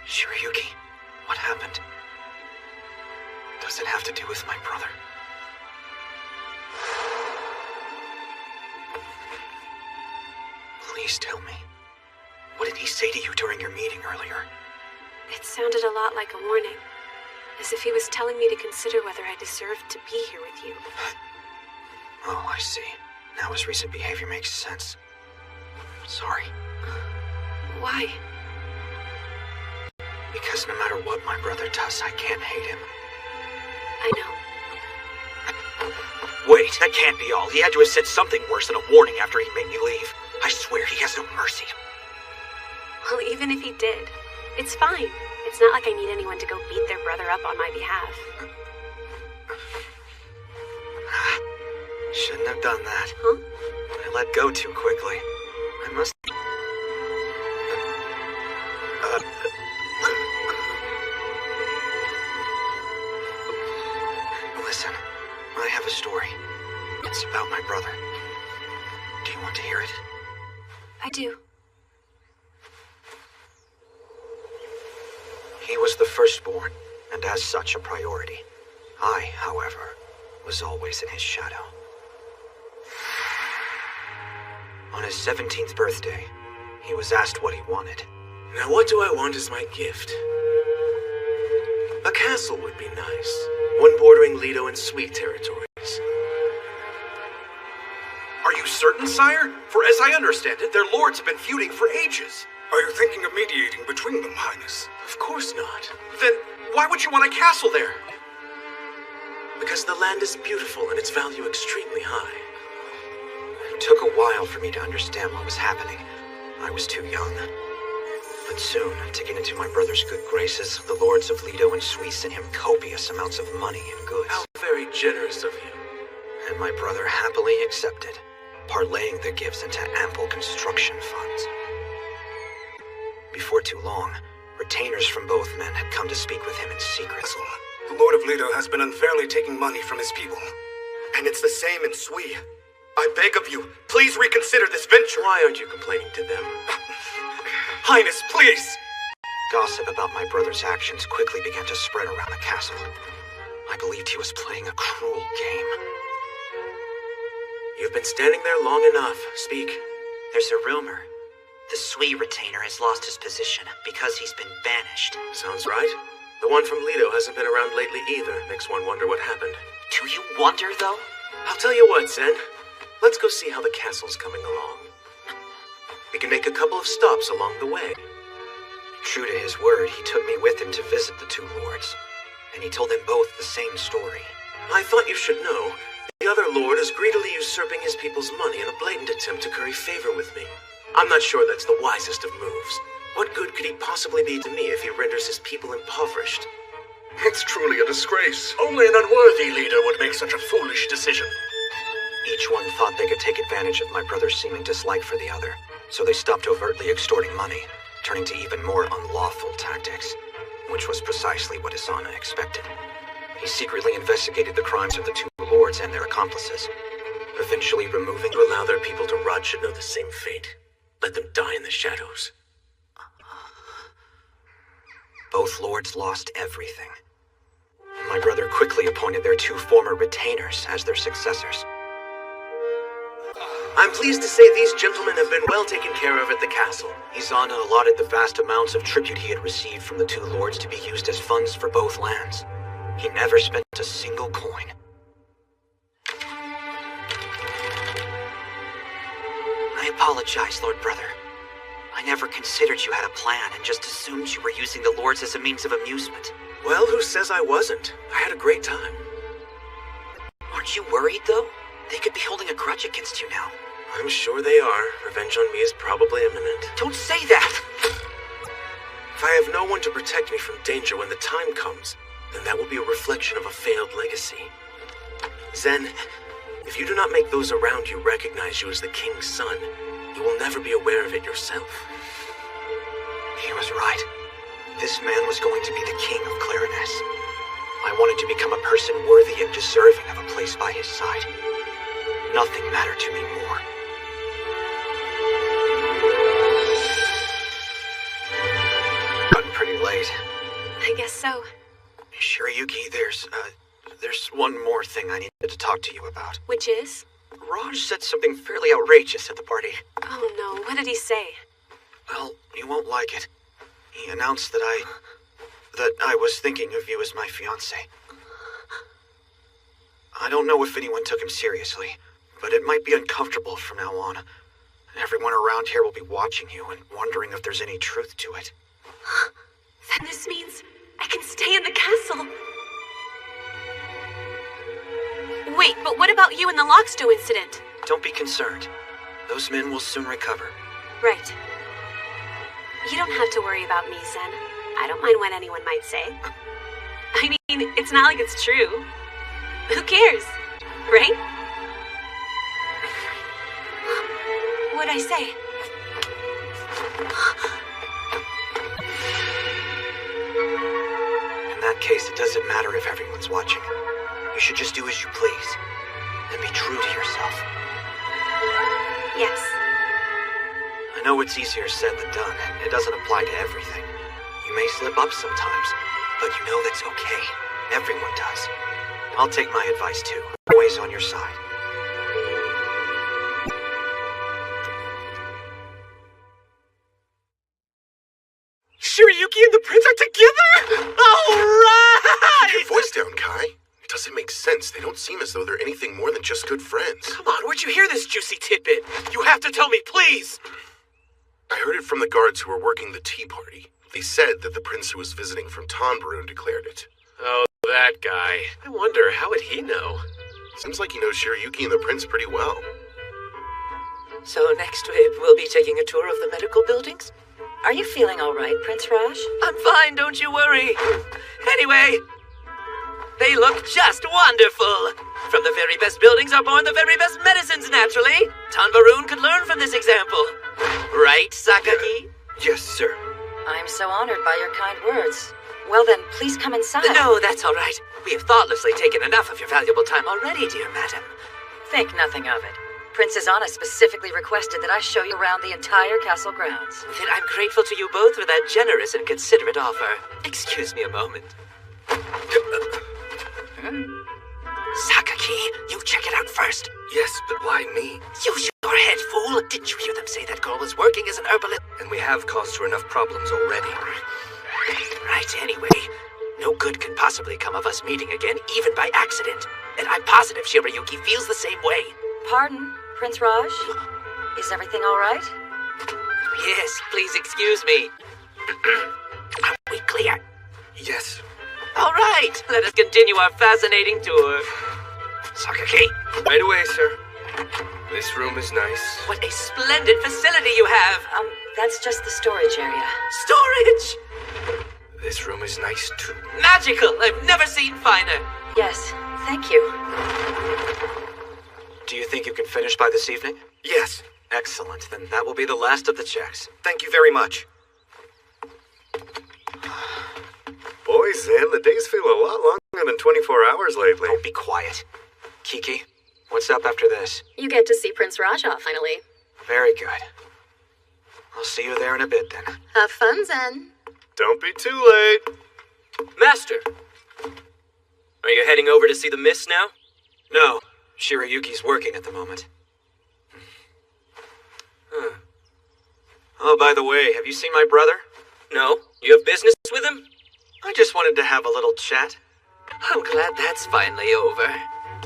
Shirayuki, what happened? Does it have to do with my brother? Please tell me. What did he say to you during your meeting earlier? It sounded a lot like a warning. As if he was telling me to consider whether I deserved to be here with you. Oh, I see. Now his recent behavior makes sense. Sorry. Why? Because no matter what my brother does, I can't hate him. I know. Wait, that can't be all. He had to have said something worse than a warning after he made me leave. I swear he has no mercy. Well, even if he did, it's fine. It's not like I need anyone to go beat their brother up on my behalf. Shouldn't have done that. Huh? I let go too quickly. I must... It's about my brother. Do you want to hear it? I do. He was the firstborn, and as such a priority. I, however, was always in his shadow. On his 17th birthday, he was asked what he wanted. Now what do I want as my gift? A castle would be nice. One bordering Leto and Sweet territories. Are you certain, sire? For as I understand it, their lords have been feuding for ages. Are you thinking of mediating between them, Highness? Of course not. Then why would you want a castle there? Because the land is beautiful and its value extremely high. It took a while for me to understand what was happening. I was too young. But soon, to get into my brother's good graces, the lords of Leto and Sweet sent him copious amounts of money and goods. How very generous of you. And my brother happily accepted, parlaying the gifts into ample construction funds. Before too long, retainers from both men had come to speak with him in secret. The Lord of Leto has been unfairly taking money from his people. And it's the same in Sui. I beg of you, please reconsider this venture. Why aren't you complaining to them? Highness, please! Gossip about my brother's actions quickly began to spread around the castle. I believed he was playing a cruel game. You've been standing there long enough. Speak. There's a rumor. The Sui retainer has lost his position because he's been banished. Sounds right. The one from Leto hasn't been around lately either. Makes one wonder what happened. Do you wonder, though? I'll tell you what, Zen. Let's go see how the castle's coming along. We can make a couple of stops along the way. True to his word, he took me with him to visit the two lords, and he told them both the same story. I thought you should know. The other lord is greedily usurping his people's money in a blatant attempt to curry favor with me. I'm not sure that's the wisest of moves. What good could he possibly be to me if he renders his people impoverished? It's truly a disgrace. Only an unworthy leader would make such a foolish decision. Each one thought they could take advantage of my brother's seeming dislike for the other, so they stopped overtly extorting money, turning to even more unlawful tactics, which was precisely what Isana expected. He secretly investigated the crimes of the two lords and their accomplices, eventually removing... To allow their people to rot should know the same fate. Let them die in the shadows. Both lords lost everything. And my brother quickly appointed their two former retainers as their successors. I'm pleased to say these gentlemen have been well taken care of at the castle. Izana allotted the vast amounts of tribute he had received from the two lords to be used as funds for both lands. He never spent a single coin. I apologize, Lord Brother. I never considered you had a plan and just assumed you were using the lords as a means of amusement. Well, who says I wasn't? I had a great time. Aren't you worried, though? They could be holding a grudge against you now. I'm sure they are. Revenge on me is probably imminent. Don't say that! If I have no one to protect me from danger when the time comes, then that will be a reflection of a failed legacy. Zen, if you do not make those around you recognize you as the king's son, you will never be aware of it yourself. He was right. This man was going to be the king of Clariness. I wanted to become a person worthy and deserving of a place by his side. Nothing mattered to me more. Gotten pretty late. I guess so. Shirayuki, there's one more thing I needed to talk to you about. Which is? Raj said something fairly outrageous at the party. Oh no, what did he say? Well, you won't like it. He announced that I was thinking of you as my fiancé. I don't know if anyone took him seriously, but it might be uncomfortable from now on. Everyone around here will be watching you and wondering if there's any truth to it. Then this means I can stay in the castle. Wait, but what about you and the Lockstow incident? Don't be concerned. Those men will soon recover. Right. You don't have to worry about me, Zen. I don't mind what anyone might say. I mean, it's not like it's true. Who cares? Right? What'd I say? In that case, it doesn't matter if everyone's watching. You should just do as you please. and be true to yourself. Yes. I know it's easier said than done, and it doesn't apply to everything. You may slip up sometimes, but you know that's okay. Everyone does. I'll take my advice too. Always on your side. Shirayuki and the prince are together? All right! Keep your voice down, Kai. It doesn't make sense. They don't seem as though they're anything more than just good friends. Come on, where'd you hear this juicy tidbit? You have to tell me, please! I heard it from the guards who were working the tea party. They said that the prince who was visiting from Tonbarun declared it. Oh, that guy. I wonder, how would he know? Seems like he knows Shirayuki and the prince pretty well. So next we'll be taking a tour of the medical buildings? Are you feeling all right, Prince Raj? I'm fine, don't you worry. Anyway, they look just wonderful. From the very best buildings are born the very best medicines, naturally. Tonbarun could learn from this example. Right, Sakaki? Yes, sir. I'm so honored by your kind words. Well then, please come inside. No, that's all right. We have thoughtlessly taken enough of your valuable time already, dear madam. Think nothing of it. Princess Anna specifically requested that I show you around the entire castle grounds. Then I'm grateful to you both for that generous and considerate offer. Excuse me a moment. Sakaki, you check it out first. Yes, but why me? Use your head, fool. Didn't you hear them say that girl was working as an herbalist? And we have caused her enough problems already. Right, anyway. No good can possibly come of us meeting again, even by accident. And I'm positive Shirayuki feels the same way. Pardon, Prince Raj? Is everything all right? Yes, please excuse me. Are we clear? Yes. All right, let us continue our fascinating tour. Sakaki. Right away, sir. This room is nice. What a splendid facility you have. That's just the storage area. Storage? This room is nice, too. Magical! I've never seen finer. Yes, thank you. Do you think you can finish by this evening? Yes. Excellent. Then that will be the last of the checks. Thank you very much. Boy, Zen, the days feel a lot longer than 24 hours lately. Oh, be quiet. Kiki, what's up after this? You get to see Prince Raja, finally. Very good. I'll see you there in a bit, then. Have fun, Zen. Don't be too late. Master, are you heading over to see the mist now? No. Shirayuki's working at the moment. Oh, by the way, have you seen my brother? No. You have business with him? I just wanted to have a little chat. I'm glad that's finally over.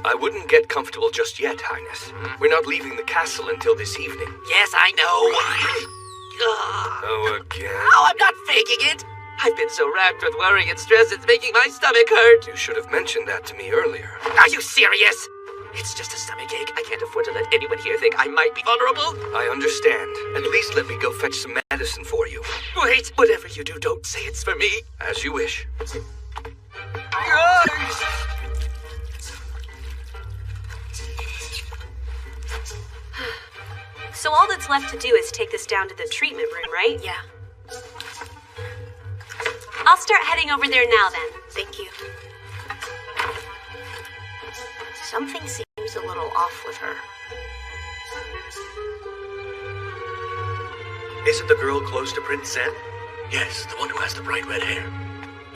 I wouldn't get comfortable just yet, Highness. We're not leaving the castle until this evening. Yes, I know. Oh, again? Oh, I'm not faking it. I've been so racked with worry and stress, it's making my stomach hurt. You should have mentioned that to me earlier. Are you serious? It's just a stomach ache. I can't afford to let anyone here think I might be vulnerable. I understand. At least let me go fetch some medicine for you. Wait, whatever you do, don't say it's for me. As you wish. So all that's left to do is take this down to the treatment room, right? Yeah. I'll start heading over there now then. Thank you. Something seems a little off with her. Is it the girl close to Prince Zen? Yes, the one who has the bright red hair.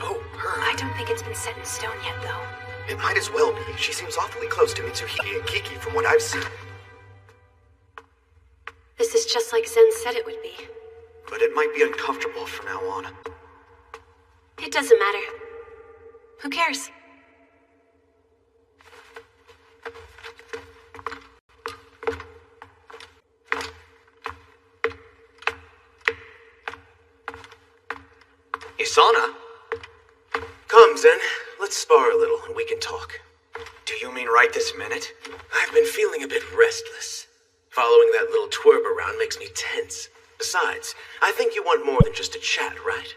Oh, her. I don't think it's been set in stone yet, though. It might as well be. She seems awfully close to Mitsuhide and Kiki from what I've seen. This is just like Zen said it would be. But it might be uncomfortable from now on. It doesn't matter. Who cares? Isana? Come, Zen. Let's spar a little and we can talk. Do you mean right this minute? I've been feeling a bit restless. Following that little twerp around makes me tense. Besides, I think you want more than just a chat, right?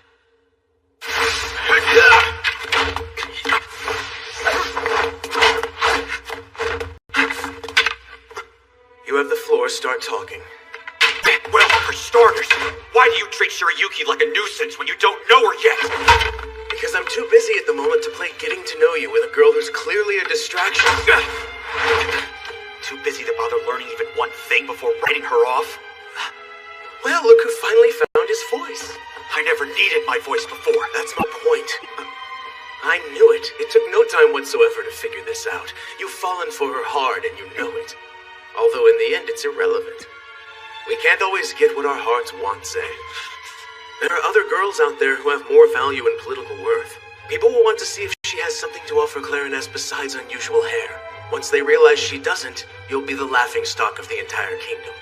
You have the floor. Start talking. Well, for starters, why do you treat Shirayuki like a nuisance when you don't know her yet? Because I'm too busy at the moment to play getting to know you with a girl who's clearly a distraction. Too busy to bother learning even one thing before writing her off? Well, look who finally found his voice. I never needed my voice before. That's my point. I knew it. It took no time whatsoever to figure this out. You've fallen for her hard and you know it. Although in the end it's irrelevant. We can't always get what our hearts want, Zay. There are other girls out there who have more value and political worth. People will want to see if she has something to offer Clariness besides unusual hair. Once they realize she doesn't, you'll be the laughingstock of the entire kingdom.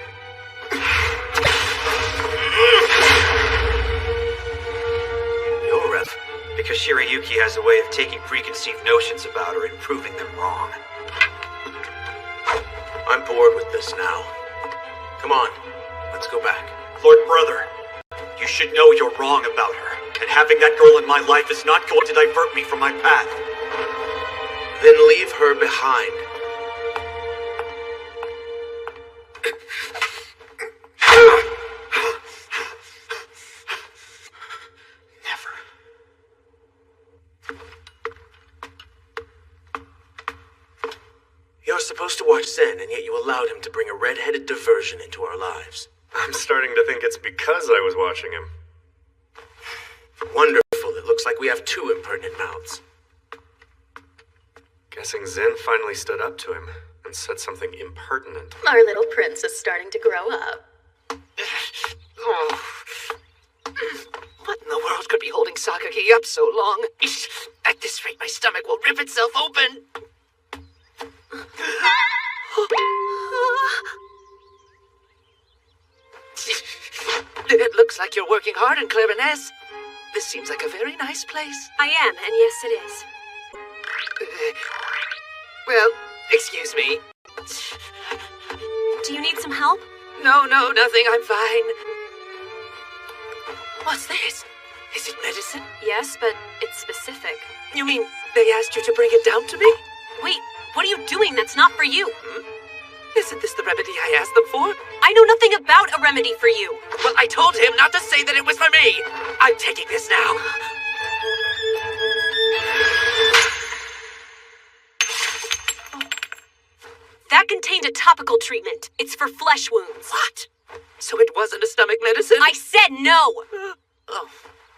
You're Rev. Because Shirayuki has a way of taking preconceived notions about her and proving them wrong. I'm bored with this now. Come on, let's go back. Lord Brother, you should know you're wrong about her, and having that girl in my life is not going to divert me from my path. Then leave her behind. Never. You're supposed to watch Zen, and yet you allowed him to bring a red-headed diversion into our lives. I'm starting to think it's because I was watching him. Wonderful. It looks like we have two impertinent mouths. Guessing Zen finally stood up to him and said something impertinent. Our little prince is starting to grow up. What in the world could be holding Sakaki up so long? At this rate, my stomach will rip itself open. It looks like you're working hard in Clariness. This seems like a very nice place. I am, and yes, it is. Well, excuse me. Do you need some help? No, nothing. I'm fine. What's this? Is it medicine? Yes, but it's specific. You mean they asked you to bring it down to me? Wait, what are you doing? That's not for you. Isn't this the remedy I asked them for? I know nothing about a remedy for you. Well, I told him not to say that it was for me. I'm taking this now. That contained a topical treatment. It's for flesh wounds. What? So it wasn't a stomach medicine? I said no! Oh,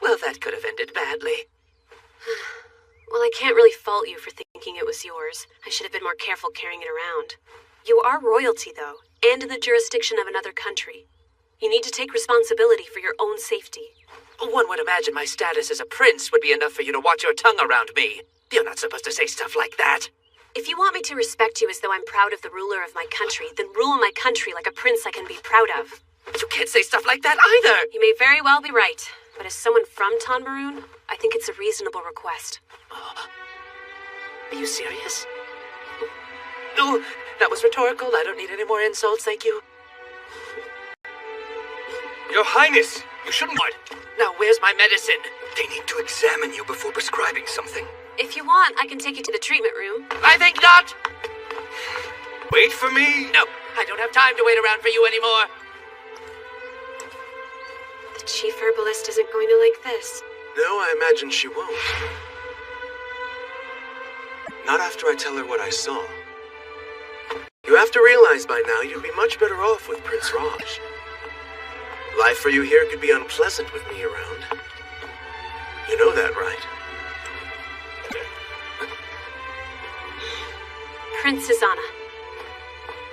well, that could have ended badly. Well, I can't really fault you for thinking it was yours. I should have been more careful carrying it around. You are royalty, though, and in the jurisdiction of another country. You need to take responsibility for your own safety. One would imagine my status as a prince would be enough for you to watch your tongue around me. You're not supposed to say stuff like that. If you want me to respect you as though I'm proud of the ruler of my country, then rule my country like a prince I can be proud of. You can't say stuff like that either. You may very well be right, but as someone from Tonbaroon, I think it's a reasonable request. Are you serious? Oh, that was rhetorical. I don't need any more insults, thank you. Your Highness, you shouldn't mind. Now, where's my medicine? They need to examine you before prescribing something. If you want, I can take you to the treatment room. I think not. Wait for me. No, I don't have time to wait around for you anymore. The chief herbalist isn't going to like this. No, I imagine she won't. Not after I tell her what I saw. You have to realize by now you'd be much better off with Prince Raj. Life for you here could be unpleasant with me around. You know that, right? Princess Anna,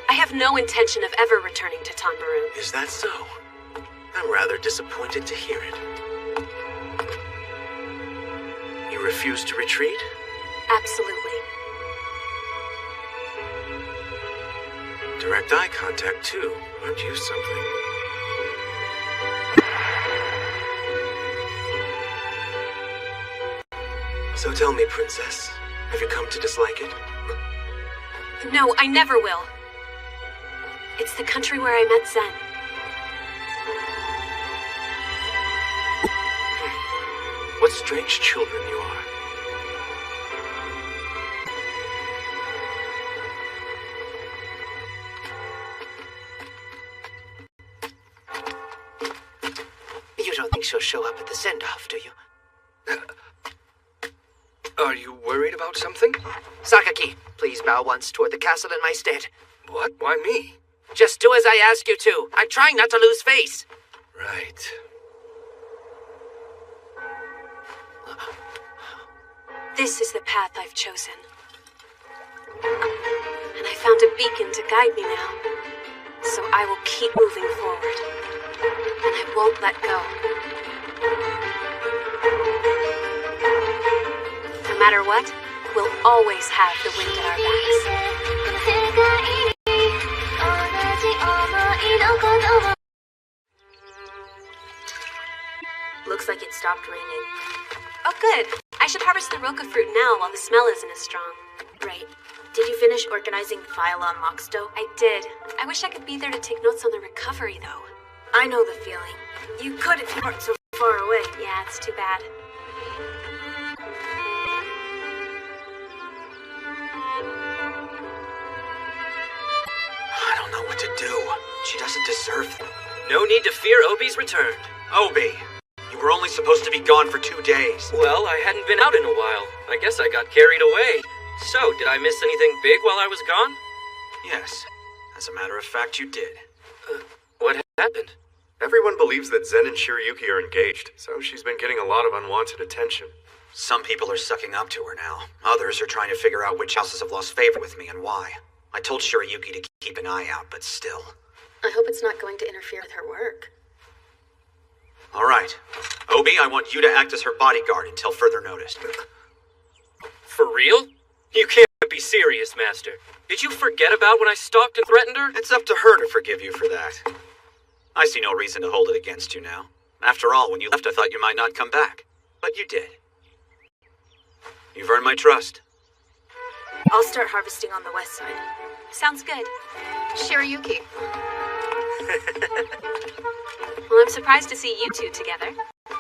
I have no intention of ever returning to Tonbaroon. Is that so? I'm rather disappointed to hear it. You refuse to retreat? Absolutely. Direct eye contact, too. Aren't you something? So tell me, Princess, have you come to dislike it? No, I never will. It's the country where I met Zen. What strange children you are. You don't think she'll show up at the send-off, do you? Are you worried about something? Sakaki, please bow once toward the castle in my stead. What? Why me? Just do as I ask you to. I'm trying not to lose face. Right. This is the path I've chosen. And I found a beacon to guide me now. So I will keep moving forward. And I won't let go. No matter what, we'll always have the wind at our backs. Looks like it stopped raining. Oh, good. I should harvest the roca fruit now while the smell isn't as strong. Right. Did you finish organizing the file on Moxdo? I did. I wish I could be there to take notes on the recovery, though. I know the feeling. You could if you weren't so far away. Yeah, it's too bad. I don't know what to do. She doesn't deserve it. No need to fear Obi's return. Obi, you were only supposed to be gone for 2 days. Well, I hadn't been out in a while. I guess I got carried away. So, did I miss anything big while I was gone? Yes. As a matter of fact, you did. What happened? Everyone believes that Zen and Shirayuki are engaged, so she's been getting a lot of unwanted attention. Some people are sucking up to her now. Others are trying to figure out which houses have lost favor with me and why. I told Shirayuki to keep an eye out, but still. I hope it's not going to interfere with her work. All right. Obi, I want you to act as her bodyguard until further notice. For real? You can't be serious, Master. Did you forget about when I stalked and threatened her? It's up to her to forgive you for that. I see no reason to hold it against you now. After all, when you left, I thought you might not come back. But you did. You've earned my trust. I'll start harvesting on the west side. Sounds good. Shirayuki. Well, I'm surprised to see you two together.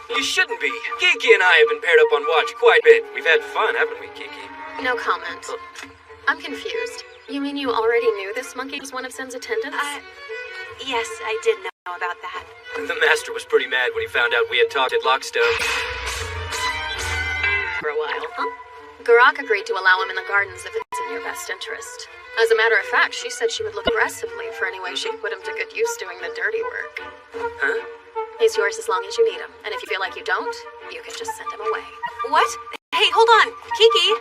You shouldn't be. Kiki and I have been paired up on watch quite a bit. We've had fun, haven't we, Kiki? No comment. I'm confused. You mean you already knew this monkey was one of Zen's attendants? Yes, I did know about that. The Master was pretty mad when he found out we had talked at Lockstone. For a while, huh? Garak agreed to allow him in the gardens if it's in your best interest. As a matter of fact, she said she would look aggressively for any way she could put him to good use doing the dirty work. Huh? He's yours as long as you need him, and if you feel like you don't, you can just send him away. What? Hey, hold on! Kiki!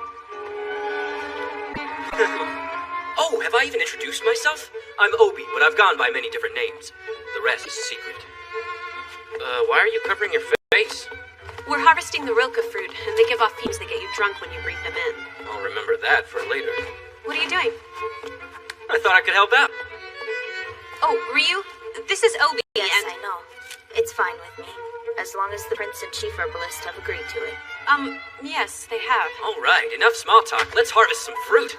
Oh, have I even introduced myself? I'm Obi, but I've gone by many different names. The rest is secret. Why are you covering your face? We're harvesting the roca fruit, and they give off fumes that get you drunk when you breathe them in. I'll remember that for later. What are you doing? I thought I could help out. Oh, Ryu? This is Obi, Yes, and... I know. It's fine with me. As long as the Prince and Chief Herbalist have agreed to it. Yes, they have. All right, enough small talk. Let's harvest some fruit.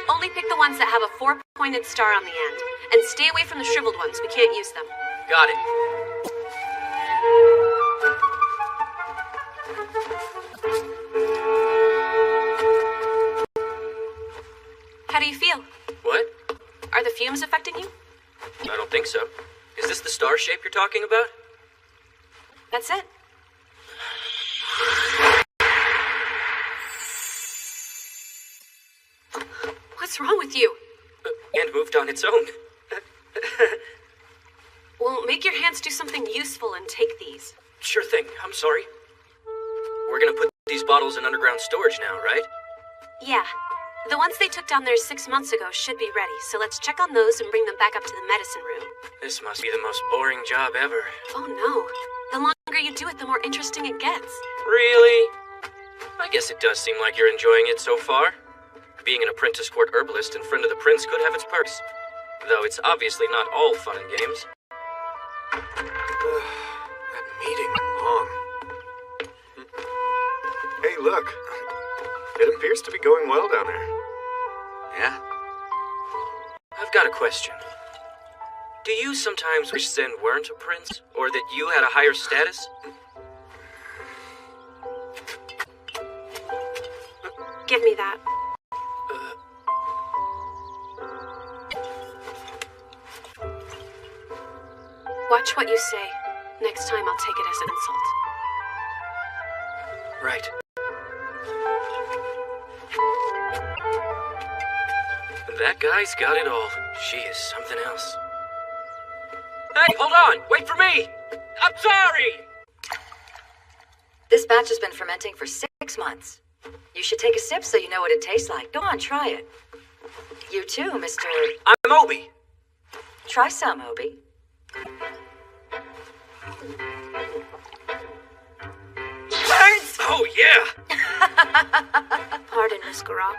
Only pick the ones that have a 4-pointed star on the end. And stay away from the shriveled ones. We can't use them. Got it. How do you feel? What? Are the fumes affecting you? I don't think so. Is this the star shape you're talking about? That's it. What's wrong with you? And moved on its own. Well, make your hands do something useful and take these. Sure thing. I'm sorry. We're gonna put these bottles in underground storage now, right? Yeah. The ones they took down there 6 months ago should be ready, so let's check on those and bring them back up to the medicine room. This must be the most boring job ever. Oh no. The longer you do it, the more interesting it gets. Really? I guess it does seem like you're enjoying it so far. Being an apprentice court herbalist and friend of the prince could have its perks. Though it's obviously not all fun and games. That meeting went long. Hey, look. It appears to be going well down there. Yeah? I've got a question. Do you sometimes wish Zen weren't a prince? Or that you had a higher status? Give me that. Watch what you say. Next time I'll take it as an insult. Right. That guy's got it all. She is something else. Hey, hold on! Wait for me! I'm sorry! This batch has been fermenting for 6 months. You should take a sip so you know what it tastes like. Go on, try it. You too, Mr. I'm Obi. Try some, Obi. Oh, yeah! Pardon, Miss Garak.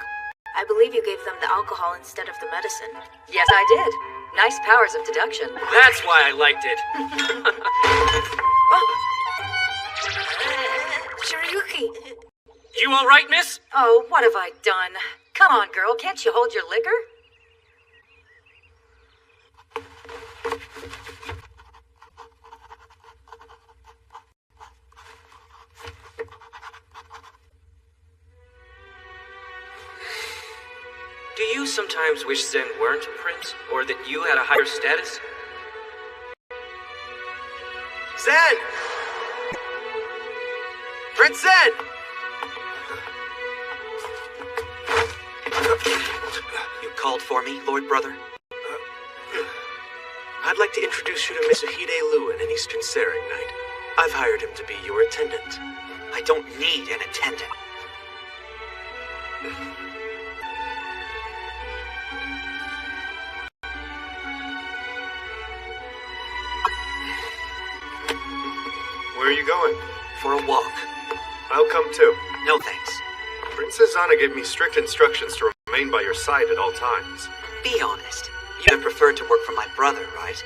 I believe you gave them the alcohol instead of the medicine. Yes, I did. Nice powers of deduction. That's why I liked it. Shirayuki! You all right, miss? Oh, what have I done? Come on, girl. Can't you hold your liquor? Do you sometimes wish Zen weren't a prince, or that you had a higher status? Zen! Prince Zen! You called for me, Lord Brother? I'd like to introduce you to Mitsuhide Lewin, an Eastern Sering Knight. I've hired him to be your attendant. I don't need an attendant. Where are you going? For a walk. I'll come too. No thanks. Princess Zana gave me strict instructions to remain by your side at all times. Be honest. You'd have preferred to work for my brother, right?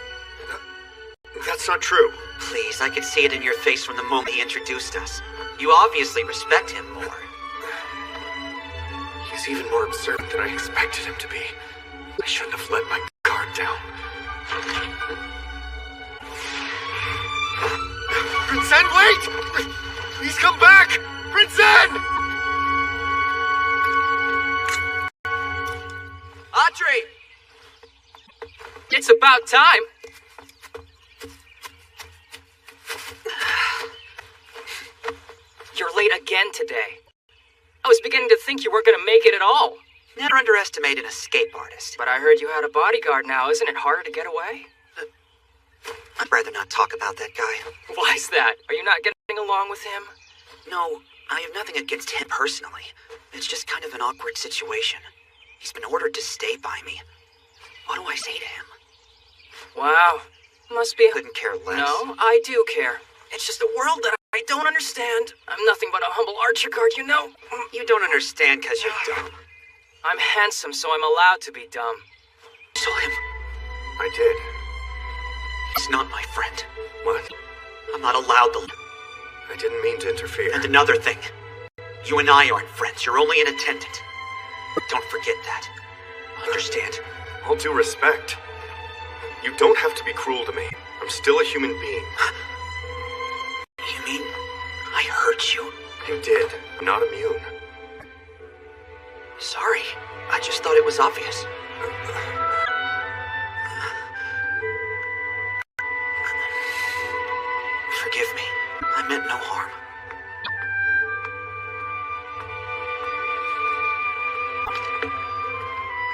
That's not true. Please, I could see it in your face from the moment he introduced us. You obviously respect him more. He's even more observant than I expected him to be. I shouldn't have let my guard down. Prince Zen, wait! He's come back! Prince Zen! Audrey! It's about time. You're late again today. I was beginning to think you weren't going to make it at all. Never underestimate an escape artist. But I heard you had a bodyguard now. Isn't it harder to get away? I'd rather not talk about that guy. Why's that? Are you not getting along with him? No, I have nothing against him personally. It's just kind of an awkward situation. He's been ordered to stay by me. What do I say to him? Wow. Must be... Couldn't care less. No, I do care. It's just a world that I don't understand. I'm nothing but a humble archer guard, you know? You don't understand because you're dumb. I'm handsome, so I'm allowed to be dumb. You saw him? I did. He's not my friend. What? I'm not allowed to... I didn't mean to interfere. And another thing. You and I aren't friends. You're only an attendant. Don't forget that. Understand? All due respect. You don't have to be cruel to me. I'm still a human being. You mean I hurt you? You did. I'm not immune. Sorry. I just thought it was obvious. Forgive me. I meant no harm.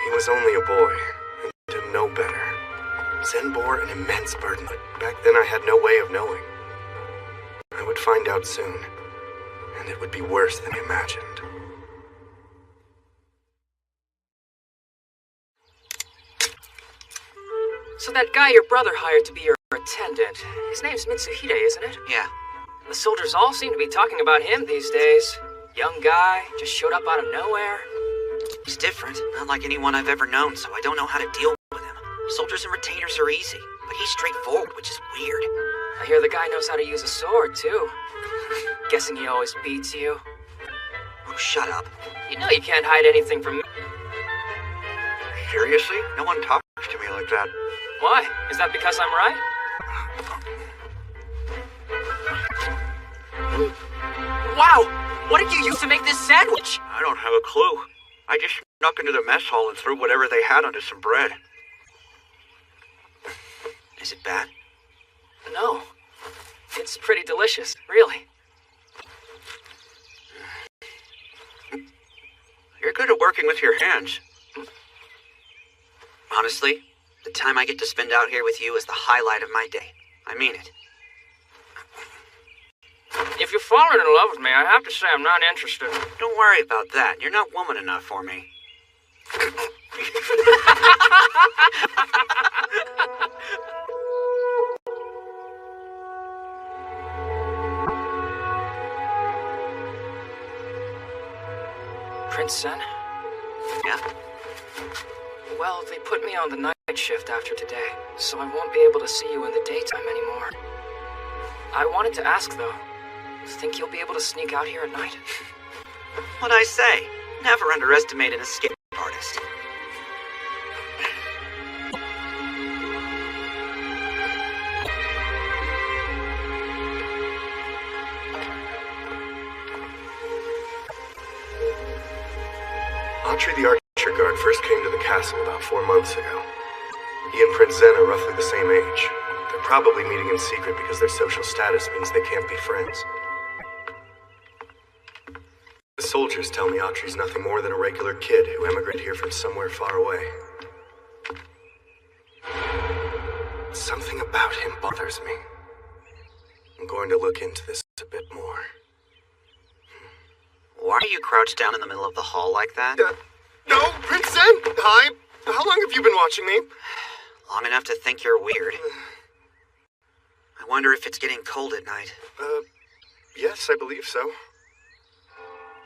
He was only a boy, and didn't know better. Zen bore an immense burden, but back then I had no way of knowing. I would find out soon, and it would be worse than I imagined. So that guy your brother hired to be your attendant, his name's Mitsuhide, isn't it? Yeah. The soldiers all seem to be talking about him these days. Young guy, just showed up out of nowhere. He's different, not like anyone I've ever known, so I don't know how to deal with him. Soldiers and retainers are easy, but he's straightforward, which is weird. I hear the guy knows how to use a sword, too. Guessing he always beats you. Oh, shut up. You know you can't hide anything from me. Seriously? No one talks to me like that. Why? Is that because I'm right? Wow! What did you use to make this sandwich? I don't have a clue. I just snuck into the mess hall and threw whatever they had onto some bread. Is it bad? No. It's pretty delicious, really. You're good at working with your hands. Honestly, the time I get to spend out here with you is the highlight of my day. I mean it. If you're falling in love with me, I have to say I'm not interested. Don't worry about that. You're not woman enough for me. Prince Zen? Yeah? Well, they put me on the night shift after today, so I won't be able to see you in the daytime anymore. I wanted to ask, though, think you'll be able to sneak out here at night? What'd I say? Never underestimate an escape artist. Autry the Archer Guard first came to the castle about 4 months ago. He and Prince Zen are roughly the same age. They're probably meeting in secret because their social status means they can't be friends. The soldiers tell me Autry's nothing more than a regular kid who emigrated here from somewhere far away. Something about him bothers me. I'm going to look into this a bit more. Why are you crouched down in the middle of the hall like that? No, Prince Zen! Hi. How long have you been watching me? Long enough to think you're weird. I wonder if it's getting cold at night. Yes, I believe so.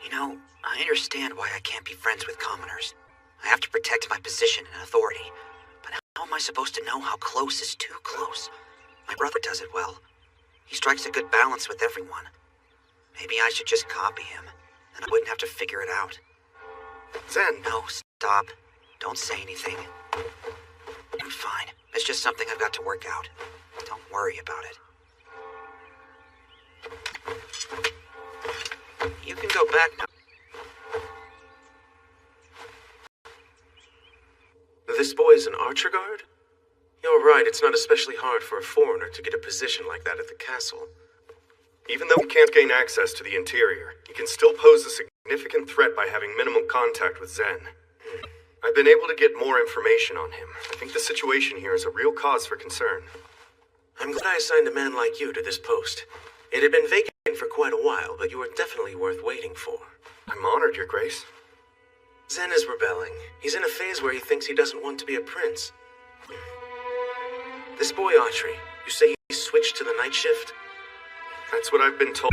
You know, I understand why I can't be friends with commoners. I have to protect my position and authority. But how am I supposed to know how close is too close? My brother does it well. He strikes a good balance with everyone. Maybe I should just copy him, and I wouldn't have to figure it out. Zen! No, stop. Don't say anything. I'm fine. It's just something I've got to work out. Don't worry about it. You can go back now. This boy is an Archer Guard? You're right, it's not especially hard for a foreigner to get a position like that at the castle. Even though he can't gain access to the interior, he can still pose a significant threat by having minimal contact with Zen. I've been able to get more information on him. I think the situation here is a real cause for concern. I'm glad I assigned a man like you to this post. It had been vacant for quite a while, but you were definitely worth waiting for. I'm honored, Your Grace. Zen is rebelling. He's in a phase where he thinks he doesn't want to be a prince. This boy, Autry, you say he switched to the night shift? That's what I've been told.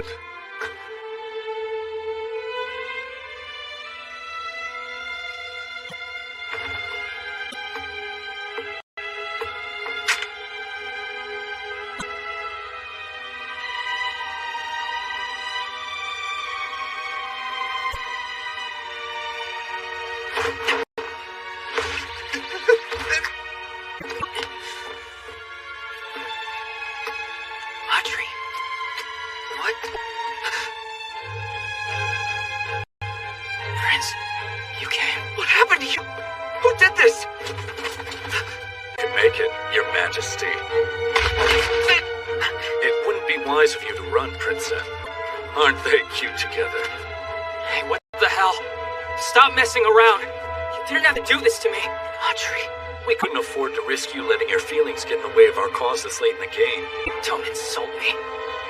Stop messing around. You didn't have to do this to me. Autry, we couldn't afford to risk you letting your feelings get in the way of our cause this late in the game. Don't insult me.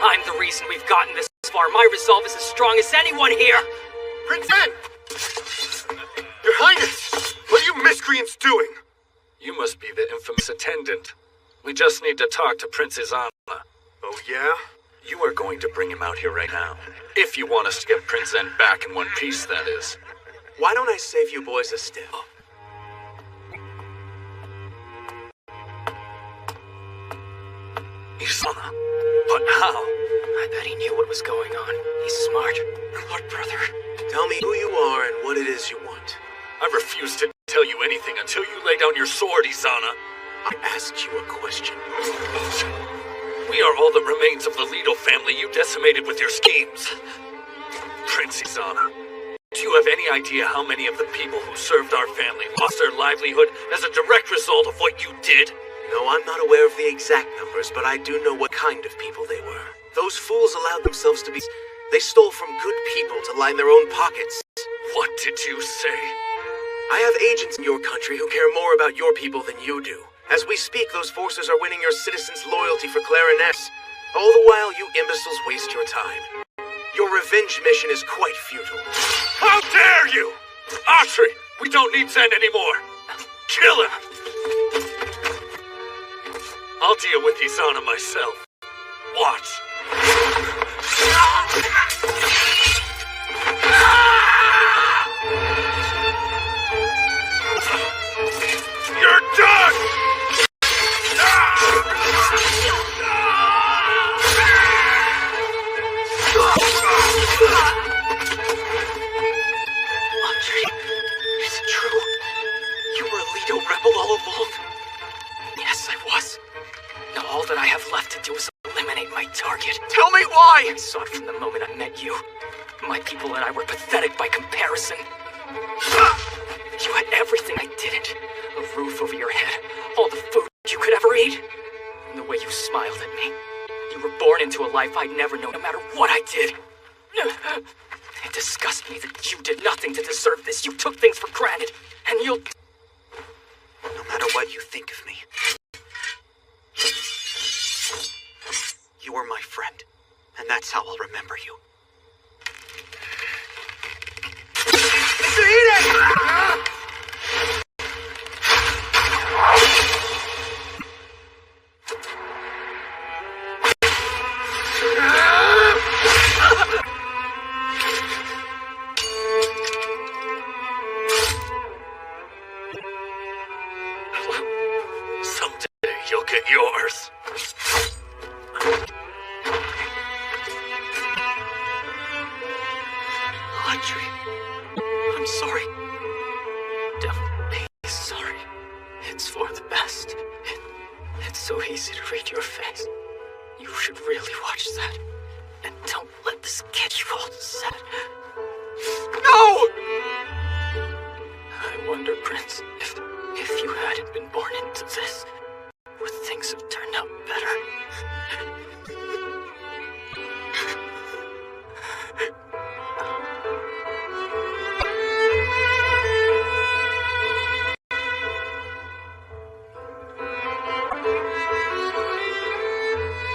I'm the reason we've gotten this far. My resolve is as strong as anyone here. Prince Zen! Your Highness! What are you miscreants doing? You must be the infamous attendant. We just need to talk to Princess Anna. Oh, yeah? You are going to bring him out here right now. If you want us to get Prince Zen back in one piece, that is. Why don't I save you boys a stiff? Isana? But how? I bet he knew what was going on. He's smart. Lord Brother, tell me who you are and what it is you want. I refuse to tell you anything until you lay down your sword, Isana. I asked you a question. We are all the remains of the Lido family you decimated with your schemes. Prince Isana, do you have any idea how many of the people who served our family lost their livelihood as a direct result of what you did? No, I'm not aware of the exact numbers, but I do know what kind of people they were. Those fools allowed themselves to be... They stole from good people to line their own pockets. What did you say? I have agents in your country who care more about your people than you do. As we speak, those forces are winning your citizens' loyalty for Clarinets. All the while, you imbeciles waste your time. Your revenge mission is quite futile. How dare you! Autry, we don't need Zen anymore. Kill him! I'll deal with Isana myself. Watch. You're done! Audrey, is it true? You were a Leto rebel all along? Yes, I was. Now all that I have left to do is eliminate my target. Tell me why! I saw it from the moment I met you. My people and I were pathetic by comparison. You had everything I didn't. A roof over your head, all the food you could ever eat. And the way you smiled at me. You were born into a life I'd never know, no matter what I did. It disgusts me that you did nothing to deserve this. You took things for granted, and you'll... No matter what you think of me, you were my friend, and that's how I'll remember you. Someday you'll get yours. Audrey, I'm sorry. Don't be sorry. It's for the best. It's so easy to read your face. You should really watch that. And don't let this get you all sad. No! I wonder, Prince, if you hadn't been born into this, would things have turned out better?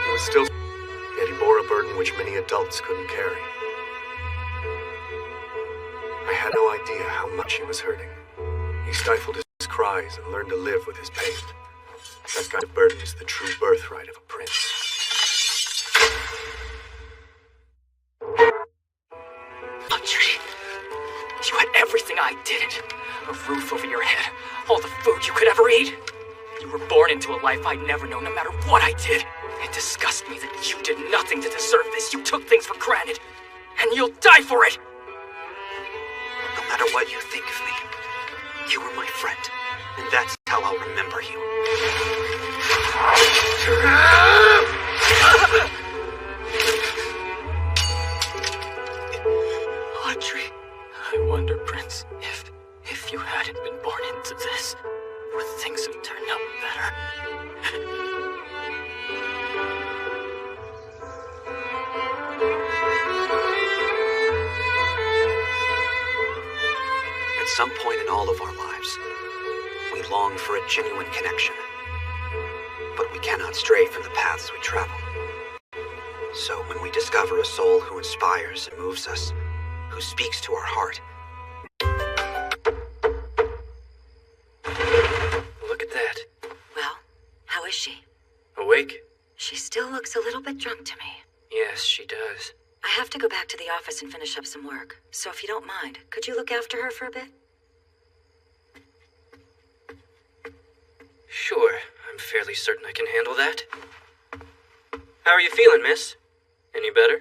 He was still, yet he bore a burden which many adults couldn't carry. I had no idea how much he was hurting. He stifled his cries and learned to live with his pain. That kind of burden is the true birthright of a prince. Audrey, you had everything I didn't. A roof over your head, all the food you could ever eat. You were born into a life I'd never known, no matter what I did. It disgusts me that you did nothing to deserve this. You took things for granted, and you'll die for it! No matter what you think of me, you were my friend, and that's how I'll remember you. Audrey, I wonder, Prince, if you hadn't been born into this, would things have turned out better? At some point in all of our lives, we long for a genuine connection. But we cannot stray from the paths we travel. So when we discover a soul who inspires and moves us, who speaks to our heart, Look at that. Well, how is she? Awake? She still looks a little bit drunk to me. Yes, she does. I have to go back to the office and finish up some work. So if you don't mind, could you look after her for a bit? Sure, I'm fairly certain I can handle that. How are you feeling, miss? Any better?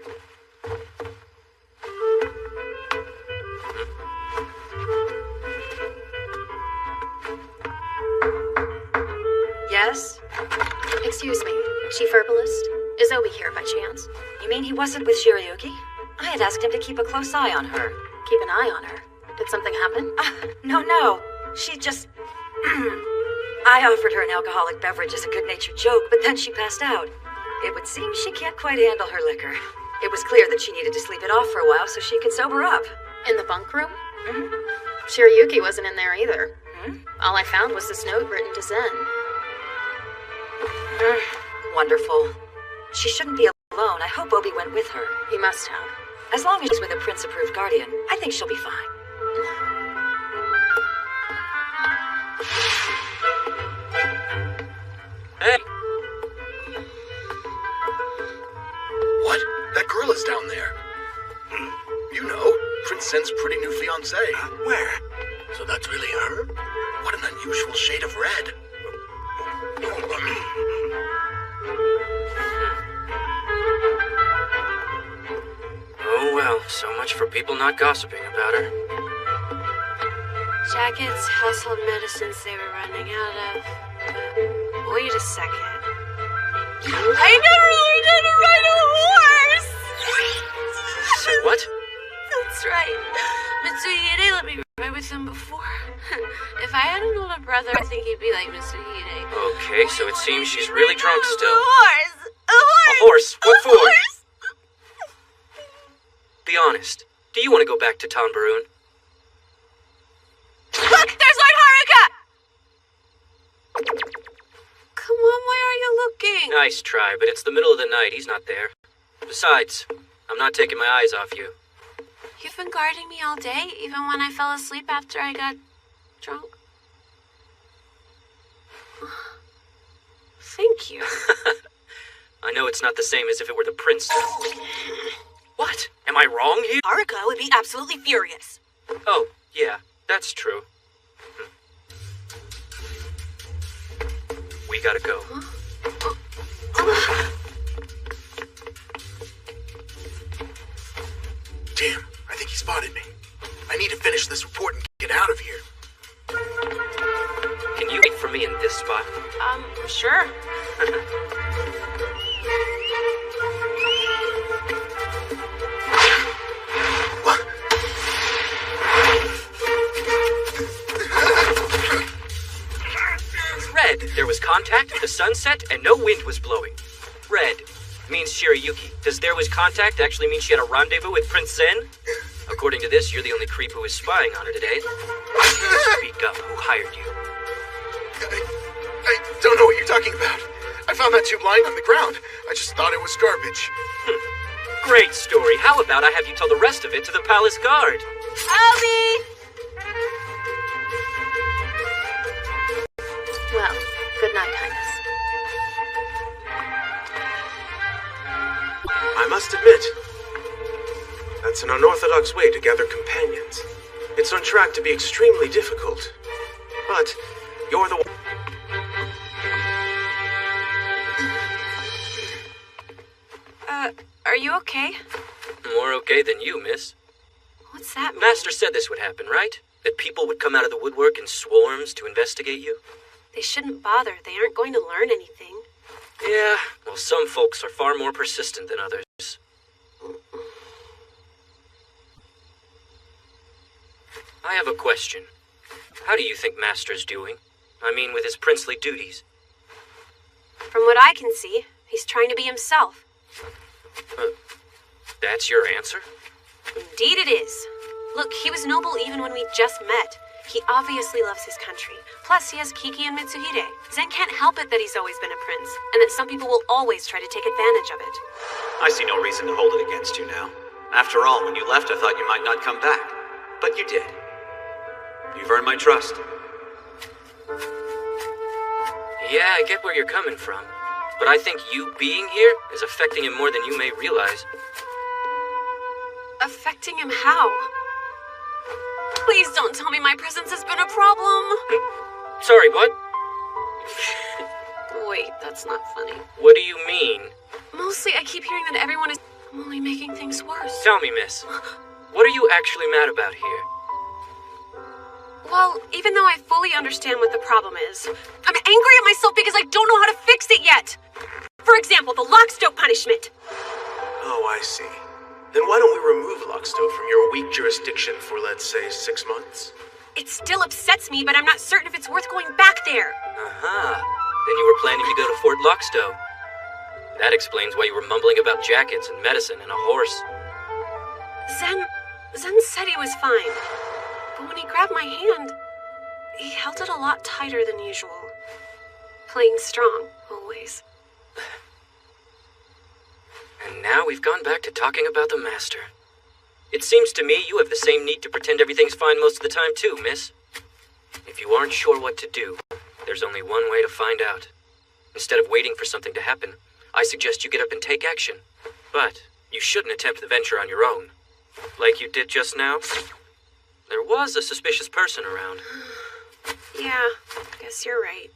Yes? Excuse me, Chief Herbalist? Is Obi here by chance? You mean he wasn't with Shirayuki? I had asked him to keep a close eye on her. Keep an eye on her. Did something happen? No. She just... I offered her an alcoholic beverage as a good-natured joke, but then she passed out. It would seem she can't quite handle her liquor. It was clear that she needed to sleep it off for a while so she could sober up. In the bunk room? Mm-hmm. Shirayuki wasn't in there either. All I found was this note written to Zen. Wonderful. She shouldn't be alone. I hope Obi went with her. He must have. As long as she's with a Prince-approved guardian, I think she'll be fine. Hey! What? That girl is down there. You know, Prince Zen's pretty new fiancée. Where? So that's really her? What an unusual shade of red. Oh well, so much for people not gossiping about her. Jackets, household medicines they were running out of. Wait a second. I never learned how to ride a horse! Say what? That's right. Mitsuhide let me ride with him before. If I had an older brother, I think he'd be like Mitsuhide. Okay, so it seems she's really drunk still. A horse! A horse? What for? Be honest. Do you want to go back to Tanbaroon? Look! There's Lord Haruka! Come on, why are you looking? Nice try, but it's the middle of the night. He's not there. Besides, I'm not taking my eyes off you. You've been guarding me all day, even when I fell asleep after I got drunk? Thank you. I know it's not the same as if it were the prince. What? Am I wrong here? Haruka would be absolutely furious. Oh, yeah, that's true. We gotta go. Damn, I think he spotted me. I need to finish this report and get out of here. Can you wait for me in this spot? Sure. Red, there was contact, the sun set, and no wind was blowing. Red means Shirayuki. Does there was contact actually mean she had a rendezvous with Prince Zen? According to this, you're the only creep who was spying on her today. Speak up, who hired you? I don't know what you're talking about. I found that tube lying on the ground. I just thought it was garbage. Great story. How about I have you tell the rest of it to the palace guard? Obi! Well, good night, Highness. I must admit, that's an unorthodox way to gather companions. It's on track to be extremely difficult. But you're the one. Are you okay? More okay than you, miss. What's that mean? Master said this would happen, right? That people would come out of the woodwork in swarms to investigate you? They shouldn't bother. They aren't going to learn anything. Yeah, well, some folks are far more persistent than others. I have a question. How do you think Master's doing? I mean, with his princely duties. From what I can see, he's trying to be himself. That's your answer? Indeed it is. Look, he was noble even when we just met. He obviously loves his country. Plus, he has Kiki and Mitsuhide. Zen can't help it that he's always been a prince, and that some people will always try to take advantage of it. I see no reason to hold it against you now. After all, when you left, I thought you might not come back. But you did. You've earned my trust. Yeah, I get where you're coming from. But I think you being here is affecting him more than you may realize. Affecting him how? Please don't tell me my presence has been a problem. Sorry, what? Wait, that's not funny. What do you mean? Mostly, I keep hearing that everyone is only making things worse. Tell me, miss. What are you actually mad about here? Well, even though I fully understand what the problem is, I'm angry at myself because I don't know how to fix it yet. For example, the lockstone punishment. Oh, I see. Then why don't we remove Lockstow from your weak jurisdiction for, let's say, 6 months? It still upsets me, but I'm not certain if it's worth going back there. Then you were planning to go to Fort Lockstow. That explains why you were mumbling about jackets and medicine and a horse. Zen said he was fine. but when he grabbed my hand, he held it a lot tighter than usual. Playing strong, always. And now we've gone back to talking about the Master. It seems to me you have the same need to pretend everything's fine most of the time too, miss. If you aren't sure what to do, there's only one way to find out. Instead of waiting for something to happen, I suggest you get up and take action. But you shouldn't attempt the venture on your own. Like you did just now. There was a suspicious person around. Yeah, guess you're right.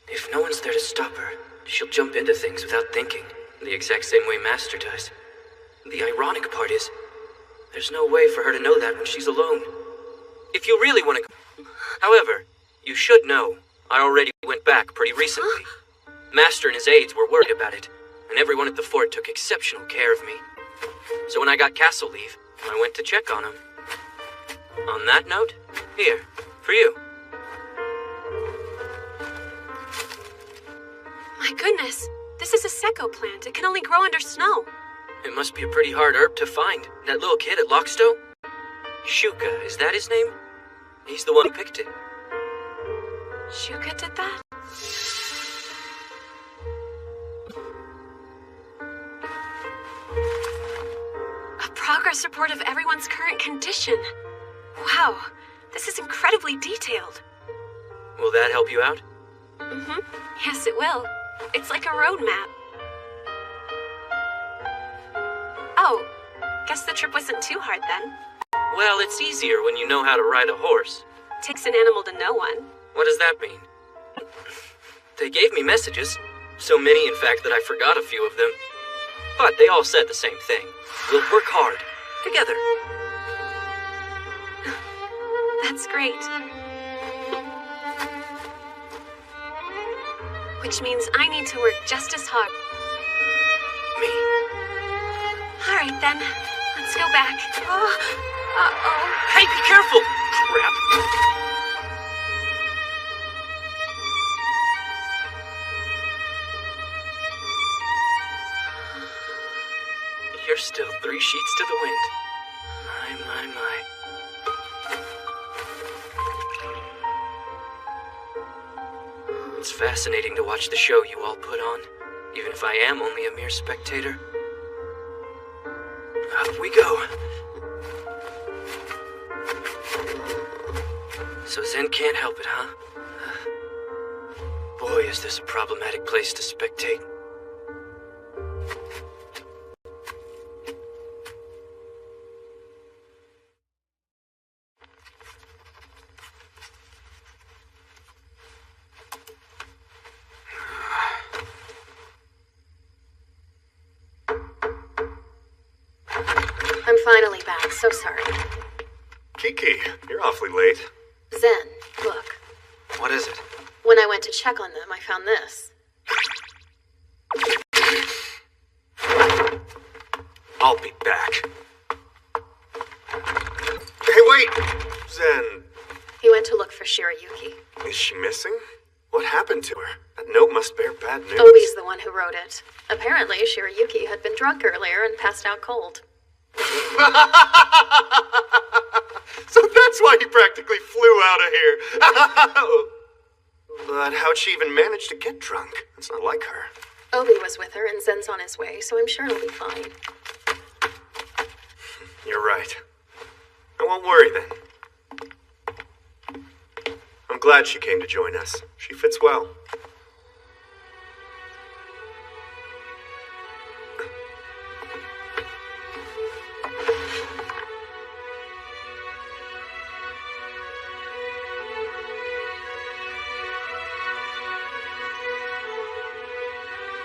If no one's there to stop her, she'll jump into things without thinking, the exact same way Master does. The ironic part is, there's no way for her to know that when she's alone. If you really want to... However, you should know, I already went back pretty recently. Master and his aides were worried about it, and everyone at the fort took exceptional care of me. So when I got castle leave, I went to check on him. On that note, here, for you. My goodness, this is a secco plant. It can only grow under snow. It must be a pretty hard herb to find. That little kid at Lockstow? Shuka, is that his name? He's the one who picked it. Shuka did that? A progress report of everyone's current condition. Wow, this is incredibly detailed. Will that help you out? Mm-hmm. Yes, it will. It's like a roadmap. Oh, guess the trip wasn't too hard then. Well, it's easier when you know how to ride a horse. Takes an animal to know one. What does that mean? They gave me messages. So many, in fact, that I forgot a few of them. But they all said the same thing. We'll work hard. Together. That's great. Which means I need to work just as hard. Me? All right, then. Let's go back. Oh, uh-oh. Hey, be careful! Crap. You're still 3 sheets to the wind. My. It's fascinating to watch the show you all put on, even if I am only a mere spectator. Up we go. So Zen can't help it, huh? Boy, is this a problematic place to spectate. I'm finally back, so sorry. Kiki, you're awfully late. Zen, look. What is it? When I went to check on them, I found this. I'll be back. Hey, wait! Zen, He went to look for Shirayuki. is she missing? What happened to her? That note must bear bad news. Obi's the one who wrote it. Apparently, Shirayuki had been drunk earlier and passed out cold. So that's why he practically flew out of here. But how'd she even manage to get drunk? It's not like her. Obi was with her and Zen's on his way, so I'm sure he'll be fine. You're right. I won't worry then. I'm glad she came to join us. She fits well.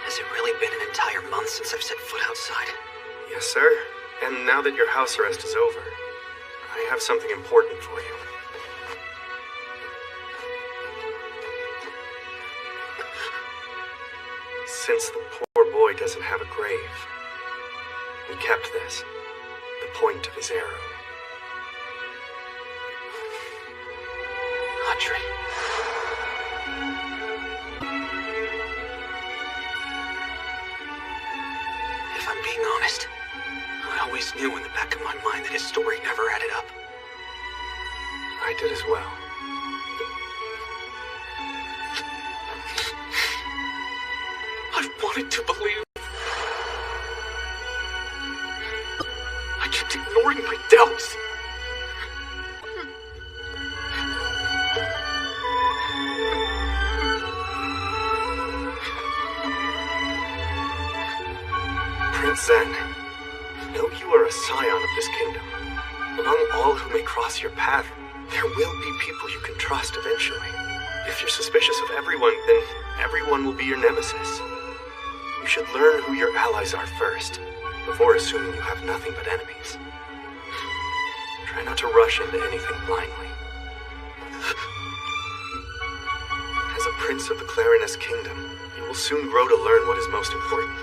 Has it really been an entire month since I've set foot outside? Yes, sir. And now that your house arrest is over, I have something important for you. Since the poor boy doesn't have a grave, we kept this, the point of his arrow. Audrey. If I'm being honest, I always knew in the back of my mind that his story never added up. I did as well. I wanted to believe. I kept ignoring my doubts. Prince Zen, know you are a scion of this kingdom. Among all who may cross your path, there will be people you can trust eventually. If you're suspicious of everyone, then everyone will be your nemesis. You should learn who your allies are first, before assuming you have nothing but enemies. Try not to rush into anything blindly. As a prince of the Clarinus kingdom, you will soon grow to learn what is most important.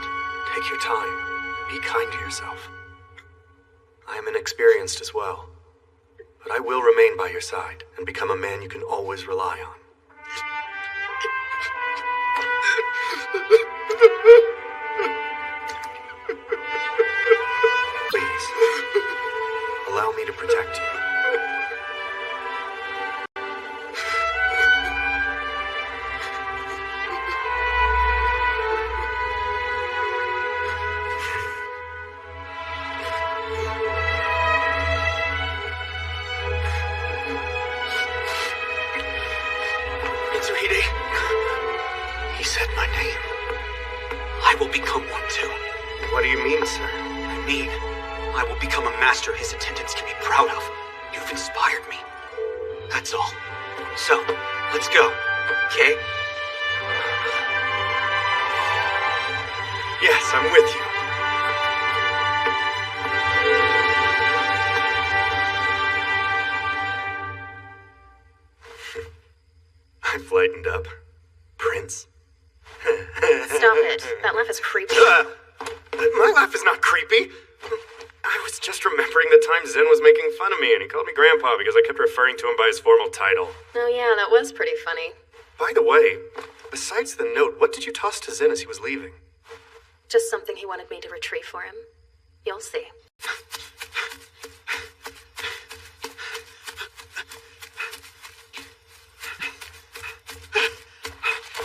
Take your time. Be kind to yourself. I am inexperienced as well, but I will remain by your side and become a man you can always rely on. Please, allow me to protect you. He said my name. I will become one too. What do you mean, sir? I mean, I will become a master his attendants can be proud of. You've inspired me. That's all. So, let's go, okay? Yes, I'm with you. I've lightened up. Prince. Stop it. That laugh is creepy. My laugh is not creepy. I was just remembering the time Zen was making fun of me, and he called me Grandpa because I kept referring to him by his formal title. Oh yeah, that was pretty funny. By the way, besides the note, what did you toss to Zen as he was leaving? Just something he wanted me to retrieve for him. You'll see.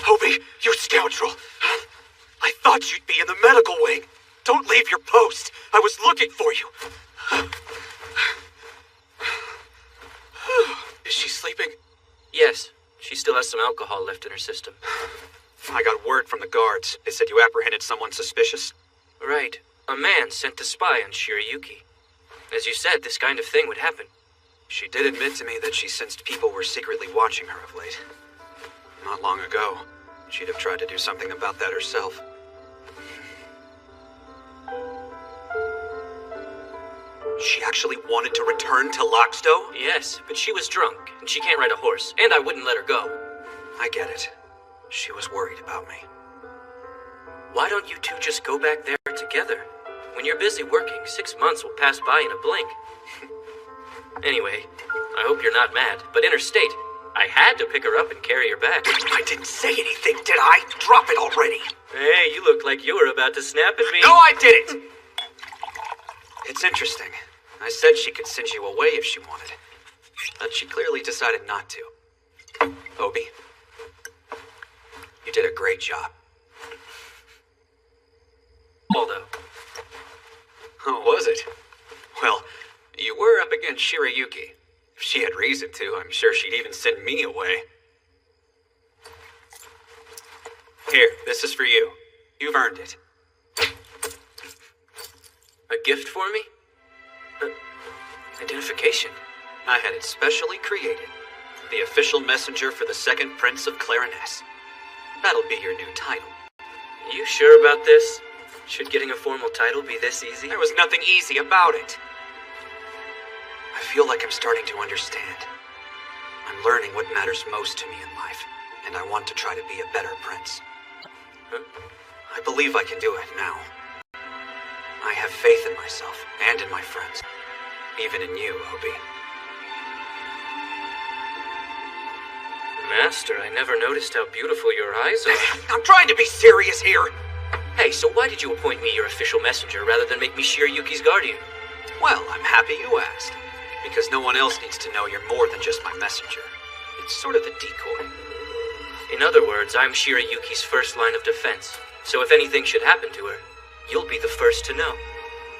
Obi, you scoundrel! I thought you'd be in the medical wing. Don't leave your post. I was looking for you. Is she sleeping? Yes, she still has some alcohol left in her system. I got word from the guards. They said you apprehended someone suspicious. Right. A man sent to spy on Shirayuki. As you said, this kind of thing would happen. She did admit to me that she sensed people were secretly watching her of late. Not long ago, she'd have tried to do something about that herself. She actually wanted to return to Lockstow? Yes, but she was drunk, and she can't ride a horse, and I wouldn't let her go. I get it. She was worried about me. Why don't you two just go back there together? When you're busy working, 6 months will pass by in a blink. Anyway, I hope you're not mad, but interstate. I had to pick her up and carry her back. I didn't say anything, did I? Drop it already. Hey, you look like you were about to snap at me. No, I didn't! It's interesting. I said she could send you away if she wanted. But she clearly decided not to. Obi, you did a great job. Although. Oh, was it? Well, you were up against Shirayuki. If she had reason to, I'm sure she'd even send me away. Here, this is for you. You've earned it. A gift for me? Identification. I had it specially created. The official messenger for the second Prince of Clarinus. That'll be your new title. You sure about this? Should getting a formal title be this easy? There was nothing easy about it. I feel like I'm starting to understand. I'm learning what matters most to me in life, and I want to try to be a better prince. Huh? I believe I can do it now. I have faith in myself and in my friends. Even in you, Obi. Master, I never noticed how beautiful your eyes are. I'm trying to be serious here. Hey, so why did you appoint me your official messenger rather than make me Shirayuki's guardian? Well, I'm happy you asked. Because no one else needs to know you're more than just my messenger. It's sort of a decoy. In other words, I'm Shirayuki's first line of defense. So if anything should happen to her, you'll be the first to know.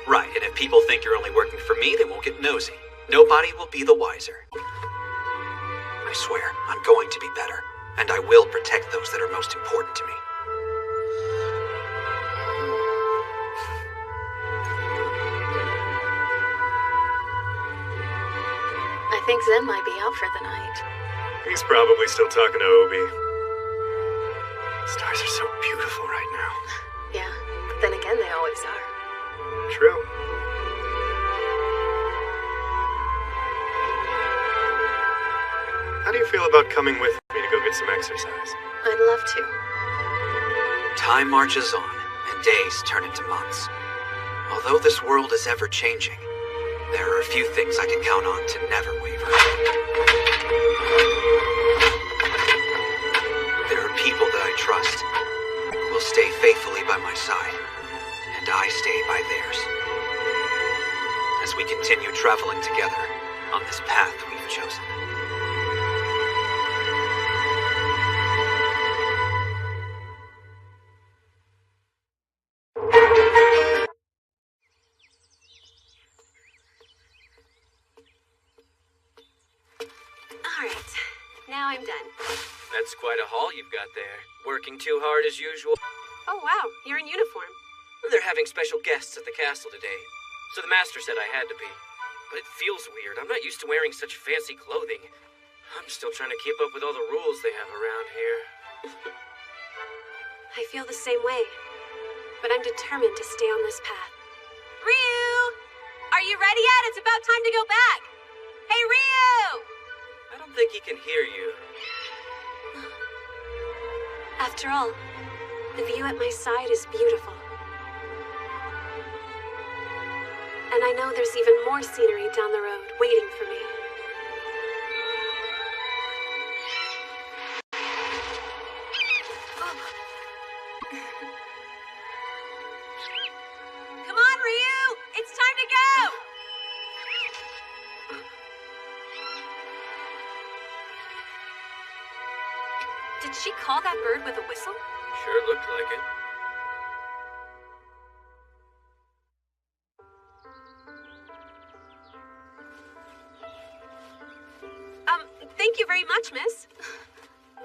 Right, and if people think you're only working for me, they won't get nosy. Nobody will be the wiser. I swear, I'm going to be better, and I will protect those that are most important to me. I think Zen might be out for the night. He's probably still talking to Obi. Stars are so beautiful right now. Yeah, but then again, they always are. True. How do you feel about coming with me to go get some exercise? I'd love to. Time marches on, and days turn into months. Although this world is ever-changing, there are a few things I can count on to never waver. There are people that I trust, who will stay faithfully by my side, and I stay by theirs. As we continue traveling together on this path we've chosen. Alright, now I'm done. That's quite a haul you've got there. Working too hard as usual. Oh wow, you're in uniform. They're having special guests at the castle today, so the master said I had to be. But it feels weird. I'm not used to wearing such fancy clothing. I'm still trying to keep up with all the rules they have around here. I feel the same way, but I'm determined to stay on this path. Ryu! Are you ready yet? It's about time to go back! Hey, Ryu! I don't think he can hear you. After all, the view at my side is beautiful. And I know there's even more scenery down the road waiting for me. Come on, Ryu! It's time to go! Did she call that bird with a whistle? Sure looked like it. Thank you very much, miss.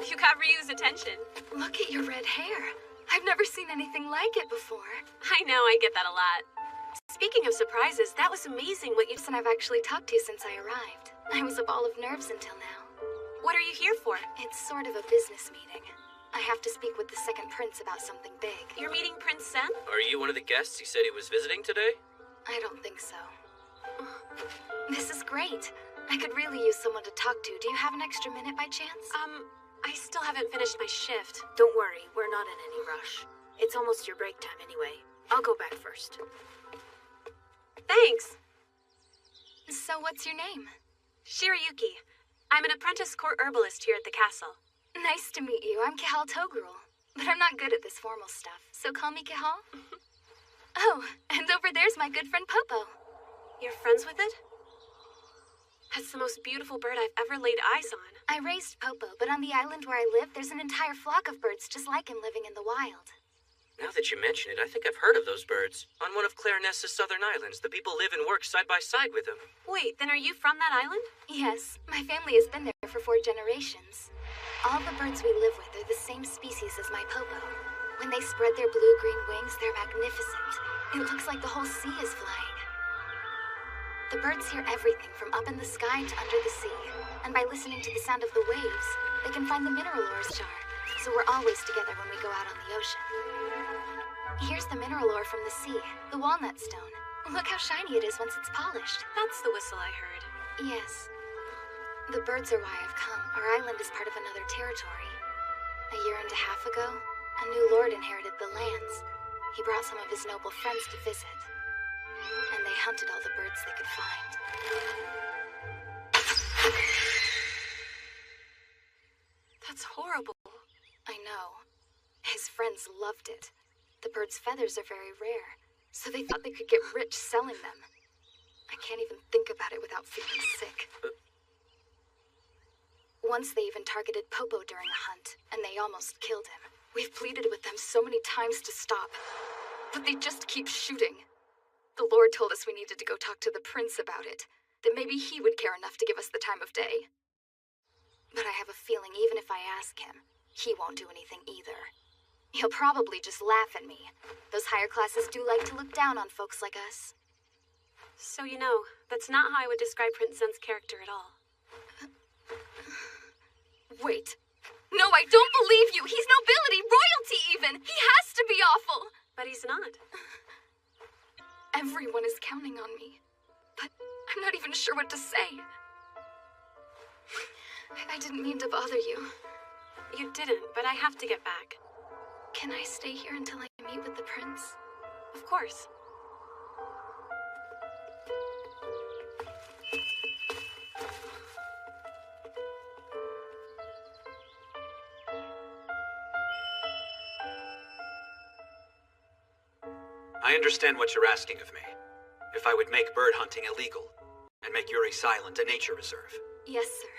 You got Ryu's attention. Look at your red hair. I've never seen anything like it before. I know, I get that a lot. Speaking of surprises, that was amazing what you... I've actually talked to since I arrived. I was a ball of nerves until now. What are you here for? It's sort of a business meeting. I have to speak with the second prince about something big. You're meeting Prince Sen? Are you one of the guests he said he was visiting today? I don't think so. This is great. I could really use someone to talk to. Do you have an extra minute by chance? I still haven't finished my shift. Don't worry, we're not in any rush. It's almost your break time anyway. I'll go back first. Thanks. So what's your name? Shirayuki. I'm an apprentice court herbalist here at the castle. Nice to meet you. I'm Kihal Togurul. But I'm not good at this formal stuff, so call me Kihal. Oh, and over there's my good friend Popo. You're friends with it? That's the most beautiful bird I've ever laid eyes on. I raised Popo, but on the island where I live, there's an entire flock of birds just like him living in the wild. Now that you mention it, I think I've heard of those birds. On one of Claire Ness's southern islands, the people live and work side by side with them. Wait, then are you from that island? Yes, my family has been there for 4 generations. All the birds we live with are the same species as my Popo. When they spread their blue-green wings, they're magnificent. It looks like the whole sea is flying. The birds hear everything from up in the sky to under the sea. And by listening to the sound of the waves, they can find the mineral ores jar. So we're always together when we go out on the ocean. Here's the mineral ore from the sea, the walnut stone. Look how shiny it is once it's polished. That's the whistle I heard. Yes. The birds are why I've come. Our island is part of another territory. A year and a half ago, a new lord inherited the lands. He brought some of his noble friends to visit. And they hunted all the birds they could find. That's horrible. I know. His friends loved it. The birds' feathers are very rare, so they thought they could get rich selling them. I can't even think about it without feeling sick. Once they even targeted Popo during a hunt, and they almost killed him. We've pleaded with them so many times to stop, but they just keep shooting. The Lord told us we needed to go talk to the prince about it, that maybe he would care enough to give us the time of day. But I have a feeling even if I ask him, he won't do anything either. He'll probably just laugh at me. Those higher classes do like to look down on folks like us. So you know, that's not how I would describe Prince Zen's character at all. Wait. No, I don't believe you! He's nobility, royalty even! He has to be awful! But he's not. Everyone is counting on me. But I'm not even sure what to say. I didn't mean to bother you. You didn't, but I have to get back. Can I stay here until I meet with the prince? Of course. I understand what you're asking of me. If I would make bird hunting illegal, and make Yuri's Island a nature reserve. Yes, sir.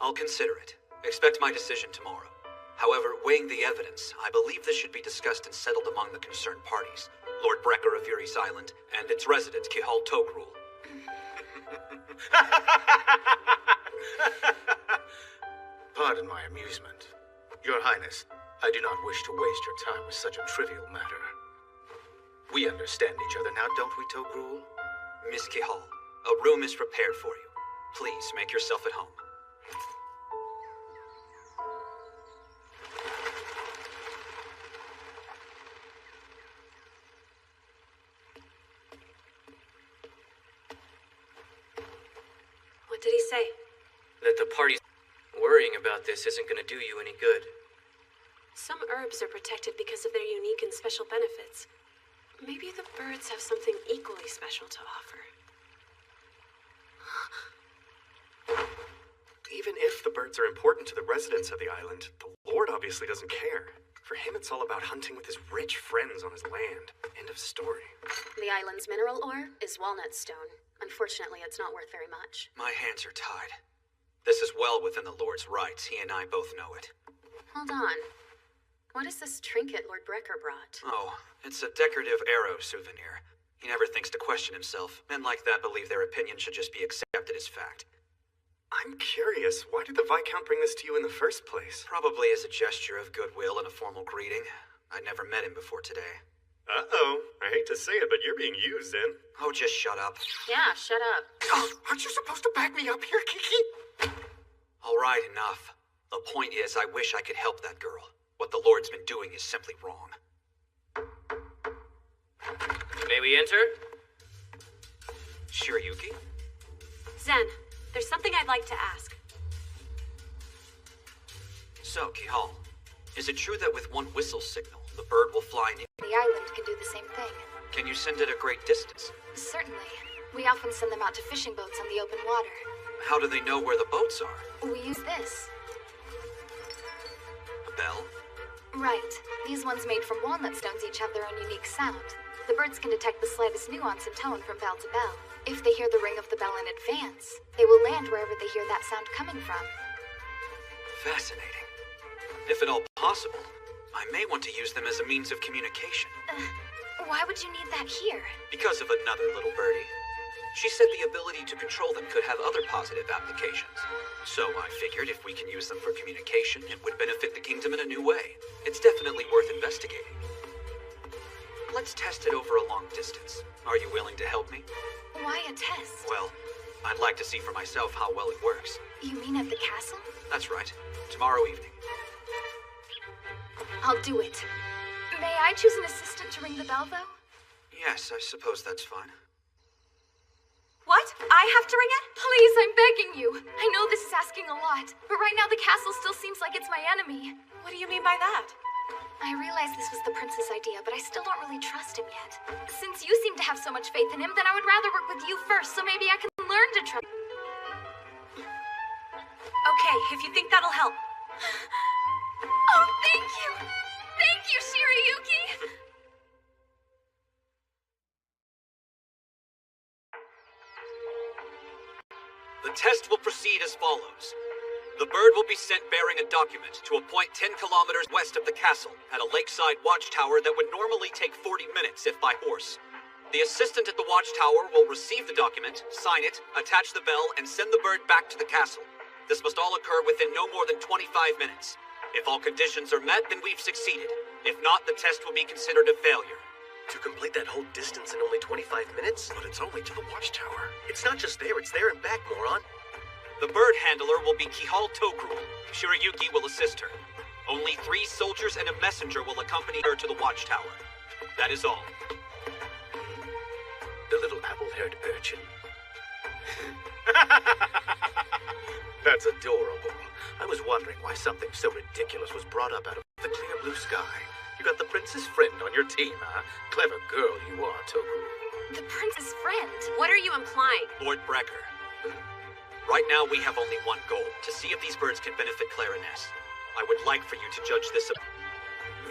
I'll consider it. Expect my decision tomorrow. However, weighing the evidence, I believe this should be discussed and settled among the concerned parties. Lord Brecker of Yuri's Island, and its resident, Kihal Togrul. Pardon my amusement. Your Highness, I do not wish to waste your time with such a trivial matter. We understand each other now, don't we, Togrul? Miss Kihal, a room is prepared for you. Please make yourself at home. What did he say? That the party's worrying about this isn't going to do you any good. Some herbs are protected because of their unique and special benefits. Maybe the birds have something equally special to offer. Even if the birds are important to the residents of the island, the Lord obviously doesn't care. For him, it's all about hunting with his rich friends on his land. End of story. The island's mineral ore is walnut stone. Unfortunately, it's not worth very much. My hands are tied. This is well within the Lord's rights. He and I both know it. Hold on. What is this trinket Lord Brecker brought? Oh, it's a decorative arrow souvenir. He never thinks to question himself. Men like that believe their opinion should just be accepted as fact. I'm curious, why did the Viscount bring this to you in the first place? Probably as a gesture of goodwill and a formal greeting. I'd never met him before today. Uh-oh. I hate to say it, but you're being used, Zen. Oh, just shut up. Yeah, shut up. Oh, aren't you supposed to back me up here, Kiki? All right, enough. The point is, I wish I could help that girl. What the Lord's been doing is simply wrong. May we enter? Shirayuki? Zen, there's something I'd like to ask. So, Kihal, is it true that with one whistle signal, the bird will fly near? The island can do the same thing. Can you send it a great distance? Certainly. We often send them out to fishing boats on the open water. How do they know where the boats are? We use this. A bell? Right. These ones made from walnut stones each have their own unique sound. The birds can detect the slightest nuance in tone from bell to bell. If they hear the ring of the bell in advance, they will land wherever they hear that sound coming from. Fascinating. If at all possible, I may want to use them as a means of communication. Why would you need that here? Because of another little birdie. She said the ability to control them could have other positive applications. So I figured if we can use them for communication, it would benefit the kingdom in a new way. It's definitely worth investigating. Let's test it over a long distance. Are you willing to help me? Why a test? Well, I'd like to see for myself how well it works. You mean at the castle? That's right. Tomorrow evening. I'll do it. May I choose an assistant to ring the bell, though? Yes, I suppose that's fine. What? I have to ring it? Please, I'm begging you. I know this is asking a lot, but right now the castle still seems like it's my enemy. What do you mean by that? I realize this was the prince's idea, but I still don't really trust him yet. Since you seem to have so much faith in him, then I would rather work with you first, so maybe I can learn to trust. Okay, if you think that'll help. Oh, thank you! Thank you, Shirayuki! test will proceed as follows. The bird will be sent bearing a document to a point 10 kilometers west of the castle at a lakeside watchtower that would normally take 40 minutes if by horse. The assistant at the watchtower will receive the document, sign it, attach the bell, and send the bird back to the castle. This must all occur within no more than 25 minutes. If all conditions are met, then we've succeeded. If not, the test will be considered a failure. To complete that whole distance in only 25 minutes? But it's only to the watchtower. It's not just there, it's there and back, moron. The bird handler will be Kihal Togrul. Shirayuki will assist her. Only 3 soldiers and a messenger will accompany her to the watchtower. That is all. The little apple-haired urchin. That's adorable. I was wondering why something so ridiculous was brought up out of the clear blue sky. You got the prince's friend on your team, huh? Clever girl you are, Togru. The prince's friend? What are you implying? Lord Brecker. Right now we have only one goal, to see if these birds can benefit Clariness. I would like for you to judge this.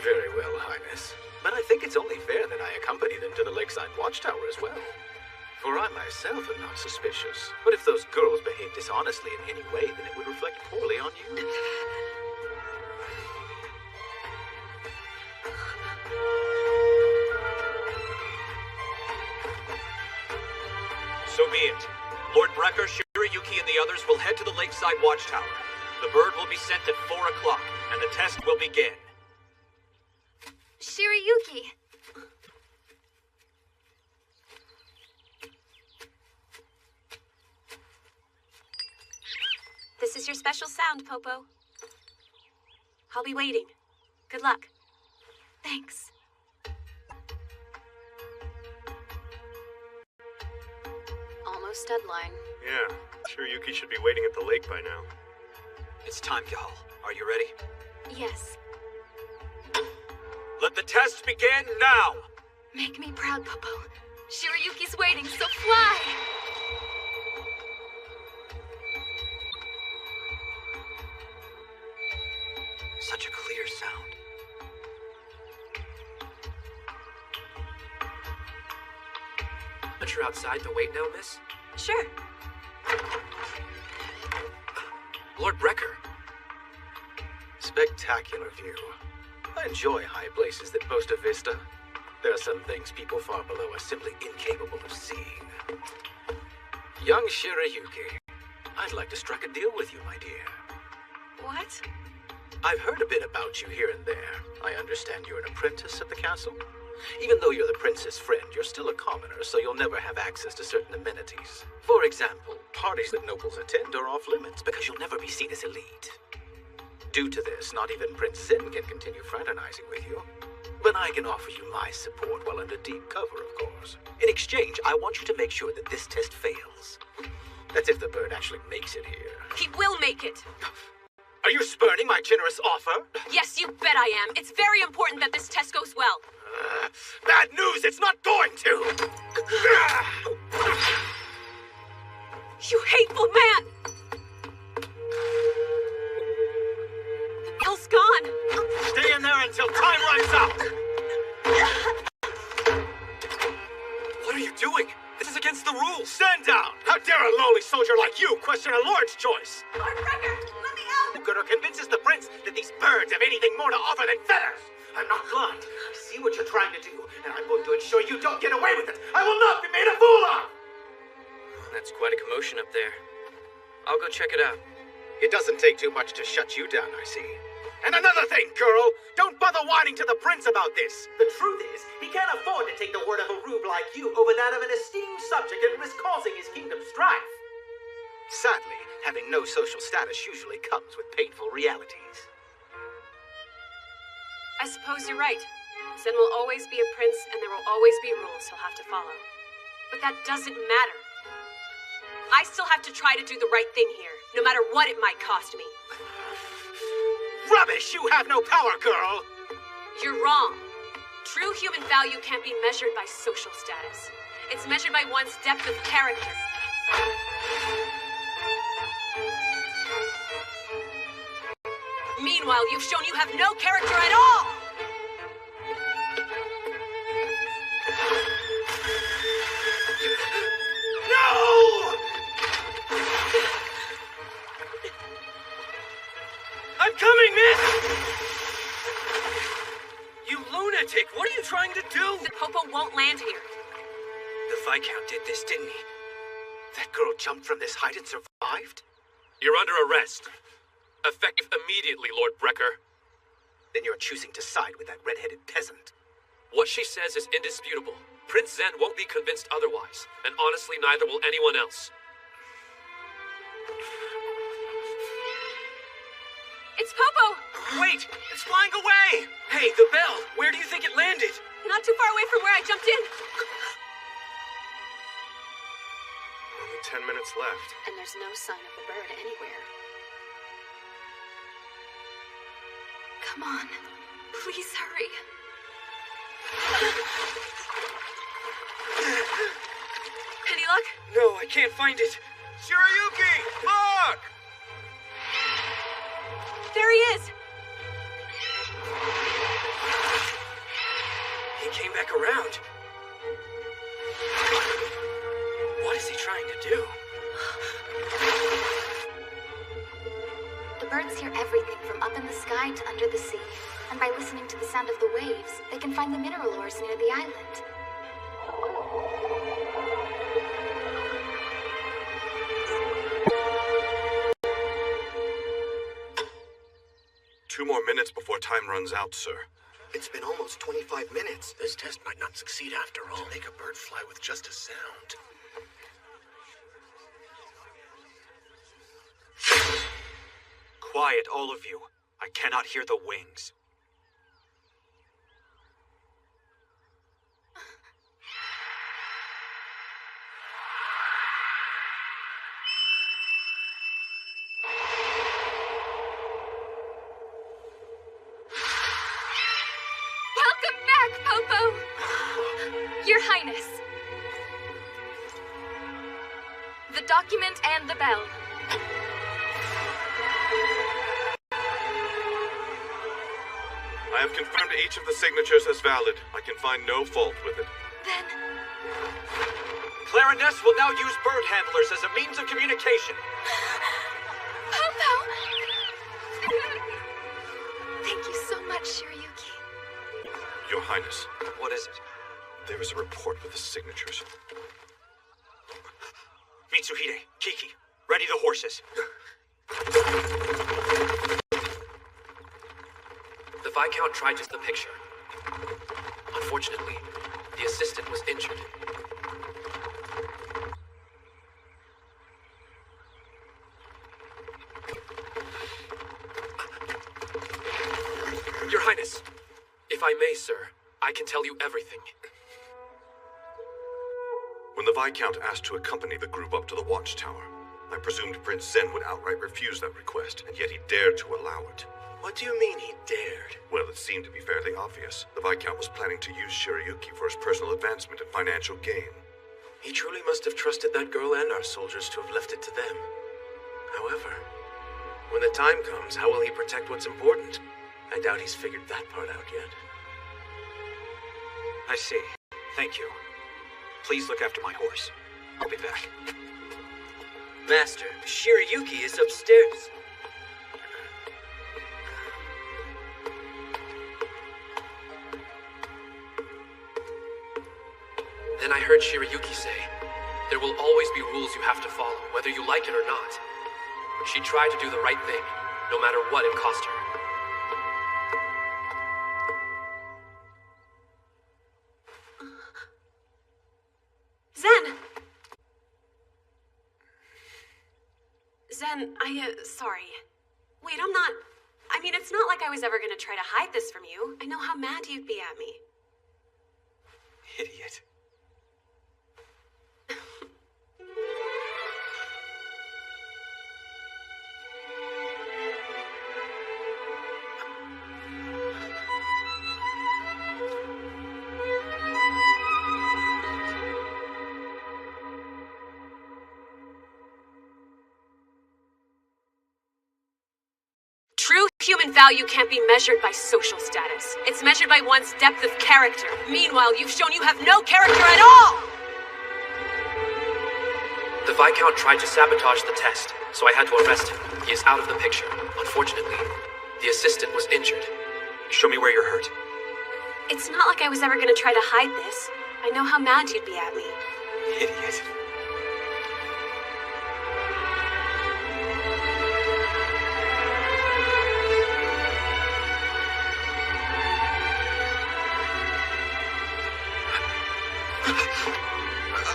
Very well, Highness. But I think it's only fair that I accompany them to the lakeside watchtower as well. For I myself am not suspicious. But if those girls behave dishonestly in any way, then it would reflect poorly on you. So be it. Lord Brecker, Shirayuki, and the others will head to the lakeside watchtower. The bird will be sent at 4 o'clock, and the test will begin. Shirayuki! This is your special sound, Popo. I'll be waiting. Good luck. Thanks. Almost deadline. Yeah, Shirayuki should be waiting at the lake by now. It's time, Kihal. Are you ready? Yes. Let the test begin now! Make me proud, Popo. Shirayuki's waiting, so fly! Such a clear sound. But you're outside to wait now, miss? Sure. Lord Brecker. Spectacular view. I enjoy high places that boast a vista. There are some things people far below are simply incapable of seeing. Young Shirayuki, I'd like to strike a deal with you, my dear. What? I've heard a bit about you here and there. I understand you're an apprentice at the castle. Even though you're the prince's friend, you're still a commoner, so you'll never have access to certain amenities. For example, parties that nobles attend are off limits because you'll never be seen as elite. Due to this, not even Prince Zin can continue fraternizing with you. But I can offer you my support while under deep cover, of course. In exchange, I want you to make sure that this test fails. That's if the bird actually makes it here. He will make it. Are you spurning my generous offer? Yes, you bet I am. It's very important that this test goes well. Bad news, it's not going to! You hateful man! Bill's gone. Stay in there until time runs out! What are you doing? This is against the rules. Stand down! How dare a lowly soldier like you question a lord's choice? Lord Brecker, let me out! Who convinces the prince that these birds have anything more to offer than feathers? I'm not blind. I see what you're trying to do, and I'm going to ensure you don't get away with it. I will not be made a fool of! That's quite a commotion up there. I'll go check it out. It doesn't take too much to shut you down, I see. And another thing, girl! Don't bother whining to the prince about this! The truth is, he can't afford to take the word of a rube like you over that of an esteemed subject and risk causing his kingdom strife. Sadly, having no social status usually comes with painful realities. I suppose you're right. Zen will always be a prince, and there will always be rules he'll have to follow. But that doesn't matter. I still have to try to do the right thing here, no matter what it might cost me. Rubbish! You have no power, girl! You're wrong. True human value can't be measured by social status. It's measured by one's depth of character. Meanwhile, you've shown you have no character at all! No! lunatic! What are you trying to do? The Popo won't land here. The Viscount did this, didn't he? That girl jumped from this height and survived? You're under arrest. Effective immediately, Lord Brecker. Then you're choosing to side with that red-headed peasant. What she says is indisputable. Prince Zen won't be convinced otherwise, and honestly, neither will anyone else. It's Popo! Wait! It's flying away! Hey, the bell! Where do you think it landed? Not too far away from where I jumped in. Only 10 minutes left. And there's no sign of the bird anywhere. Come on. Please hurry. Any luck? No, I can't find it. Shirayuki! Look! There he is! He came back around. What is he trying to do? The birds hear everything from up in the sky to under the sea. And by listening to the sound of the waves, they can find the mineral ores near the island. 2 more minutes before time runs out, sir. It's been almost 25 minutes. This test might not succeed after all. To make a bird fly with just a sound. Quiet, all of you. I cannot hear the wings. Welcome back, Popo! Your Highness. The document and the bell. I have confirmed each of the signatures as valid. I can find no fault with it. Then... Clarinets will now use bird handlers as a means of communication. Popo! Thank you so much, Shirayuki. Your Highness, What is it? there is a report with the signatures. Mitsuhide, Kiki, ready the horses. The Viscount tried to the picture. Unfortunately, the assistant was injured. Your Highness, if I may, sir, I can tell you everything. When the Viscount asked to accompany the group up to the watchtower, I presumed Prince Zen would outright refuse that request, and yet he dared to allow it. What do you mean he dared? Well, it seemed to be fairly obvious. The Viscount was planning to use Shirayuki for his personal advancement and financial gain. He truly must have trusted that girl and our soldiers to have left it to them. However, when the time comes, how will he protect what's important? I doubt he's figured that part out yet. I see. Thank you. Please look after my horse. I'll be back. Master, Shirayuki is upstairs. Then I heard Shirayuki say, there will always be rules you have to follow, whether you like it or not. But she tried to do the right thing, no matter what it cost her. Zen! Sorry. Wait, I'm not... I mean, it's not like I was ever gonna try to hide this from you. I know how mad you'd be at me. Idiot. True human value can't be measured by social status. It's measured by one's depth of character. Meanwhile, you've shown you have no character at all! The Viscount tried to sabotage the test, so I had to arrest him. He is out of the picture. Unfortunately, the assistant was injured. Show me where you're hurt. It's not like I was ever gonna try to hide this. I know how mad you'd be at me. Idiot.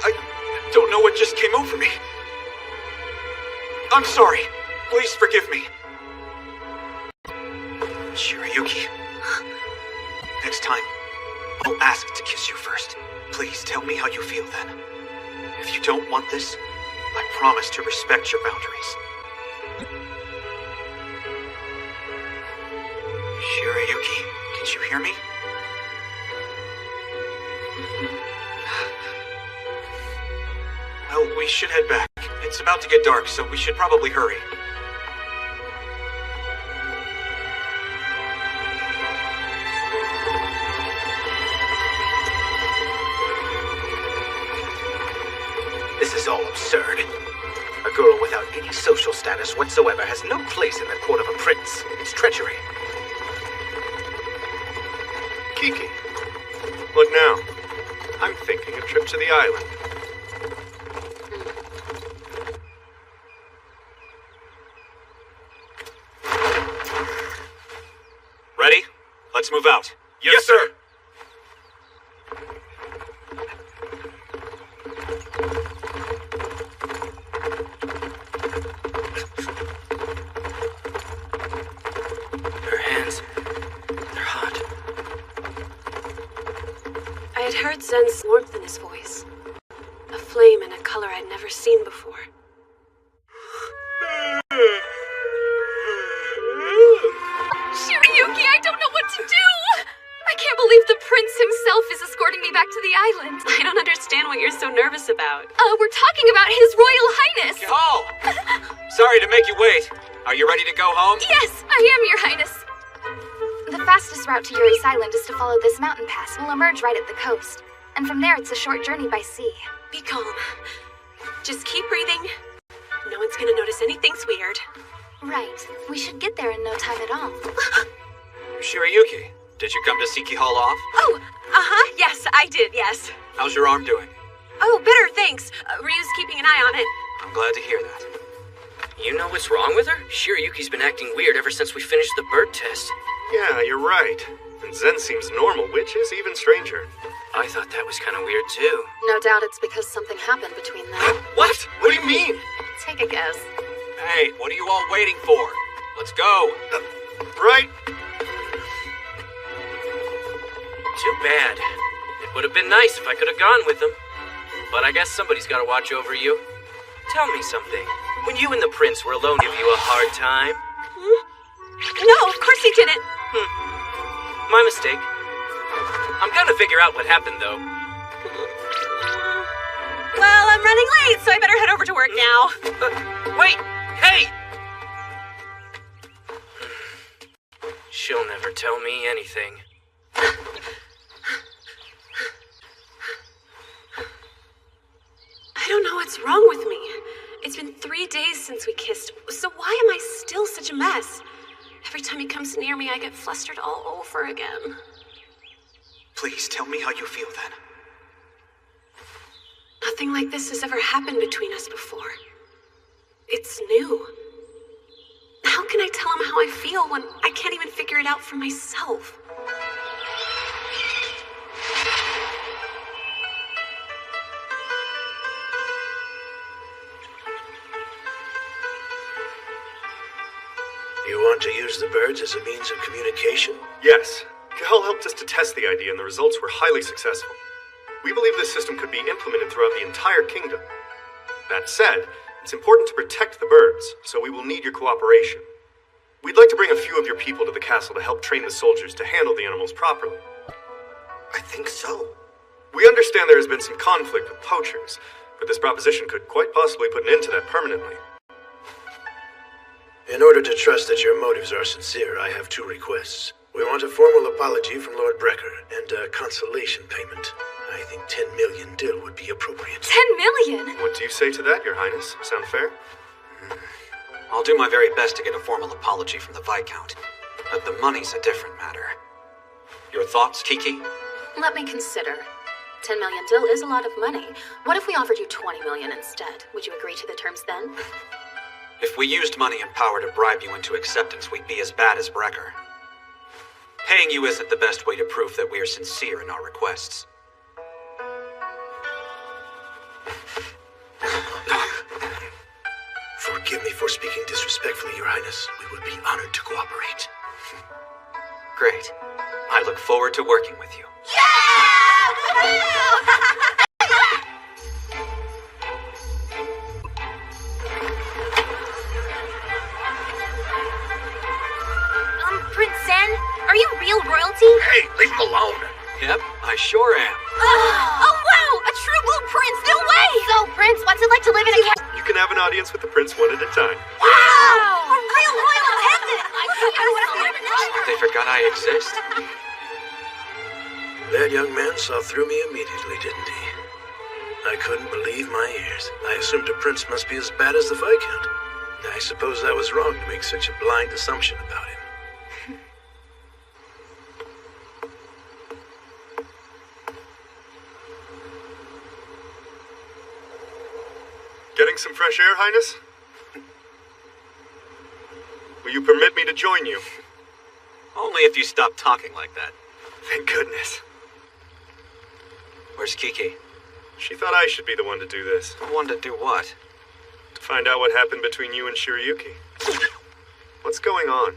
I don't know what just came over me. I'm sorry. Please forgive me. Shirayuki. Next time, I'll ask to kiss you first. Please tell me how you feel then. If you don't want this, I promise to respect your boundaries. Shirayuki, can you hear me? Well, we should head back. It's about to get dark, so we should probably hurry. This is all absurd. A girl without any social status whatsoever has no place in the court of a prince. It's treachery. Kiki. What now? I'm thinking a trip to the island. Ready? Let's move out. Yes, sir. Her hands, they're hot. I had heard Zen's warmth in his voice. A flame in a color I'd never seen before. Shirayuki, I don't know what to do! I can't believe the prince himself is escorting me back to the island. I don't understand what you're so nervous about. We're talking about His Royal Highness! Call! Sorry to make you wait. Are you ready to go home? Yes, I am, Your Highness. The fastest route to Yuri's Island is to follow this mountain pass. We'll emerge right at the coast. And from there, it's a short journey by sea. Be calm. Just keep breathing. No one's gonna notice anything's weird. Right. We should get there in no time at all. Shirayuki, did you come to Siki Hall off? Oh, uh-huh. Yes, I did, yes. How's your arm doing? Oh, better, thanks. Ryu's keeping an eye on it. I'm glad to hear that. You know what's wrong with her? Shirayuki's been acting weird ever since we finished the bird test. Yeah, you're right. And Zen seems normal, which is even stranger. I thought that was kind of weird, too. No doubt it's because something happened between them. What? What do you mean? Take a guess. Hey, what are you all waiting for? Let's go. Right? Too bad. It would have been nice if I could have gone with them. But I guess somebody's got to watch over you. Tell me something. When you and the prince were alone, give you a hard time? No, of course he didn't. My mistake. I'm gonna figure out what happened, though. Well, I'm running late, so I better head over to work now. Wait! Hey! She'll never tell me anything. I don't know what's wrong with me. It's been 3 days since we kissed, so why am I still such a mess? Every time he comes near me, I get flustered all over again. Please tell me how you feel then. Nothing like this has ever happened between us before. It's new. How can I tell him how I feel when I can't even figure it out for myself? You want to use the birds as a means of communication? Yes. Cahal helped us to test the idea, and the results were highly successful. We believe this system could be implemented throughout the entire kingdom. That said, it's important to protect the birds, so we will need your cooperation. We'd like to bring a few of your people to the castle to help train the soldiers to handle the animals properly. I think so. We understand there has been some conflict with poachers, but this proposition could quite possibly put an end to that permanently. In order to trust that your motives are sincere, I have two requests. We want a formal apology from Lord Brecker and a consolation payment. I think 10 million dill would be appropriate. 10 million? What do you say to that, Your Highness? Sound fair? I'll do my very best to get a formal apology from the Viscount, but the money's a different matter. Your thoughts, Kiki? Let me consider. 10 million dill is a lot of money. What if we offered you 20 million instead? Would you agree to the terms then? If we used money and power to bribe you into acceptance, we'd be as bad as Brecker. Paying you isn't the best way to prove that we are sincere in our requests. Forgive me for speaking disrespectfully, Your Highness. We would be honored to cooperate. Great. I look forward to working with you. Prince Zen, are you real royalty? Hey, leave him alone! Yep, I sure am. Oh, wow! A true blue prince! No way! So, Prince, what's it like to live in a castle? You can have an audience with the prince one at a time. Wow! A real royal attendant! They forgot I exist? That young man saw through me immediately, didn't he? I couldn't believe my ears. I assumed a prince must be as bad as the Viscount. I suppose I was wrong to make such a blind assumption about him. Getting some fresh air, Highness? Will you permit me to join you? Only if you stop talking like that. Thank goodness. Where's Kiki? She thought I should be the one to do this. The one to do what? To find out what happened between you and Shirayuki. What's going on?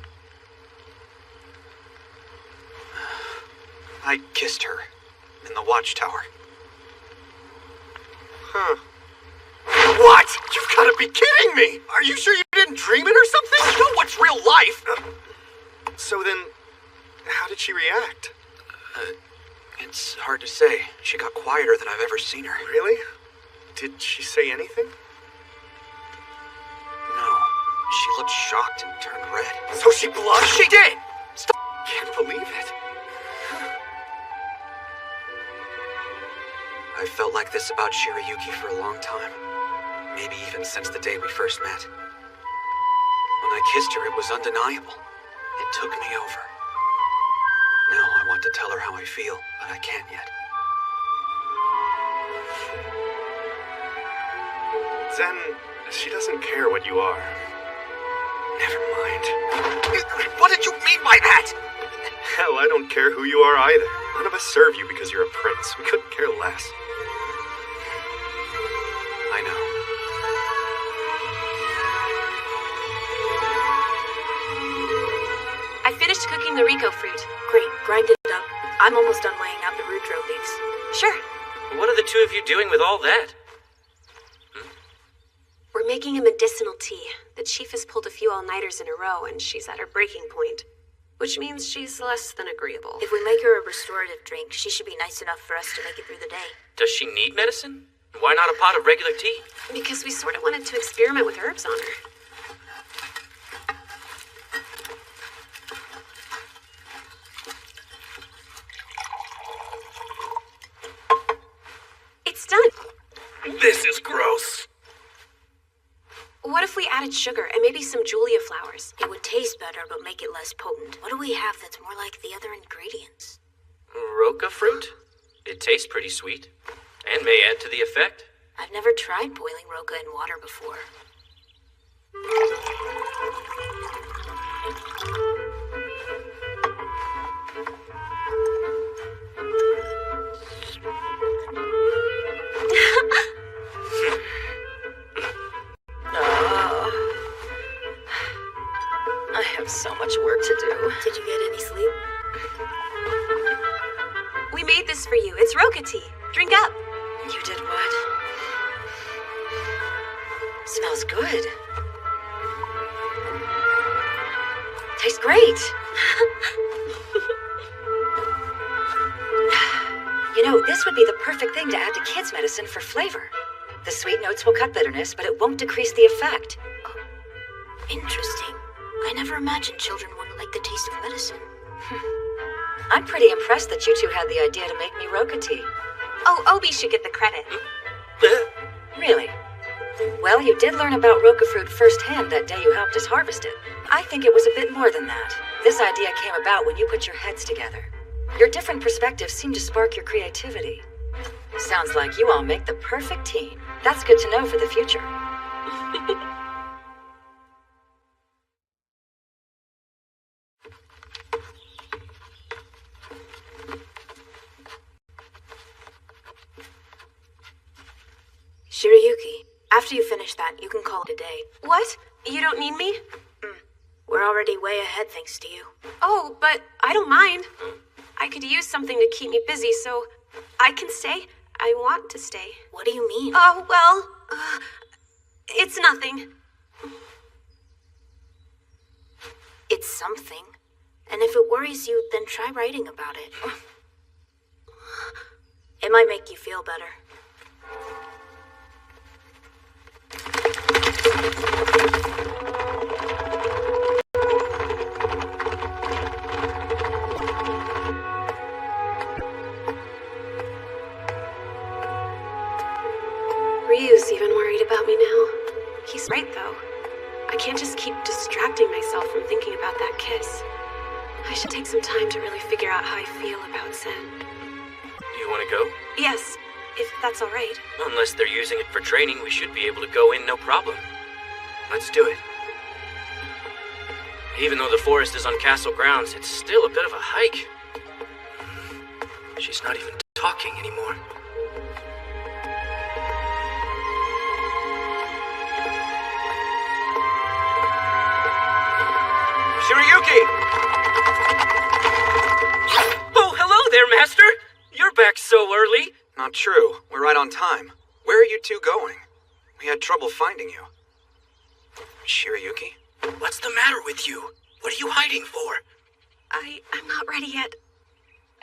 I kissed her in the watchtower. Huh. What? You've got to be kidding me! Are you sure you didn't dream it or something? You know what's real life? So then, how did she react? It's hard to say. She got quieter than I've ever seen her. Really? Did she say anything? No. She looked shocked and turned red. So she blushed? She did! Can't believe it. I've felt like this about Shirayuki for a long time. Maybe even since the day we first met. When I kissed her, it was undeniable. It took me over. Now I want to tell her how I feel, but I can't yet. Zen, she doesn't care what you are. Never mind. What did you mean by that? Hell, I don't care who you are either. None of us serve you because you're a prince. We couldn't care less. I know. I finished cooking the Rico fruit. Great, grind it up. I'm almost done weighing out the Rudro leaves. Sure. What are the two of you doing with all that? We're making a medicinal tea. The chief has pulled a few all-nighters in a row, and she's at her breaking point. Which means she's less than agreeable. If we make her a restorative drink, she should be nice enough for us to make it through the day. Does she need medicine? Why not a pot of regular tea? Because we sort of wanted to experiment with herbs on her. It's done. This is gross. What if we added sugar and maybe some Julia flowers? It would taste better, but make it less potent. What do we have that's more like the other ingredients? Roca fruit? It tastes pretty sweet. And may add to the effect. I've never tried boiling roca in water before. I have so much work to do. Did you get any sleep? We made this for you. It's Roca tea. Drink up. You did what? Smells good. Tastes great. You know, this would be the perfect thing to add to kids' medicine for flavor. The sweet notes will cut bitterness, but it won't decrease the effect. Interesting. I never imagined children wouldn't like the taste of medicine. I'm pretty impressed that you two had the idea to make me Roca tea. Oh, Obi should get the credit. Really? Well, you did learn about Roca fruit firsthand that day you helped us harvest it. I think it was a bit more than that. This idea came about when you put your heads together. Your different perspectives seem to spark your creativity. Sounds like you all make the perfect team. That's good to know for the future. Shirayuki, after you finish that, you can call it a day. What? You don't need me? We're already way ahead thanks to you. Oh, but I don't mind. I could use something to keep me busy, so I can stay. I want to stay. What do you mean? Oh, well, it's nothing. It's something. And if it worries you, then try writing about it. It might make you feel better. Ryu's even worried about me now. He's right, though. I can't just keep distracting myself from thinking about that kiss. I should take some time to really figure out how I feel about Zen. Do you want to go? Yes, if that's all right. Unless they're using it for training, we should be able to go in no problem. Let's do it. Even though the forest is on castle grounds, it's still a bit of a hike. She's not even talking anymore. Shirayuki! Oh, hello there, Master! You're back so early. Not true. We're right on time. Where are you two going? We had trouble finding you. Shirayuki? What's the matter with you? What are you hiding for? I'm not ready yet.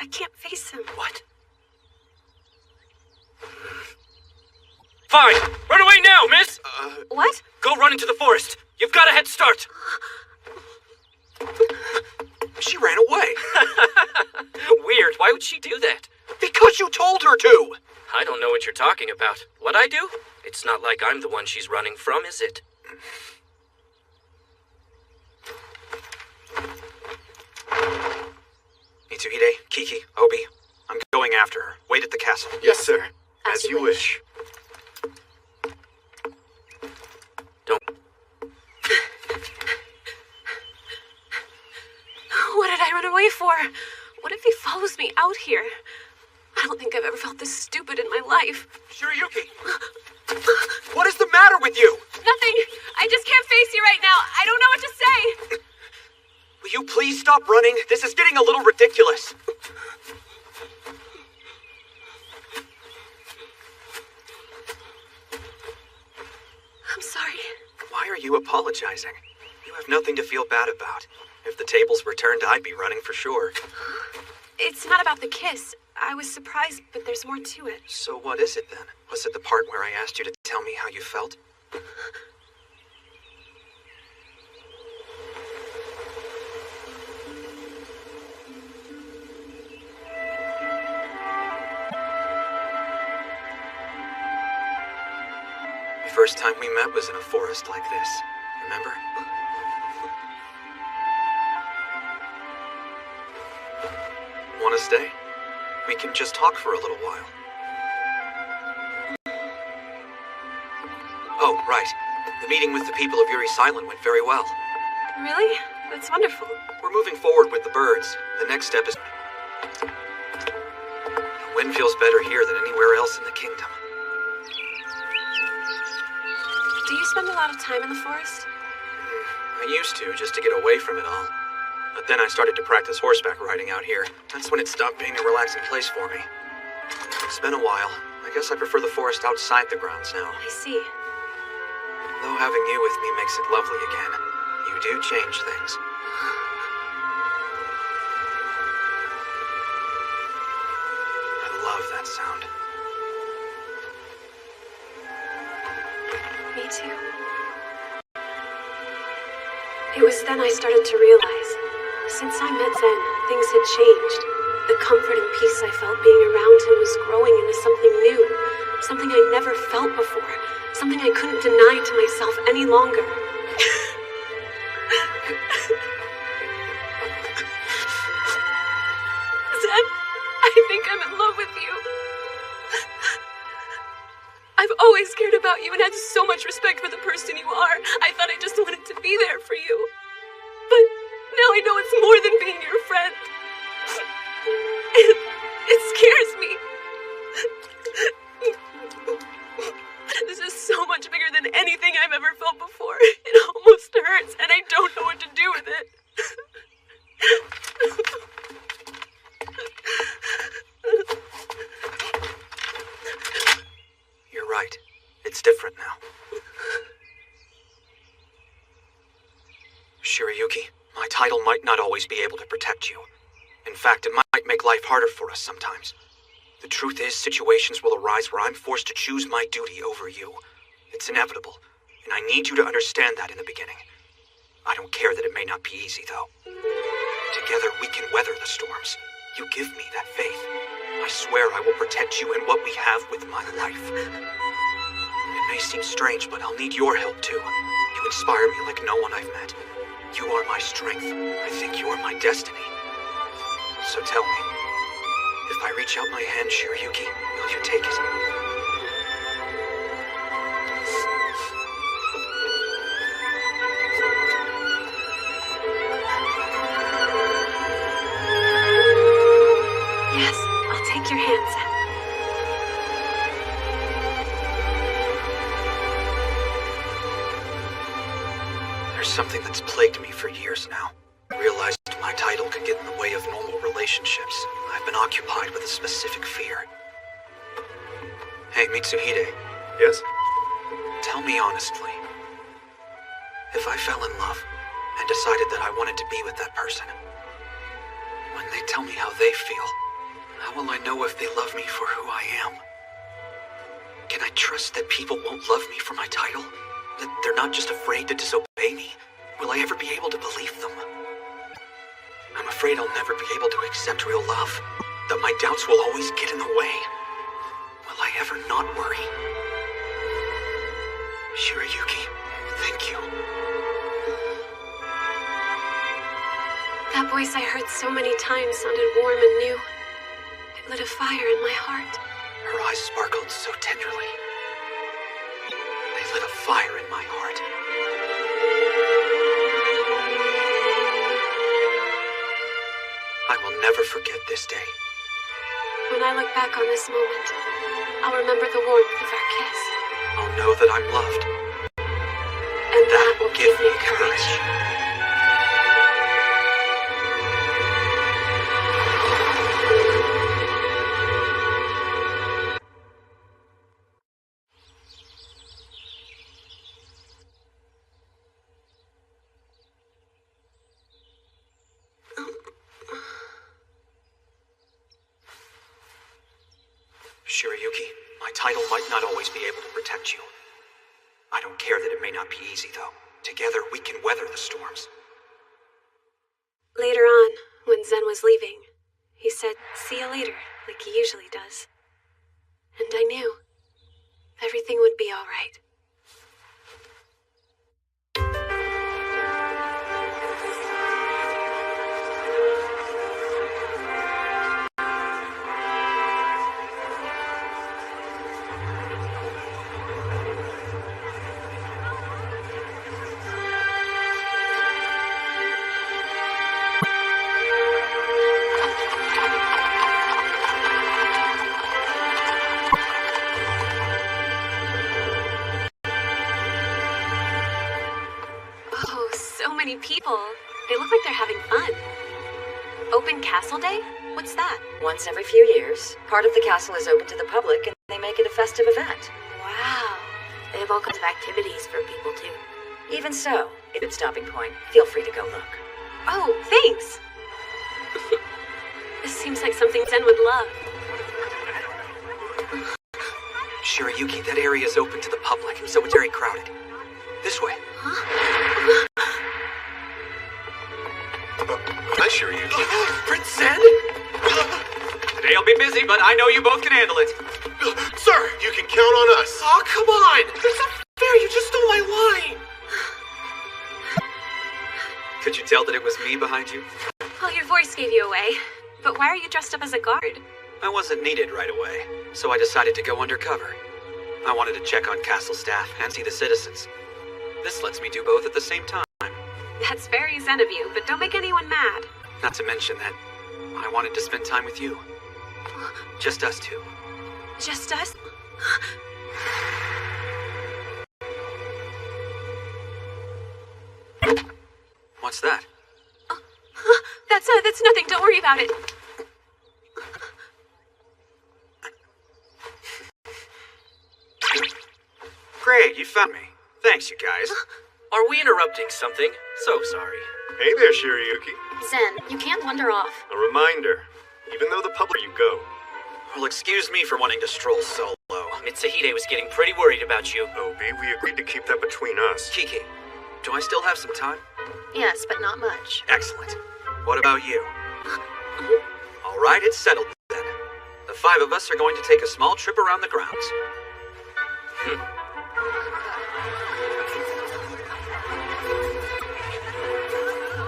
I can't face him. What? Fine! Run away now, miss! What? Go run into the forest. You've got a head start. She ran away. Weird. Why would she do that? Because you told her to! I don't know what you're talking about. What I do? It's not like I'm the one she's running from, is it? Mitsuhide, Kiki, Obi, I'm going after her. Wait at the castle. Yes, sir. As you wish. Don't. What did I run away for? What if he follows me out here? I don't think I've ever felt this stupid in my life. Shirayuki! What is the matter with you? Nothing. I just can't face you right now. I don't know what to say. Will you please stop running? This is getting a little ridiculous. I'm sorry. Why are you apologizing? You have nothing to feel bad about. If the tables were turned, I'd be running for sure. It's not about the kiss. I was surprised, but there's more to it. So what is it then? Was it the part where I asked you to tell me how you felt? The first time we met was in a forest like this. Remember? Want to stay? We can just talk for a little while. Oh, right. The meeting with the people of Yuri Silent went very well. Really? That's wonderful. We're moving forward with the birds. The next step is... The wind feels better here than anywhere else in the kingdom. Do you spend a lot of time in the forest? I used to, just to get away from it all. But then I started to practice horseback riding out here. That's when it stopped being a relaxing place for me. It's been a while. I guess I prefer the forest outside the grounds now. I see. Though having you with me makes it lovely again. You do change things. I love that sound. Me too. It was then I started to realize, since I met Zen, things had changed. The comfort and peace I felt being around him was growing into something new, something I never felt before, something I couldn't deny to myself any longer. Zen? think I'm in love with you. I've always cared about you and had so much respect for the person you are. I thought I just wanted to be there for you. But now I know it's more than being your friend. It scares me. This is so much bigger than anything I've ever felt before. It almost hurts, and I don't know what to do with it. You're right. It's different now. Shirayuki, my title might not always be able to protect you. In fact, it might make life harder for us sometimes. The truth is, situations will arise where I'm forced to choose my duty over you. It's inevitable, and I need you to understand that in the beginning. I don't care that it may not be easy, though. Together, we can weather the storms. You give me that faith. I swear I will protect you and what we have with my life. It may seem strange, but I'll need your help, too. You inspire me like no one I've met. You are my strength. I think you are my destiny. So tell me, if I reach out my hand, Shirayuki, will you take it? Yes, I'll take your hand, Zen. There's something that's plagued me for years now. I realized my title could get in the way of normal relationships. I've been occupied with a specific fear. Hey, Mitsuhide. Yes? Tell me honestly. If I fell in love and decided that I wanted to be with that person, when they tell me how they feel, how will I know if they love me for who I am? Can I trust that people won't love me for my title? That they're not just afraid to disobey me? Will I ever be able to believe them? I'm afraid I'll never be able to accept real love. That my doubts will always get in the way. Will I ever not worry? Shirayuki, thank you. That voice I heard so many times sounded warm and new. It lit a fire in my heart. Her eyes sparkled so tenderly. They lit a fire in my heart. I will never forget this day. When I look back on this moment, I'll remember the warmth of our kiss. I'll know that I'm loved. And that will give me courage. Shirayuki, my title might not always be able to protect you. I don't care that it may not be easy, though. Together, we can weather the storms. Later on, when Zen was leaving, he said, "See you later," like he usually does. And I knew everything would be all right. People. They look like they're having fun. Open Castle Day? What's that? Once every few years, part of the castle is open to the public and they make it a festive event. Wow. They have all kinds of activities for people, too. Even so, it's a good stopping point. Feel free to go look. Oh, thanks. This seems like something Zen would love. Shirayuki, that area is open to the public, so it's very crowded. This way. Huh? Hi, Shirayuki. Prince Zen? Today I'll be busy, but I know you both can handle it. Sir, you can count on us. Oh, come on! That's not fair, you just stole my line! Could you tell that it was me behind you? Well, your voice gave you away. But why are you dressed up as a guard? I wasn't needed right away, so I decided to go undercover. I wanted to check on castle staff and see the citizens. This lets me do both at the same time. That's very zen of you, but don't make anyone mad. Not to mention that I wanted to spend time with you. Just us two. Just us? What's that? That's nothing. Don't worry about it. Great, you found me. Thanks, you guys. Are we interrupting something? So sorry. Hey there, Shirayuki. Zen, you can't wander off. A reminder. Even though the public you go. Well, excuse me for wanting to stroll solo. Mitsuhide was getting pretty worried about you. Obi, we agreed to keep that between us. Kiki, do I still have some time? Yes, but not much. Excellent. What about you? All right, it's settled then. The 5 of us are going to take a small trip around the grounds.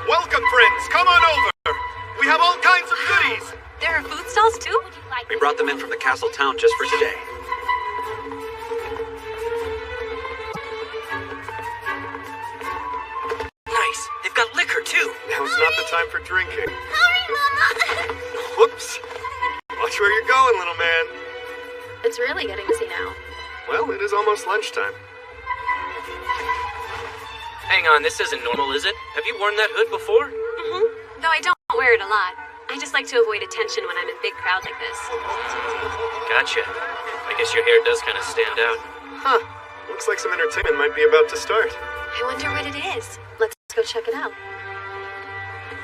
Welcome, friends. Come on over. We have all kinds of goodies. There are food stalls too? We brought them in from the castle town just for today. Nice. They've got liquor too. Now's not the time for drinking. Hurry, Mama! Whoops. Watch where you're going, little man. It's really getting busy now. Well, it is almost lunchtime. Hang on, this isn't normal, is it? Have you worn that hood before? Though I don't wear it a lot. I just like to avoid attention when I'm in big crowds like this. Gotcha. I guess your hair does kind of stand out. Huh. Looks like some entertainment might be about to start. I wonder what it is. Let's go check it out.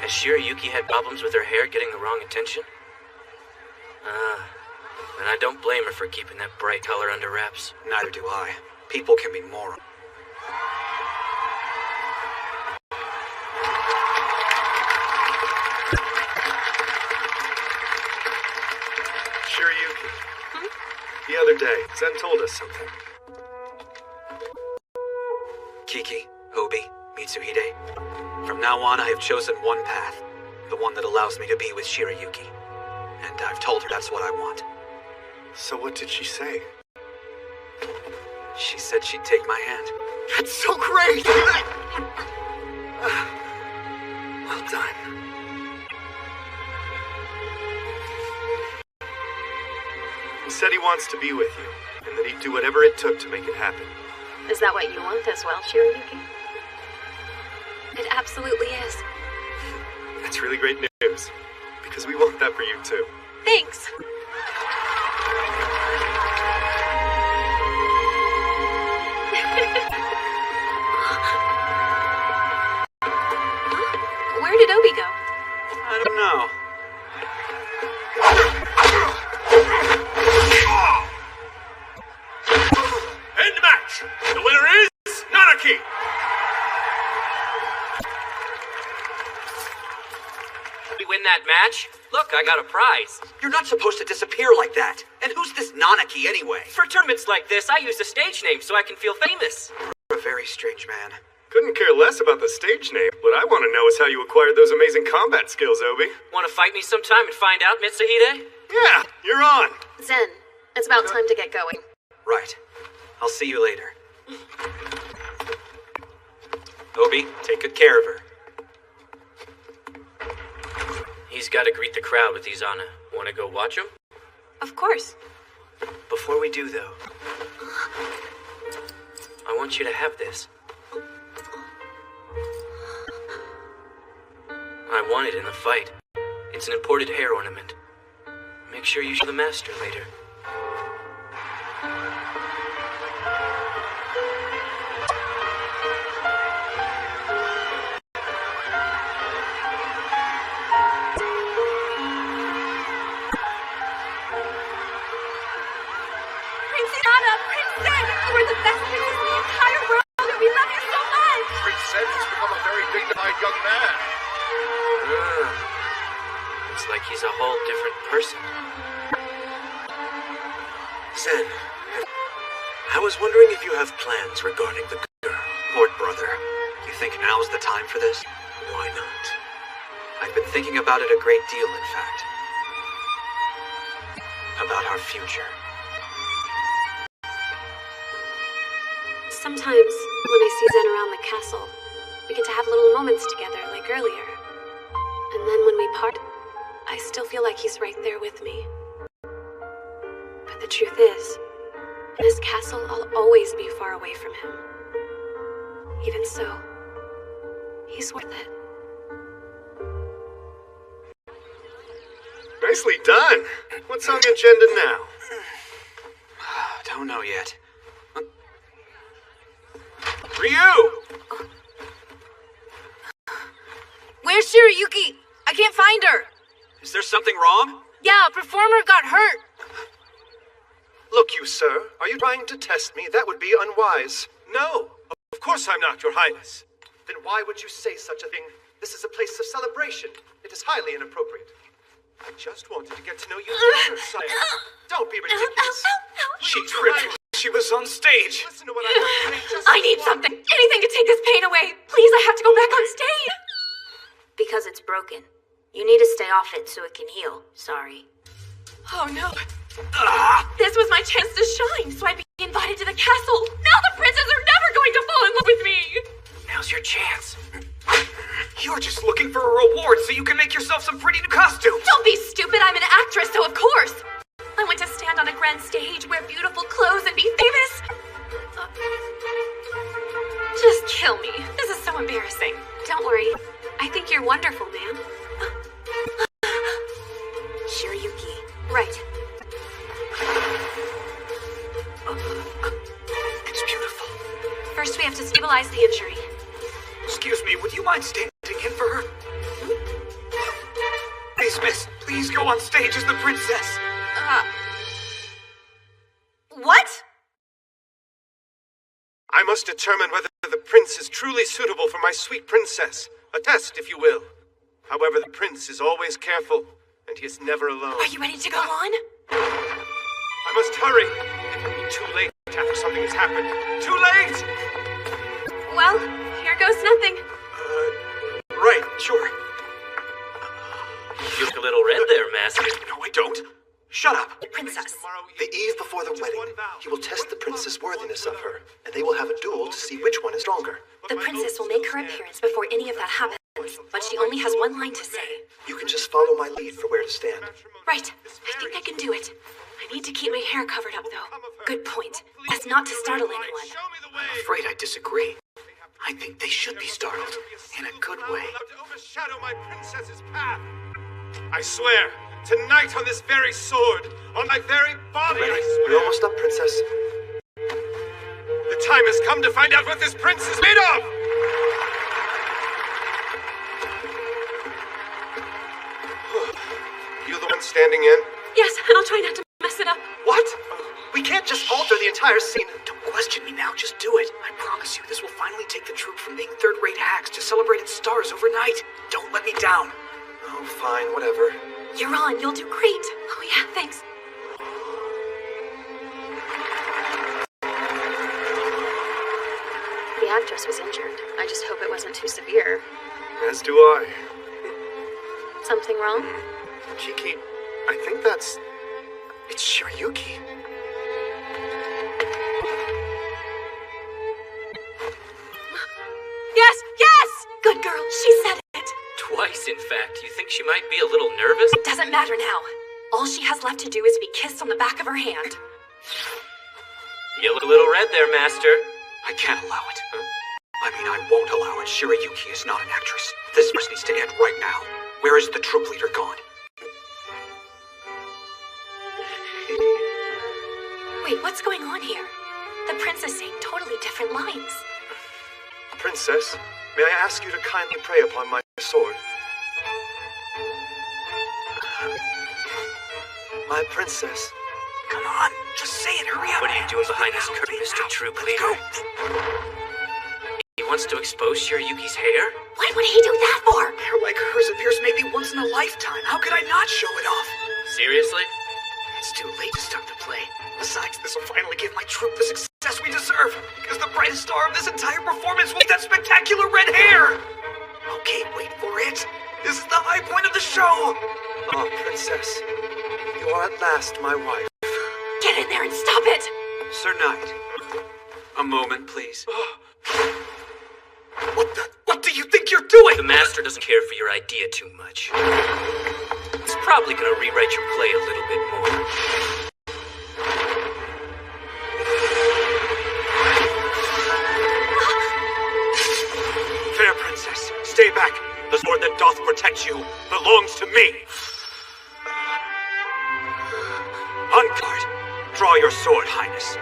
Has Shirayuki had problems with her hair getting the wrong attention? And I don't blame her for keeping that bright color under wraps. Neither do I. People can be moral. Shirayuki. The other day, Zen told us something. Kiki, Obi, Mitsuhide. From now on, I have chosen one path. The one that allows me to be with Shirayuki. And I've told her that's what I want. So what did she say? She said she'd take my hand. That's so great! Well done. He said he wants to be with you, and that he'd do whatever it took to make it happen. Is that what you want as well, Shirayuki? It absolutely is. That's really great news, because we want that for you too. Thanks. Where did Obi go? I don't know. End match! The winner is Nanaki! We win that match? Look, I got a prize. You're not supposed to disappear like that. And who's this Nanaki anyway? For tournaments like this, I use a stage name so I can feel famous. You're a very strange man. Couldn't care less about the stage name. What I want to know is how you acquired those amazing combat skills, Obi. Want to fight me sometime and find out, Mitsuhide? Yeah, you're on. Zen, it's about time to get going. Right. I'll see you later. Obi, take good care of her. He's got to greet the crowd with Izana. Want to go watch him? Of course. Before we do, though, I want you to have this. I won it in the fight. It's an imported hair ornament. Make sure you show the master later. Prince Izana! Prince Zen! You are the best princess in the entire world, and we love you so much! Prince Zen has become a very dignified young man. It's like he's a whole different person. Zen, I was wondering if you have plans regarding the girl. Lord Brother, you think now's the time for this? Why not? I've been thinking about it a great deal, in fact. our future. Sometimes, when I see Zen around the castle, we get to have little moments together, like earlier. And then when we part, I still feel like he's right there with me. But the truth is, in this castle, I'll always be far away from him. Even so, he's worth it. Nicely done. What's on the agenda now? Don't know yet. Ryu! Where's Shirayuki? I can't find her. Is there something wrong? Yeah, a performer got hurt. Look, you sir, are you trying to test me? That would be unwise. No, of course I'm not, your highness. Then why would you say such a thing? This is a place of celebration. It is highly inappropriate. I just wanted to get to know you better, sire. Don't be ridiculous. She tripped. She was on stage. Listen to what I have to say. Just I need something, anything to take this pain away. Please, I have to go back on stage. Because it's broken. You need to stay off it so it can heal. Sorry. Oh no. This was my chance to shine, so I'd be invited to the castle. Now the princes are never going to fall in love with me. Now's your chance. You're just looking for a reward so you can make yourself some pretty new costumes. Don't be stupid, I'm an actress, so of course. I want to stand on a grand stage, wear beautiful clothes, and be famous. Just kill me. This is so embarrassing. Don't worry. I think you're wonderful, man. Shirayuki. Right. It's beautiful. First, we have to stabilize the injury. Excuse me, would you mind standing in for her? Please, miss, please go on stage as the princess. What? I must determine whether the prince is truly suitable for my sweet princess. A test, if you will. However, the prince is always careful, and he is never alone. Are you ready to go on? I must hurry. It will be too late after something has happened. Too late! Well, here goes nothing. Right, sure. You look a little red there, Master. No, I don't. Shut up. Princess. The eve before the wedding, he will test the prince's worthiness of her, and they will have a duel to see which one is stronger. The princess will make her appearance before any of that happens, but she only has one line to say. You can just follow my lead for where to stand. Right. I think I can do it. I need to keep my hair covered up, though. Good point. That's not to startle anyone. I'm afraid I disagree. I think they should be startled, in a good way. To overshadow my princess's path. I swear, tonight on this very sword, on my very body, Ready? I swear. You're almost up, princess. The time has come to find out what this prince is made of! You the one standing in? Yes, and I'll try not to mess it up. What? We can't just alter the entire scene. Don't question me now, just do it. I promise you, this will finally take the troupe from being third-rate hacks to celebrating stars overnight. Don't let me down. Oh, fine, whatever. You're on. You'll do great. Oh, yeah, thanks. The actress was injured. I just hope it wasn't too severe. As do I. Something wrong? Chiki, I think that's... It's Shirayuki. Yes! Yes! Good girl. She said it. Twice, in fact. You think she might be a little nervous? Doesn't matter now. All she has left to do is be kissed on the back of her hand. You look a little red there, Master. I can't allow it. I mean, I won't allow it. Shirayuki is not an actress. This must needs to end right now. Where is the troop leader gone? Wait, what's going on here? The prince is saying totally different lines. Princess, may I ask you to kindly pray upon my sword? My princess. Come on, just say it, hurry up. What are you doing behind this curtain, Mr. Troop Leader? He wants to expose Shirayuki's hair? What would he do that for? Hair like hers appears maybe once in a lifetime. How could I not show it off? Seriously? It's too late to start the play. Besides, this will finally give my troupe the success we deserve, because the brightest star of this entire performance will be that spectacular red hair! Okay, wait for it. This is the high point of the show! Oh, princess, you are at last my wife. Get in there and stop it! Sir Knight, a moment, please. What do you think you're doing? The Master doesn't care for your idea too much. He's probably gonna rewrite your play a little bit more. Fair princess, stay back. The sword that doth protect you belongs to me. On guard. Draw your sword, Highness.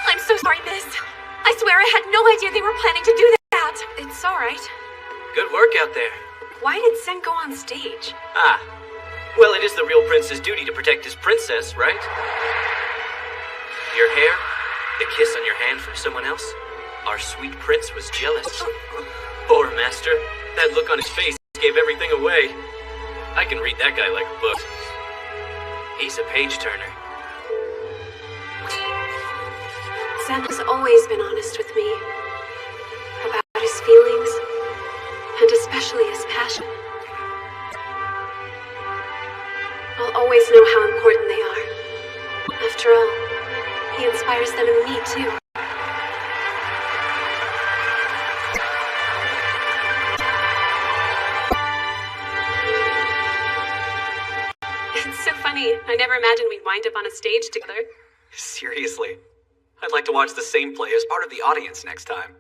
I'm so sorry, miss. I swear I had no idea they were planning to do that. It's alright. Good work out there. Why did Sen go on stage? Ah. Well, it is the real prince's duty to protect his princess, right? Your hair, the kiss on your hand from someone else. Our sweet prince was jealous. Poor master. That look on his face gave everything away. I can read that guy like a book. He's a page-turner. Sen has always been honest with me. About his feelings. And especially his passion. I'll always know how important they are. After all, he inspires them in me, too. It's so funny. I never imagined we'd wind up on a stage together. Seriously? I'd like to watch the same play as part of the audience next time.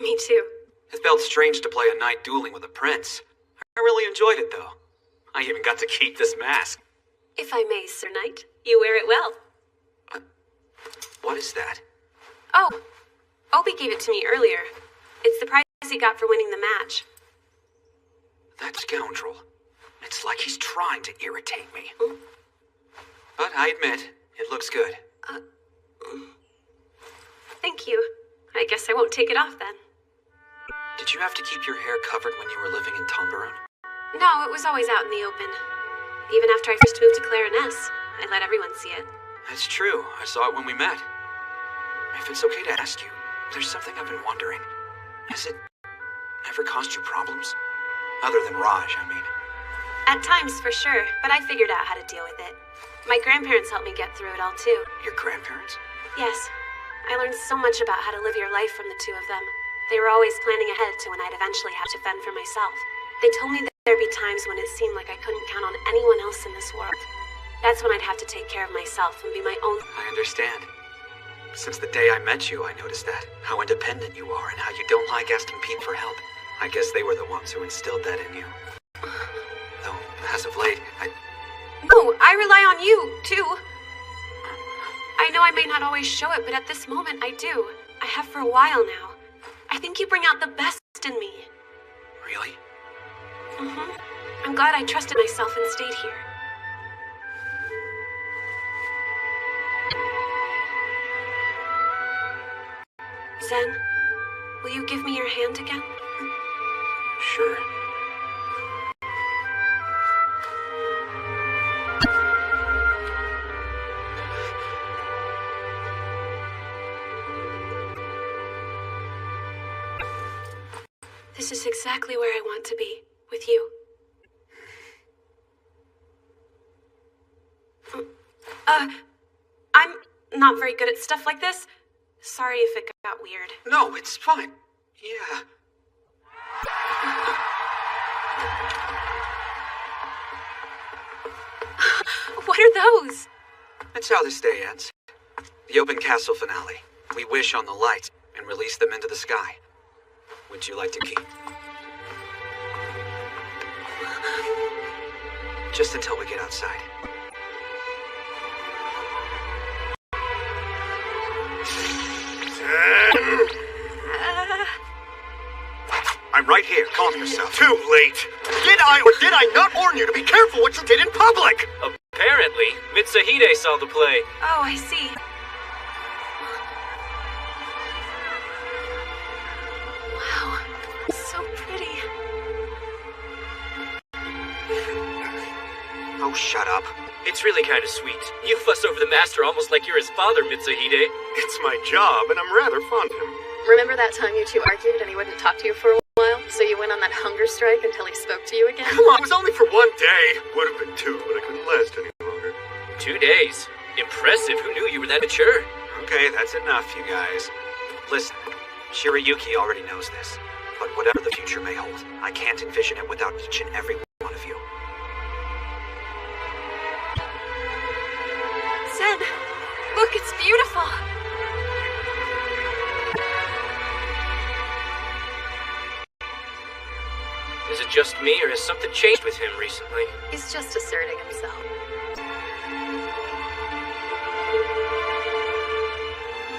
Me too. It felt strange to play a knight dueling with a prince. I really enjoyed it, though. I even got to keep this mask. If I may, Sir Knight, you wear it well. What is that? Oh, Obi gave it to me earlier. It's the prize he got for winning the match. That scoundrel. It's like he's trying to irritate me. But I admit, it looks good. Thank you. I guess I won't take it off then. Did you have to keep your hair covered when you were living in Tombaron? No, it was always out in the open. Even after I first moved to Clariness, I let everyone see it. That's true. I saw it when we met. If it's okay to ask you, there's something I've been wondering. Has it ever caused you problems? Other than Raj, I mean. At times, for sure, but I figured out how to deal with it. My grandparents helped me get through it all, too. Your grandparents? Yes. I learned so much about how to live your life from the two of them. They were always planning ahead to when I'd eventually have to fend for myself. They told me that there'd be times when it seemed like I couldn't count on anyone else in this world. That's when I'd have to take care of myself and be my own. I understand. Since the day I met you, I noticed that. How independent you are and how you don't like asking people for help. I guess they were the ones who instilled that in you. Though, as of late, No, I rely on you, too. I know I may not always show it, but at this moment I do. I have for a while now. I think you bring out the best in me. Really? I'm glad I trusted myself and stayed here. Zen, will you give me your hand again? Sure. This is exactly where I want to be, with you. I'm not very good at stuff like this. Sorry if it got weird. No, it's fine. Yeah. What are those? That's how this day ends. The open castle finale. We wish on the lights and release them into the sky. Would you like to keep? Just until we get outside. I'm right here. Calm yourself. Too late. Did I not warn you to be careful what you did in public? Apparently, Mitsuhide saw the play. Oh, I see. Wow, so pretty. Oh, shut up. It's really kind of sweet. You fuss over the master almost like you're his father, Mitsuhide. It's my job, and I'm rather fond of him. Remember that time you two argued and he wouldn't talk to you for a while? went on that hunger strike until he spoke to you again? Come on, it was only for one day. Would have been 2, but I couldn't last any longer. 2 days? Impressive. Who knew you were that mature? Okay, that's enough, you guys. Listen, Shirayuki already knows this, but whatever the future may hold, I can't envision it without each and every one of you. Zen, look, it's beautiful. Is it just me, or has something changed with him recently? He's just asserting himself.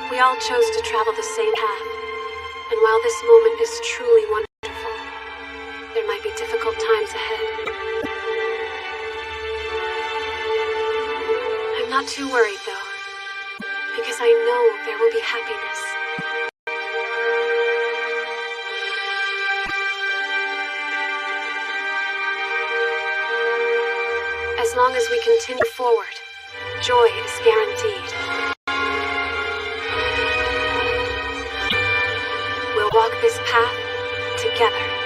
We all chose to travel the same path. And while this moment is truly wonderful, there might be difficult times ahead. I'm not too worried, though, because I know there will be happiness. As long as we continue forward, joy is guaranteed. We'll walk this path together.